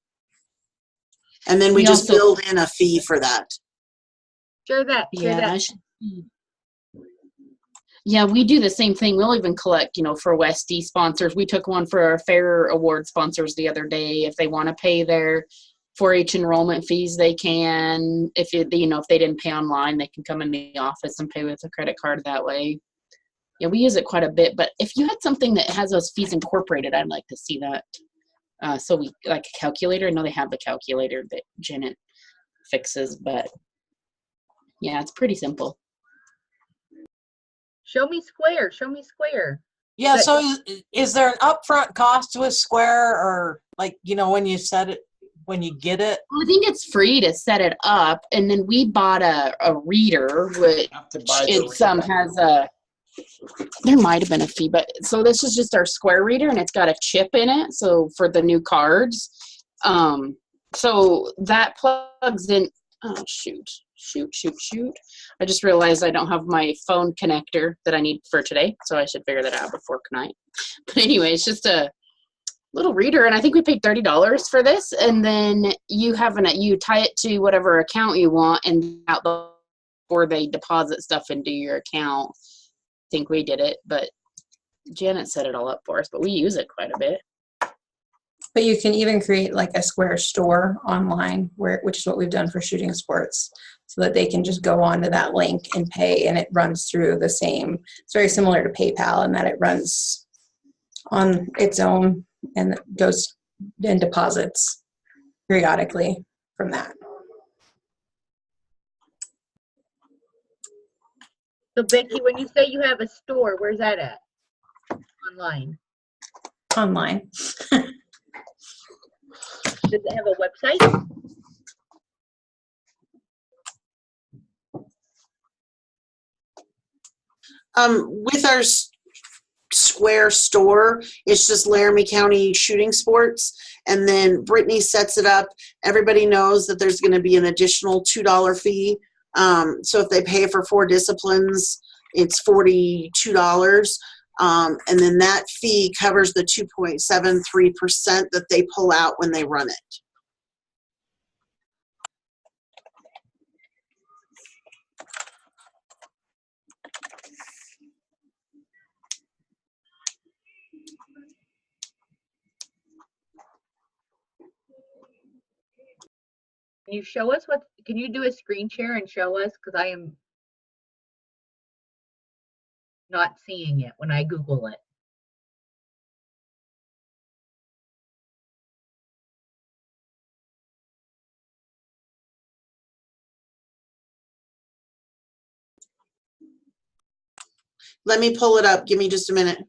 Speaker 5: And then we just build in a fee for that.
Speaker 3: Share that.
Speaker 8: Yeah, we do the same thing. We'll even collect, for Westie sponsors. We took one for our Fair Award sponsors the other day. If they want to pay their 4-H enrollment fees, they can. If they didn't pay online, they can come in the office and pay with a credit card that way. Yeah, we use it quite a bit. But if you had something that has those fees incorporated, I'd like to see that. So we like a calculator. I know they have the calculator that Janet fixes, but yeah, it's pretty simple.
Speaker 3: Show me Square. Show me Square.
Speaker 10: Yeah. So is there an upfront cost with Square, or like, when you set it, when you get it?
Speaker 8: Well, I think it's free to set it up, and then we bought a reader, which has a. There might have been a fee, but so this is just our Square reader, and it's got a chip in it. So for the new cards, so that plugs in. Oh shoot! I just realized I don't have my phone connector that I need for today, so I should figure that out before tonight. But anyway, it's just little reader, and I think we paid $30 for this. And then you tie it to whatever account you want, and out before they deposit stuff into your account. I think we did it, but Janet set it all up for us. But we use it quite a bit.
Speaker 13: But you can even create like a Square store online, which is what we've done for shooting sports, so that they can just go onto that link and pay, and it runs through the same. It's very similar to PayPal in that it runs on its own and goes and deposits periodically from that.
Speaker 3: So Becky, when you say you have a store, where's that at? Online.
Speaker 13: Online.
Speaker 3: Does it have a website?
Speaker 5: With our Square store, it's just Laramie County Shooting Sports, and then Brittany sets it up. Everybody knows that there's going to be an additional $2 fee. So if they pay for 4 disciplines, it's $42. And then that fee covers the 2.73% that they pull out when they run it.
Speaker 3: Can you show us can you do a screen share and show us? Because I am not seeing it when I Google it.
Speaker 5: Let me pull it up. Give me just a minute.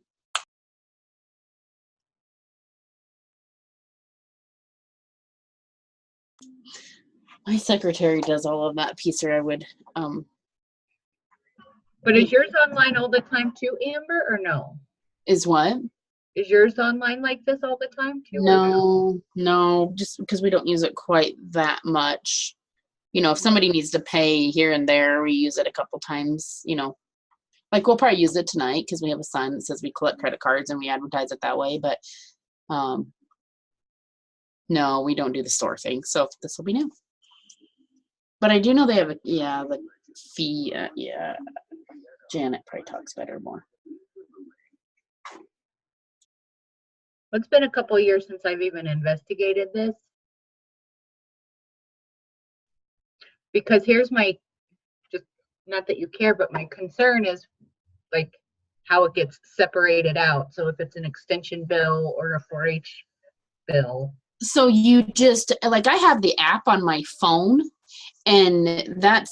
Speaker 8: My secretary does all of that piece, or I would.
Speaker 3: But is yours online all the time too, Amber, or no?
Speaker 8: Is what?
Speaker 3: Is yours online like this all the time too?
Speaker 8: No, just because we don't use it quite that much. You know, if somebody needs to pay here and there, we use it a couple times, you know. Like we'll probably use it tonight because we have a sign that says we collect credit cards and we advertise it that way. But no, we don't do the store thing. So this will be new. But I do know they have the fee. Janet probably talks better more.
Speaker 3: It's been a couple of years since I've even investigated this. Because here's my, just not that you care, but my concern is like how it gets separated out. So if it's an extension bill or a 4-H bill.
Speaker 8: So you just, like I have the app on my phone, and then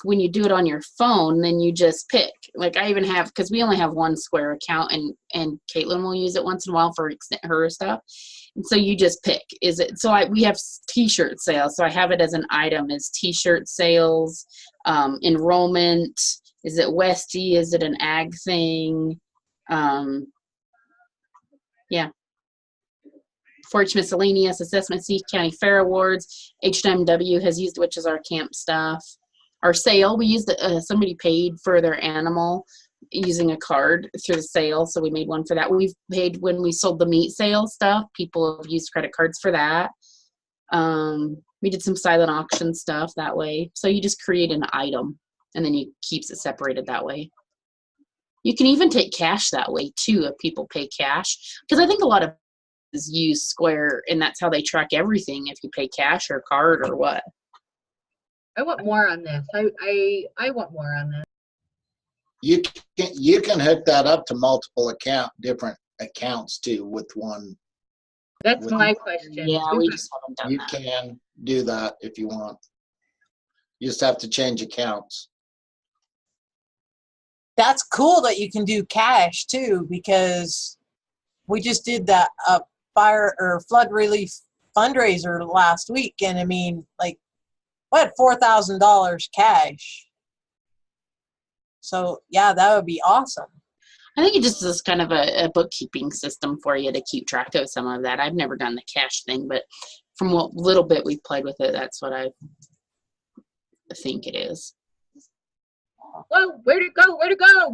Speaker 8: when you do it on your phone, then you just pick. Like I even have, because we only have one Square account, and Caitlin will use it once in a while for her stuff. And so you just pick. We have t-shirt sales. So I have it as an item as t-shirt sales, enrollment. Is it Westie? Is it an ag thing? Yeah. 4-H miscellaneous, assessment C, county fair awards, HMW has used, which is our camp stuff. Our sale, we used somebody paid for their animal using a card through the sale, so we made one for that. We've paid when we sold the meat sale stuff. People have used credit cards for that. We did some silent auction stuff that way. So you just create an item, and then you keeps it separated that way. You can even take cash that way too if people pay cash, because I think a lot of use Square, and that's how they track everything, if you pay cash or card or what.
Speaker 3: I want more on this. I want more on this.
Speaker 4: You can hook that up to multiple different accounts too with one.
Speaker 3: That's my question.
Speaker 8: Yeah, we just haven't done
Speaker 4: that.
Speaker 8: You
Speaker 4: can do that if you want. You just have to change accounts.
Speaker 10: That's cool that you can do cash too, because we just did that fire or flood relief fundraiser last week, and I mean, like, we had $4,000 cash. So yeah, that would be awesome.
Speaker 8: I think it just is kind of a bookkeeping system for you to keep track of some of that. I've never done the cash thing, but from what little bit we've played with it, that's what I think it is.
Speaker 3: Well, where'd it go?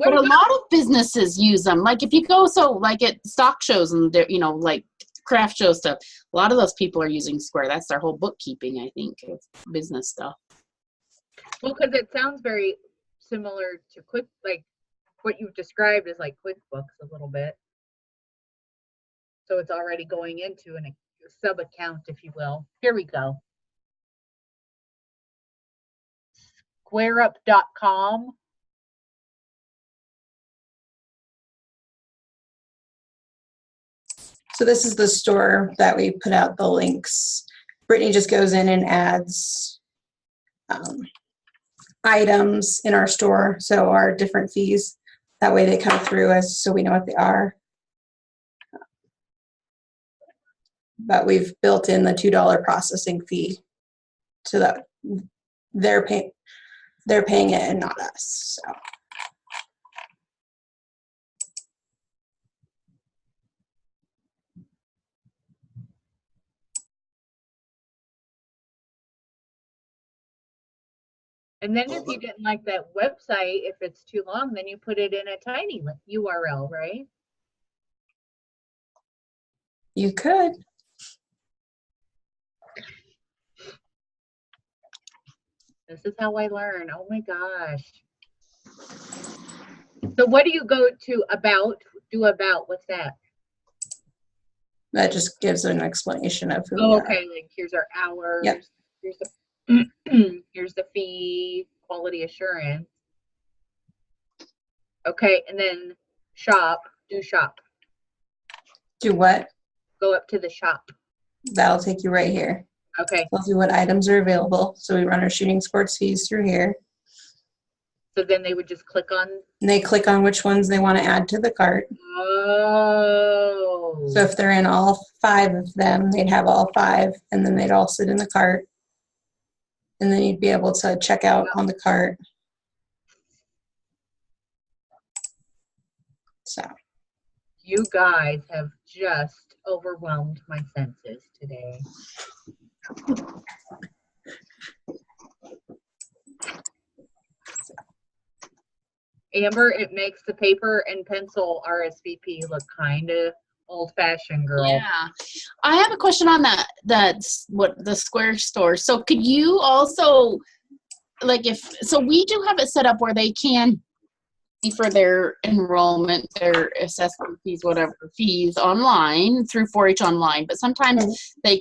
Speaker 8: But a lot of businesses use them. Like if you go, like at stock shows and they're, like craft show stuff. A lot of those people are using Square. That's their whole bookkeeping, I think, of business stuff.
Speaker 3: Well, because it sounds very similar to like what you've described as like QuickBooks a little bit. So it's already going into a sub account, if you will. Here we go. SquareUp.com.
Speaker 13: So this is the store that we put out the links. Brittany just goes in and adds items in our store, so our different fees. That way they come through us so we know what they are. But we've built in the $2 processing fee so that they're paying it and not us. So.
Speaker 3: And then if you didn't like that website, if it's too long, then you put it in a tiny URL, right?
Speaker 13: You could.
Speaker 3: This is how I learn. Oh my gosh. So what do you go to about? Do about, what's that?
Speaker 13: That just gives an explanation of who.
Speaker 3: Oh, okay, like here's our hours.
Speaker 13: Yep.
Speaker 3: Here's the here's the fee, quality assurance. Okay, and then shop, do shop.
Speaker 13: Do what?
Speaker 3: Go up to the shop.
Speaker 13: That'll take you right here.
Speaker 3: Okay.
Speaker 13: Tells you what items are available. So we run our shooting sports fees through here.
Speaker 3: So then they would just click on.
Speaker 13: And they click on which ones they want to add to the cart.
Speaker 3: Oh.
Speaker 13: So if they're in all 5 of them, they'd have all 5, and then they'd all sit in the cart. And then you'd be able to check out on the cart. So.
Speaker 3: You guys have just overwhelmed my senses today. Amber, it makes the paper and pencil RSVP look kind of old-fashioned, girl.
Speaker 8: Yeah, I have a question on that. That's what the Square store. So could you also, like, we do have it set up where they can pay for their enrollment, their assessment fees, whatever fees online through 4-H online, but sometimes they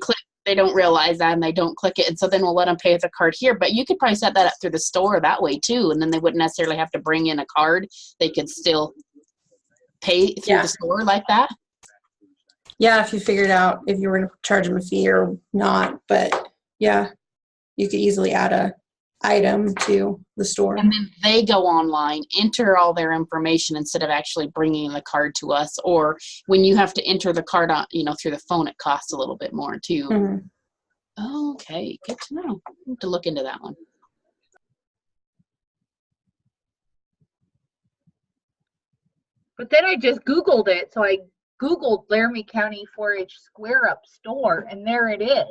Speaker 8: don't realize that and they don't click it, and so then we'll let them pay with a card here. But you could probably set that up through the store that way too, and then they wouldn't necessarily have to bring in a card. They could still pay through the store like that.
Speaker 13: Yeah, if you figured out if you were going to charge them a fee or not. But yeah, you could easily add a item to the store.
Speaker 8: And then they go online, enter all their information instead of actually bringing the card to us. Or when you have to enter the card on, through the phone, it costs a little bit more too.
Speaker 13: Mm-hmm.
Speaker 8: Oh, okay, good to know. I have to look into that one.
Speaker 3: But then I just Googled it. So I Googled Laramie County 4-H Square Up store, and there it is.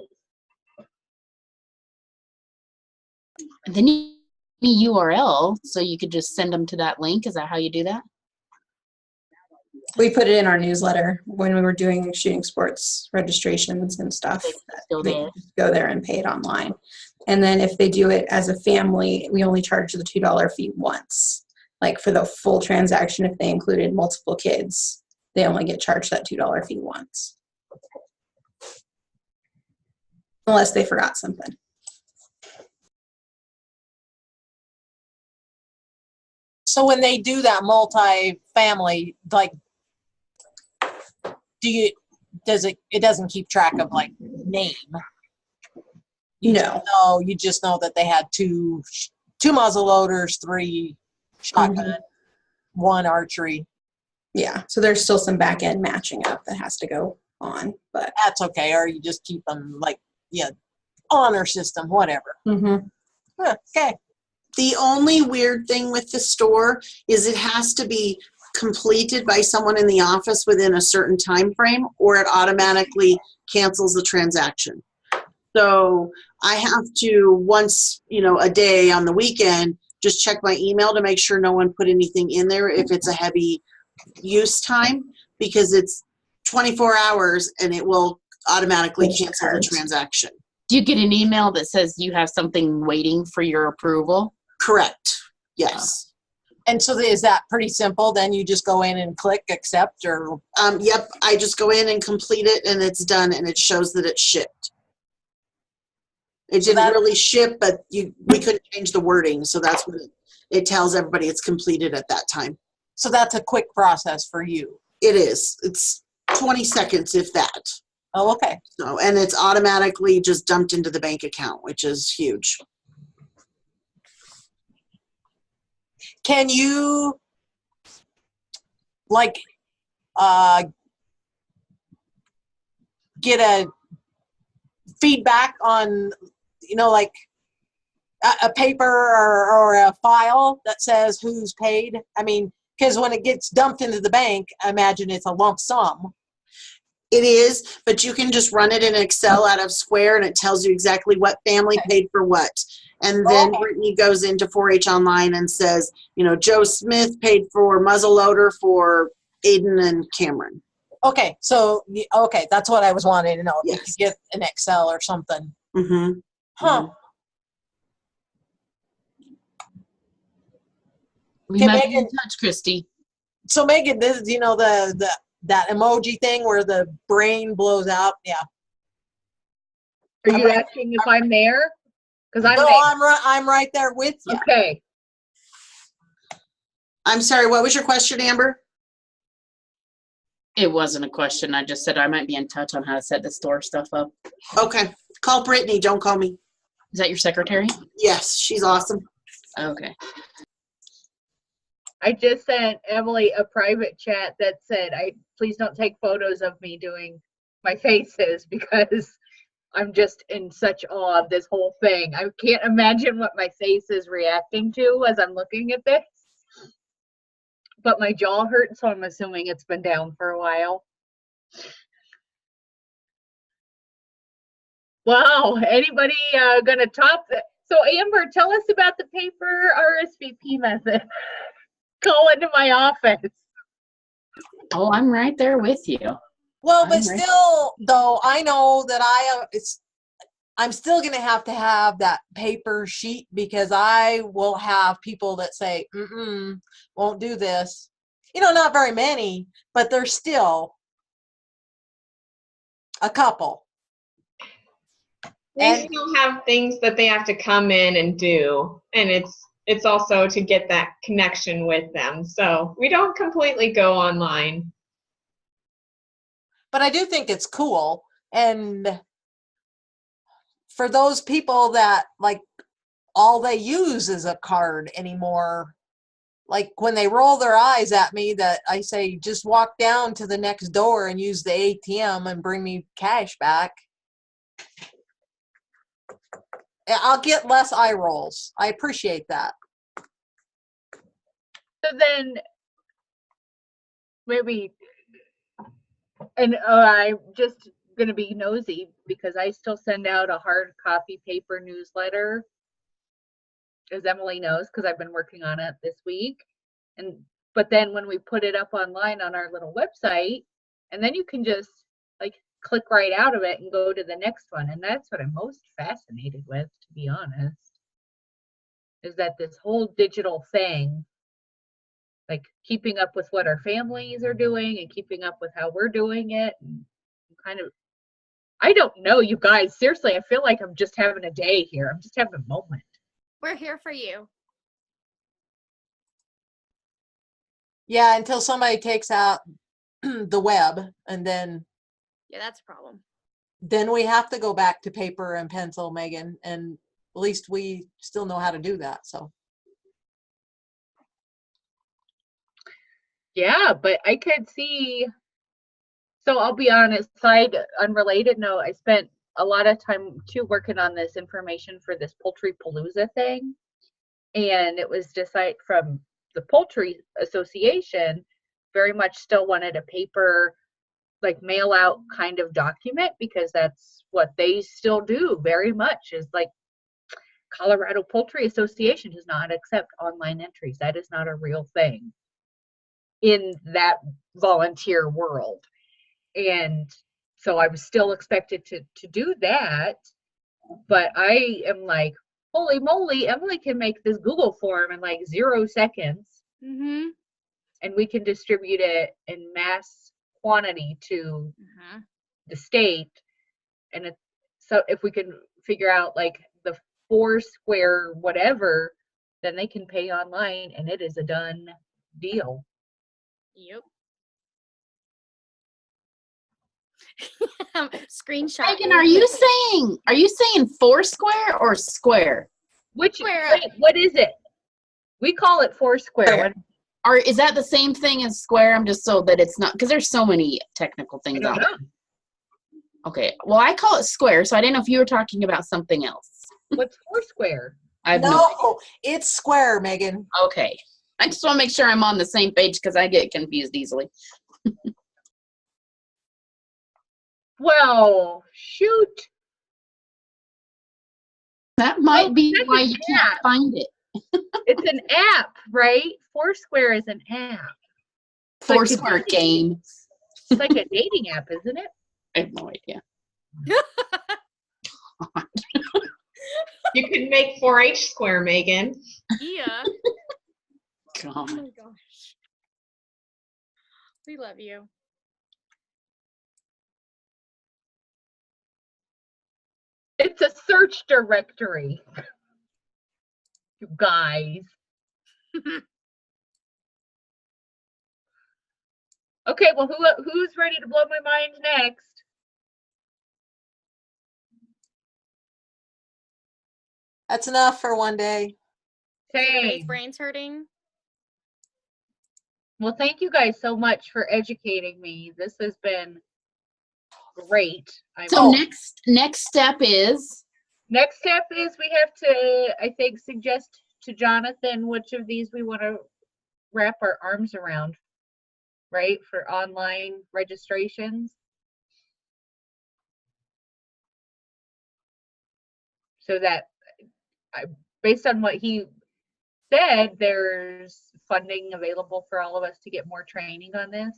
Speaker 8: And then you need URL, so you could just send them to that link. Is that how you do that?
Speaker 13: We put it in our newsletter when we were doing shooting sports registrations and stuff. They just go there and pay it online. And then if they do it as a family, we only charge the $2 fee once. Like for the full transaction, if they included multiple kids, they only get charged that $2 fee once. Unless they forgot something.
Speaker 10: So when they do that multi-family, like, it doesn't keep track of like name?
Speaker 13: No.
Speaker 10: You just know that they had two muzzle loaders, 3 shotgun, 1 archery.
Speaker 13: Yeah, so there's still some back end matching up that has to go on, but
Speaker 10: that's okay. Or you just keep them honor system, whatever.
Speaker 13: Mm-hmm.
Speaker 10: Okay.
Speaker 5: The only weird thing with the store is it has to be completed by someone in the office within a certain time frame, or it automatically cancels the transaction. So I have to once, a day on the weekend, just check my email to make sure no one put anything in there if it's a heavy use time, because 24 hours and it will automatically
Speaker 13: Gift
Speaker 5: cancel the
Speaker 13: cards.
Speaker 5: transaction.
Speaker 8: Do you get an email that says you have something waiting for your approval?
Speaker 5: Correct. Yes.
Speaker 10: And so is that pretty simple? Then you just go in and click accept or?
Speaker 5: Yep. I just go in and complete it and it's done and it shows that it's shipped. It didn't really ship, but we couldn't change the wording. So that's what it tells everybody it's completed at that time.
Speaker 10: So that's a quick process for you.
Speaker 5: It is. It's 20 seconds, if that.
Speaker 10: Oh, okay.
Speaker 5: So, and it's automatically just dumped into the bank account, which is huge.
Speaker 10: Can you like get a feedback on, you know, like a paper or a file that says who's paid? I mean, because when it gets dumped into the bank, I imagine it's a lump sum.
Speaker 5: It is, but you can just run it in Excel out of Square and it tells you exactly what family paid for what. And then Brittany goes into 4-H Online and says, you know, Joe Smith paid for muzzleloader for Aiden and Cameron.
Speaker 10: Okay, so, okay, that's what I was wanting to know. If you could get an Excel or something.
Speaker 5: Mm-hmm.
Speaker 10: Huh.
Speaker 8: We
Speaker 10: Okay,
Speaker 8: might be
Speaker 10: Megan.
Speaker 8: in touch, Christy.
Speaker 10: So Megan, this is, you know, that emoji thing where the brain blows out. Yeah.
Speaker 3: Are you asking if I'm there? Because I'm
Speaker 10: No,
Speaker 3: there.
Speaker 10: I'm right there with you.
Speaker 3: Okay.
Speaker 5: I'm sorry, what was your question, Amber?
Speaker 8: It wasn't a question. I just said I might be in touch on how to set the store stuff up.
Speaker 5: Okay. Call Brittany, don't call me.
Speaker 8: Is that your secretary?
Speaker 5: Yes, she's awesome.
Speaker 8: Okay.
Speaker 3: I just sent Emily a private chat that said, please don't take photos of me doing my faces because I'm just in such awe of this whole thing. I can't imagine what my face is reacting to as I'm looking at this. But my jaw hurts, so I'm assuming it's been down for a while. Wow, anybody gonna top that? So Amber, tell us about the paper RSVP method. Call into my office.
Speaker 8: Oh, I'm right there with you.
Speaker 10: Well, but still, though, I know that I'm still going to have that paper sheet because I will have people that say, won't do this. You know, not very many, but there's still a couple.
Speaker 2: They still have things that they have to come in and do, and it's also to get that connection with them. So we don't completely go online.
Speaker 10: But I do think it's cool. And for those people that like all they use is a card anymore, like when they roll their eyes at me that I say, just walk down to the next door and use the ATM and bring me cash back, I'll get less eye rolls. I appreciate that.
Speaker 3: So then maybe, and I'm just going to be nosy because I still send out a hard copy paper newsletter, as Emily knows, because I've been working on it this week. But then when we put it up online on our little website, and then you can just like click right out of it and go to the next one. And that's what I'm most fascinated with, to be honest, is that this whole digital thing, like keeping up with what our families are doing and keeping up with how we're doing it. And kind of, I don't know, you guys, seriously, I feel like I'm just having a day here. I'm just having a moment.
Speaker 11: We're here for you.
Speaker 10: Yeah, until somebody takes out the web, and then
Speaker 11: Yeah, that's a problem.
Speaker 10: then we have to go back to paper and pencil, Megan, and at least we still know how to do that. So
Speaker 3: Yeah, but I could see, so I'll be honest, side unrelated note, I spent a lot of time too working on this information for this Poultry Palooza thing. And it was decided from the Poultry Association, very much still wanted a paper, like mail out kind of document, because that's what they still do very much, is like Colorado Poultry Association does not accept online entries. That is not a real thing in that volunteer world. And so I was still expected to do that. But I am like, holy moly, Emily can make this Google form in like 0 seconds.
Speaker 11: Mm-hmm.
Speaker 3: And we can distribute it in mass quantity to the state. And so if we can figure out like the Foursquare whatever, then they can pay online and it is a done deal.
Speaker 11: Yep. Screenshot.
Speaker 8: Megan, are you saying Foursquare or Square?
Speaker 3: Which
Speaker 11: Square.
Speaker 3: wait, what is it? We call it Foursquare.
Speaker 8: Or is that the same thing as Square? I'm just so that it's not, because there's so many technical
Speaker 3: I
Speaker 8: things
Speaker 3: don't
Speaker 8: out
Speaker 3: know.
Speaker 8: there. Okay, well, I call it Square, so I didn't know if you were talking about something else.
Speaker 3: What's Foursquare?
Speaker 8: I have no
Speaker 10: No, it's Square, Megan.
Speaker 8: Okay. I just want to make sure I'm on the same page because I get confused easily.
Speaker 3: Well, shoot.
Speaker 8: That might be
Speaker 3: that's
Speaker 8: why
Speaker 3: an
Speaker 8: you can't
Speaker 3: app.
Speaker 8: find it.
Speaker 3: It's an app, right? Foursquare is an app. like a
Speaker 8: Foursquare game.
Speaker 3: It's like a dating app, isn't it?
Speaker 8: I have no idea.
Speaker 2: You could make 4-H Square, Megan.
Speaker 11: Yeah.
Speaker 8: God.
Speaker 11: Oh my gosh. We love you.
Speaker 3: It's a search directory. You guys. Okay, well, who's ready to blow my mind next?
Speaker 10: That's enough for one day.
Speaker 11: Everybody's
Speaker 3: Same.
Speaker 11: brain's hurting.
Speaker 3: Well, thank you guys so much for educating me. This has been great.
Speaker 8: So next step is
Speaker 3: Next step is we have to, I think, suggest to Jonathan which of these we want to wrap our arms around, right? For online registrations. So that, based on what he said, there's funding available for all of us to get more training on this.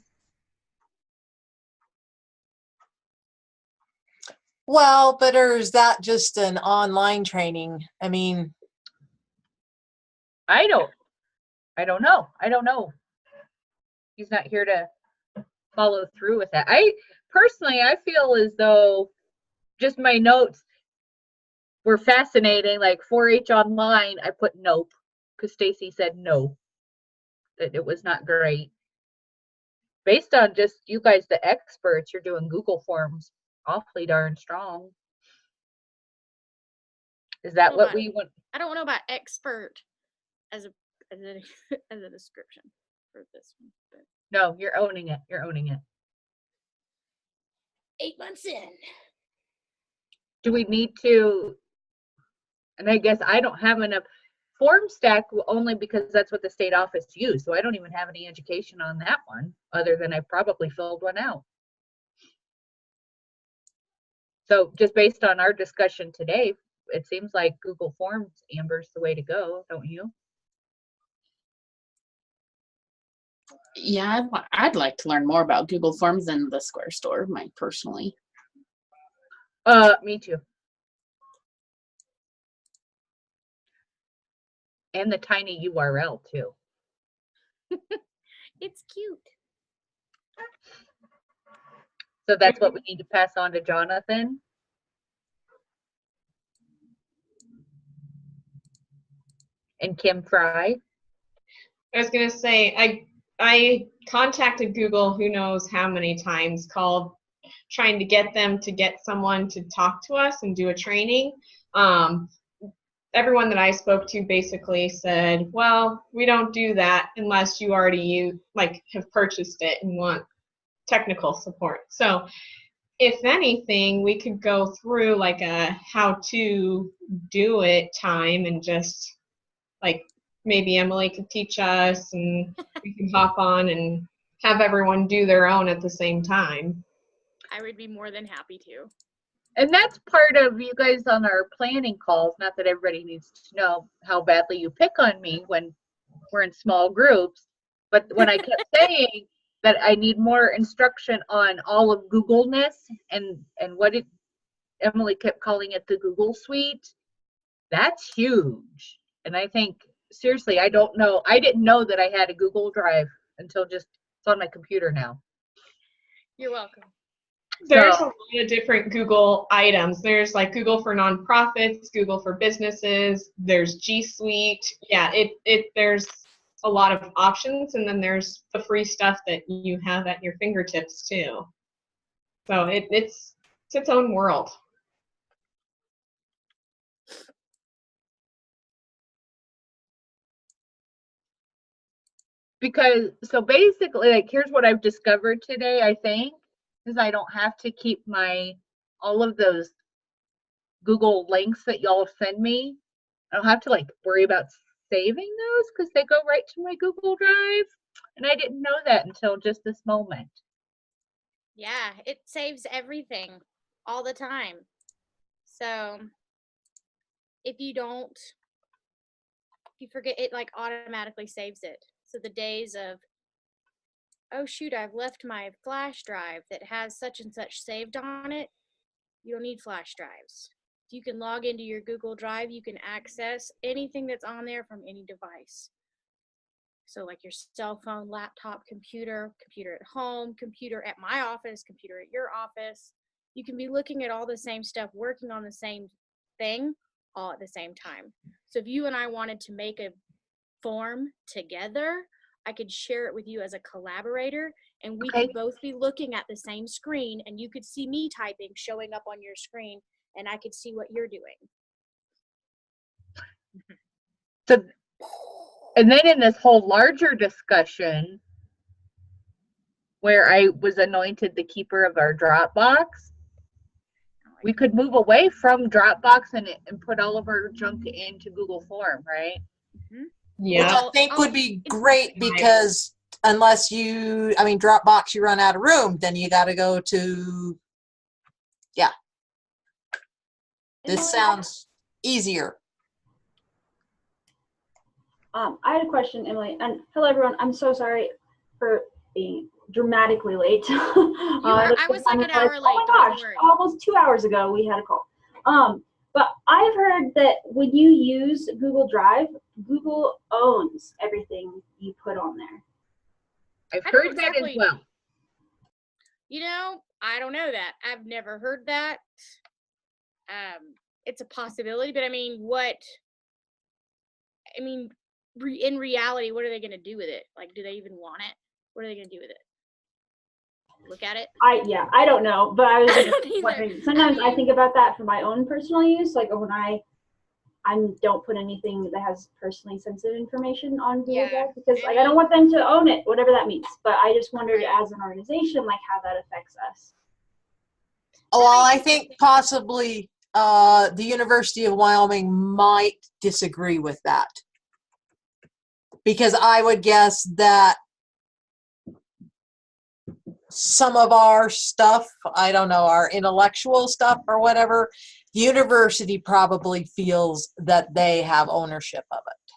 Speaker 10: Well, but or is that just an online training? I mean,
Speaker 3: I don't know. I don't know. He's not here to follow through with that. I feel as though just my notes were fascinating. Like 4-H online, I put nope because Stacy said no, that it was not great. Based on just you guys, the experts, you're doing Google Forms awfully darn strong. Is that what we want?
Speaker 11: I don't know about expert as a as a description for this one, but
Speaker 3: No, you're owning it. You're owning it.
Speaker 11: 8 months in.
Speaker 3: Do we need to? And I guess I don't have enough. FormStack only because that's what the state office used. So I don't even have any education on that one other than I probably filled one out. So just based on our discussion today, it seems like Google Forms, Amber's the way to go, don't you?
Speaker 8: yeah, I'd like to learn more about Google Forms and the Square Store, personally.
Speaker 3: Me too. And the tiny URL too.
Speaker 11: It's cute.
Speaker 3: So that's what we need to pass on to Jonathan. And Kim Fry.
Speaker 2: I was gonna say I contacted Google who knows how many times, called trying to get them to get someone to talk to us and do a training. Everyone that I spoke to basically said, well, we don't do that unless you already have purchased it and want technical support. So if anything, we could go through like a how to do it time and just maybe Emily could teach us and we can hop on and have everyone do their own at the same time.
Speaker 11: I would be more than happy to.
Speaker 3: And that's part of you guys on our planning calls. Not that everybody needs to know how badly you pick on me when we're in small groups, but when I kept saying that I need more instruction on all of Googleness and what it, Emily kept calling it the Google Suite. That's huge. And I think, seriously, I don't know. I didn't know that I had a Google Drive until just it's on my computer now.
Speaker 11: You're welcome.
Speaker 2: There's
Speaker 3: So-
Speaker 2: a lot of different Google items. There's like Google for nonprofits, Google for businesses, there's G Suite. Yeah, there's a lot of options, and then there's the free stuff that you have at your fingertips too. So it's its own world.
Speaker 3: Because so basically, like, here's what I've discovered today, I think, is I don't have to keep all of those Google links that y'all send me. I don't have to like worry about saving those because they go right to my Google Drive. And I didn't know that until just this moment.
Speaker 11: Yeah, it saves everything all the time. So if you forget, it like automatically saves it. So the days of, oh shoot, I've left my flash drive that has such and such saved on it, you don't need flash drives. You can log into your Google Drive, you can access anything that's on there from any device. So like your cell phone, laptop, computer at home, computer at my office, computer at your office. You can be looking at all the same stuff, working on the same thing all at the same time. So if you and I wanted to make a form together, I could share it with you as a collaborator, and we could both be looking at the same screen, and you could see me typing showing up on your screen, and I could see what you're doing.
Speaker 3: So, and then in this whole larger discussion where I was anointed the keeper of our Dropbox, we could move away from Dropbox and put all of our junk into Google Form, right?
Speaker 10: Which I think would be great because unless Dropbox, you run out of room, then you got to go to, yeah. This sounds easier.
Speaker 14: I had a question, Emily, and hello everyone. I'm so sorry for being dramatically late.
Speaker 11: I was like an hour late.
Speaker 14: Oh my gosh, almost 2 hours ago we had a call. But I've heard that when you use Google Drive, Google owns everything you put on there.
Speaker 3: I've heard that as well.
Speaker 11: You know, I don't know that. I've never heard that. It's a possibility, but I mean, in reality, what are they going to do with it? Like, do they even want it? What are they going to do with it? Look at it?
Speaker 14: I don't know, but I was just wondering. Sometimes I think about that for my own personal use, like when I don't put anything that has personally sensitive information on Google Drive because like I don't want them to own it, whatever that means. But I just wondered as an organization, like how that affects us.
Speaker 10: Well, I think possibly the University of Wyoming might disagree with that. Because I would guess that some of our stuff, I don't know, our intellectual stuff or whatever, the university probably feels that they have ownership of it.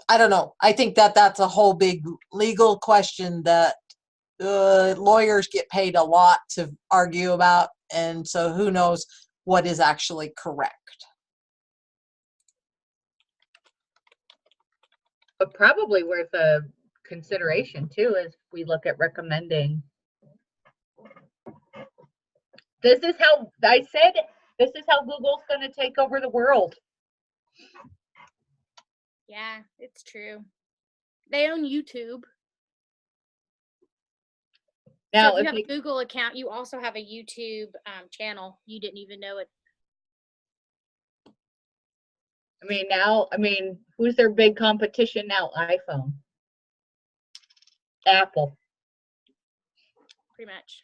Speaker 10: I don't know. I think that that's a whole big legal question that lawyers get paid a lot to argue about, and so who knows what is actually correct.
Speaker 3: But probably worth a consideration too as we look at recommending. This is how Google's going to take over the world.
Speaker 11: Yeah, it's true. They own YouTube.
Speaker 3: Now,
Speaker 11: so if you have a Google account, you also have a YouTube channel. You didn't even know it.
Speaker 3: Who's their big competition now? iPhone. Apple.
Speaker 11: Pretty much.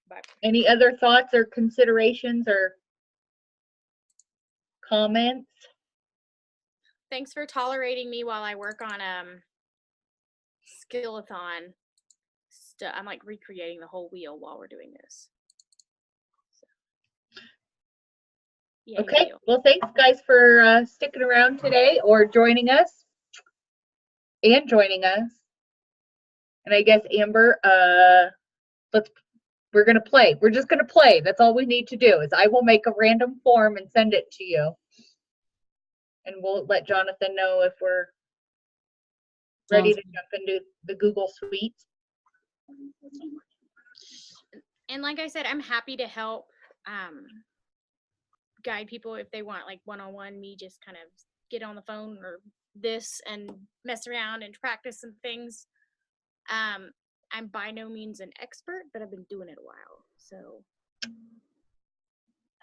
Speaker 11: But
Speaker 3: any other thoughts or considerations or comments?
Speaker 11: Thanks for tolerating me while I work on Skillathon stuff. I'm like recreating the whole wheel while we're doing this. Yeah,
Speaker 3: Okay, well, thanks guys for sticking around today or joining us. And I guess Amber, we're gonna play. We're just gonna play. That's all we need to do is I will make a random form and send it to you. And we'll let Jonathan know if we're ready to jump into the Google Suite.
Speaker 11: And like I said, I'm happy to help guide people if they want like one-on-one, me just kind of get on the phone or this and mess around and practice some things. I'm by no means an expert, but I've been doing it a while, so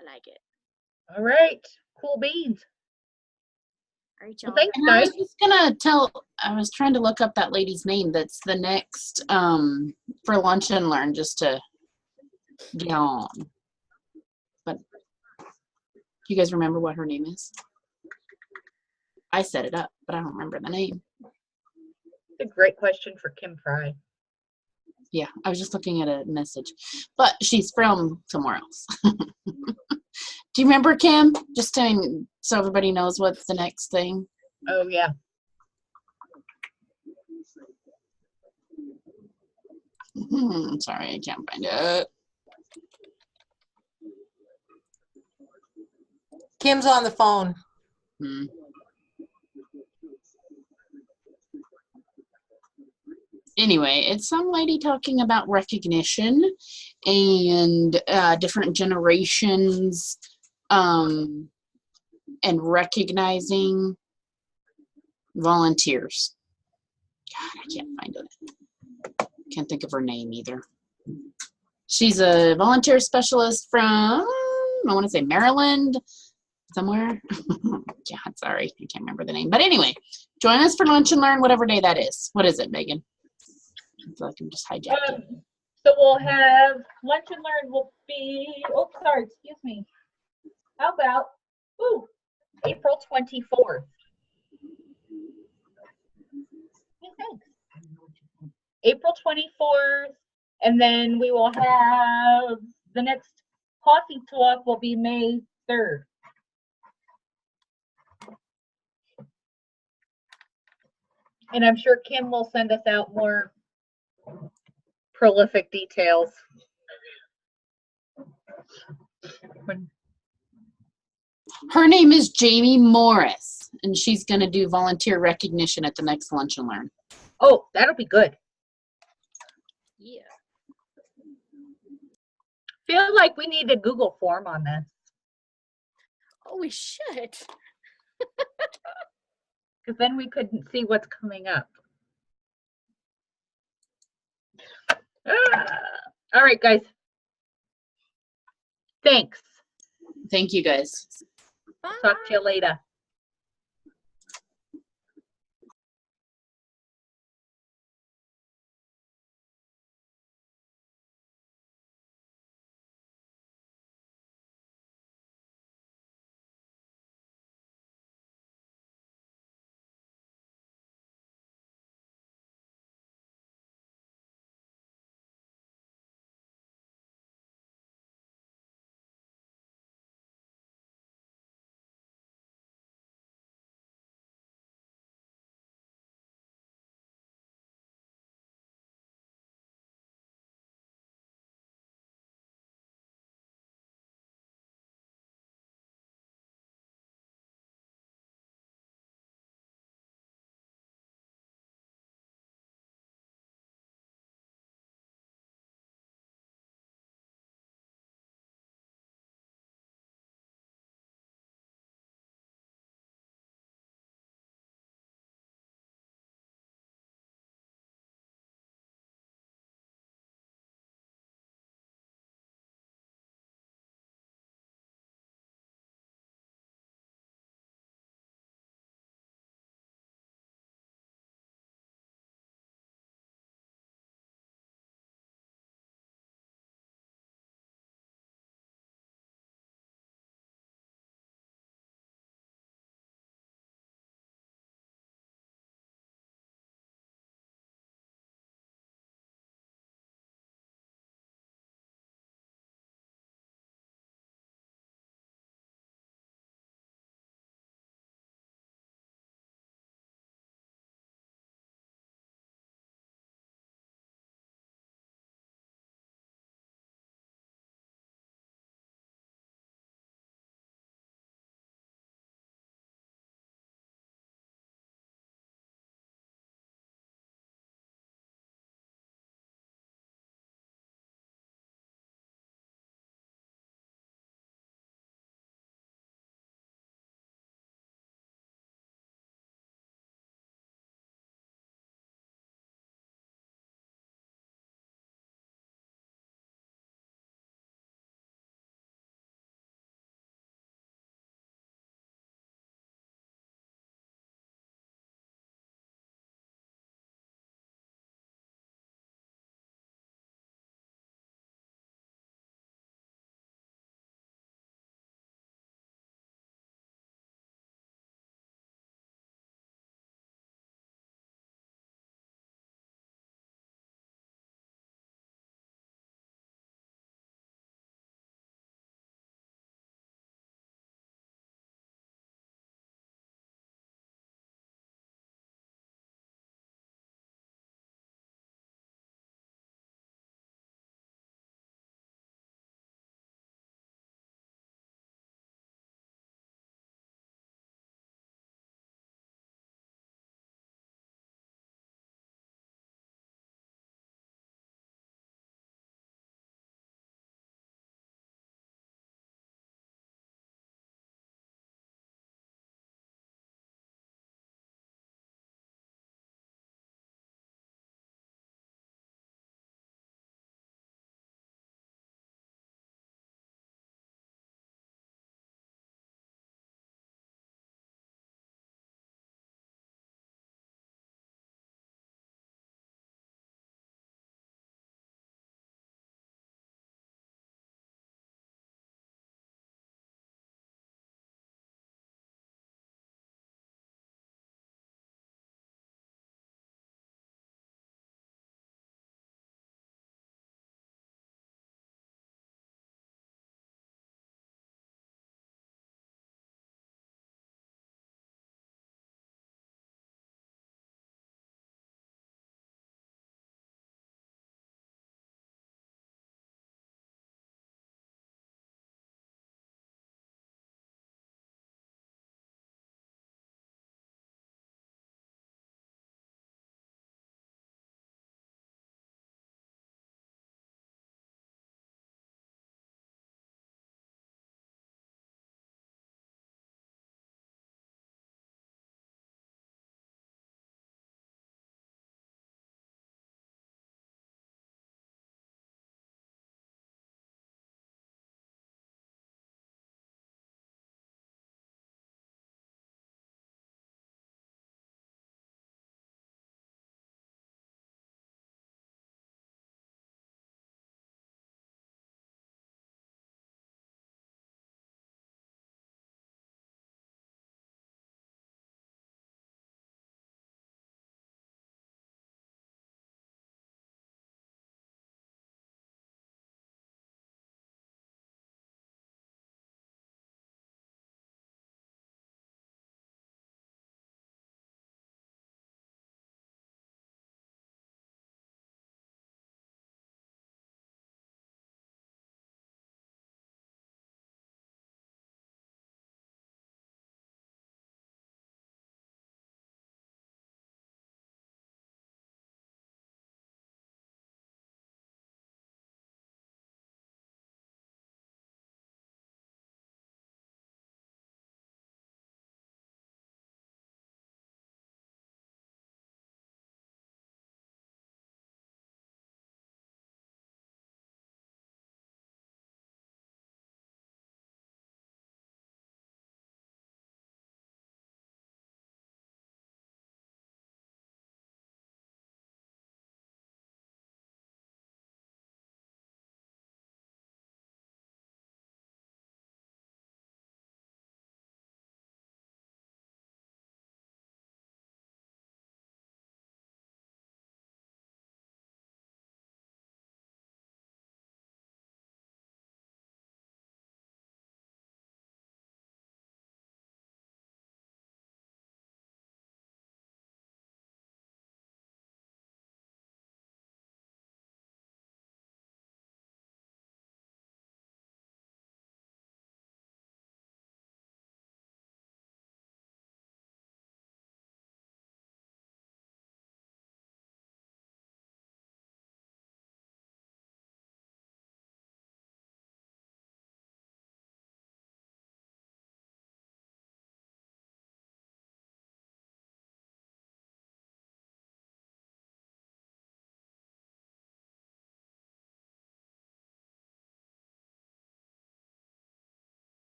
Speaker 11: I like it.
Speaker 3: All right, cool beans.
Speaker 11: All right,
Speaker 3: Well,
Speaker 11: y'all.
Speaker 3: thanks,
Speaker 8: And I was
Speaker 3: guys.
Speaker 8: just I was trying to look up that lady's name that's the next for Lunch and Learn just to get on. But do you guys remember what her name is? I set it up, but I don't remember the name.
Speaker 3: It's a great question for Kim Fry.
Speaker 8: Yeah, I was just looking at a message, but she's from somewhere else. Do you remember, Kim? Just so everybody knows what's the next thing.
Speaker 3: Oh, yeah.
Speaker 8: Sorry, I can't find it.
Speaker 10: Kim's on the phone.
Speaker 8: Anyway, it's some lady talking about recognition and different generations and recognizing volunteers. God, I can't find it. Can't think of her name either. She's a volunteer specialist from, I want to say Maryland, somewhere. God, sorry, I can't remember the name. But anyway, join us for Lunch and Learn, whatever day that is. What is it, Megan? I feel like I'm just hijacking it.
Speaker 3: So we'll have Lunch and Learn will be, oh, sorry, excuse me. How about, April 24th. Yeah, thanks. April 24th, and then we will have the next coffee talk will be May 3rd. And I'm sure Kim will send us out more prolific details.
Speaker 8: Her name is Jamie Morris, and she's going to do volunteer recognition at the next Lunch and Learn.
Speaker 3: Oh, that'll be good.
Speaker 11: Yeah.
Speaker 3: Feel like we need a Google form on this.
Speaker 11: Oh, we should.
Speaker 3: Because then we couldn't see what's coming up. All right, guys. Thanks.
Speaker 8: Thank you, guys.
Speaker 3: Talk to you later.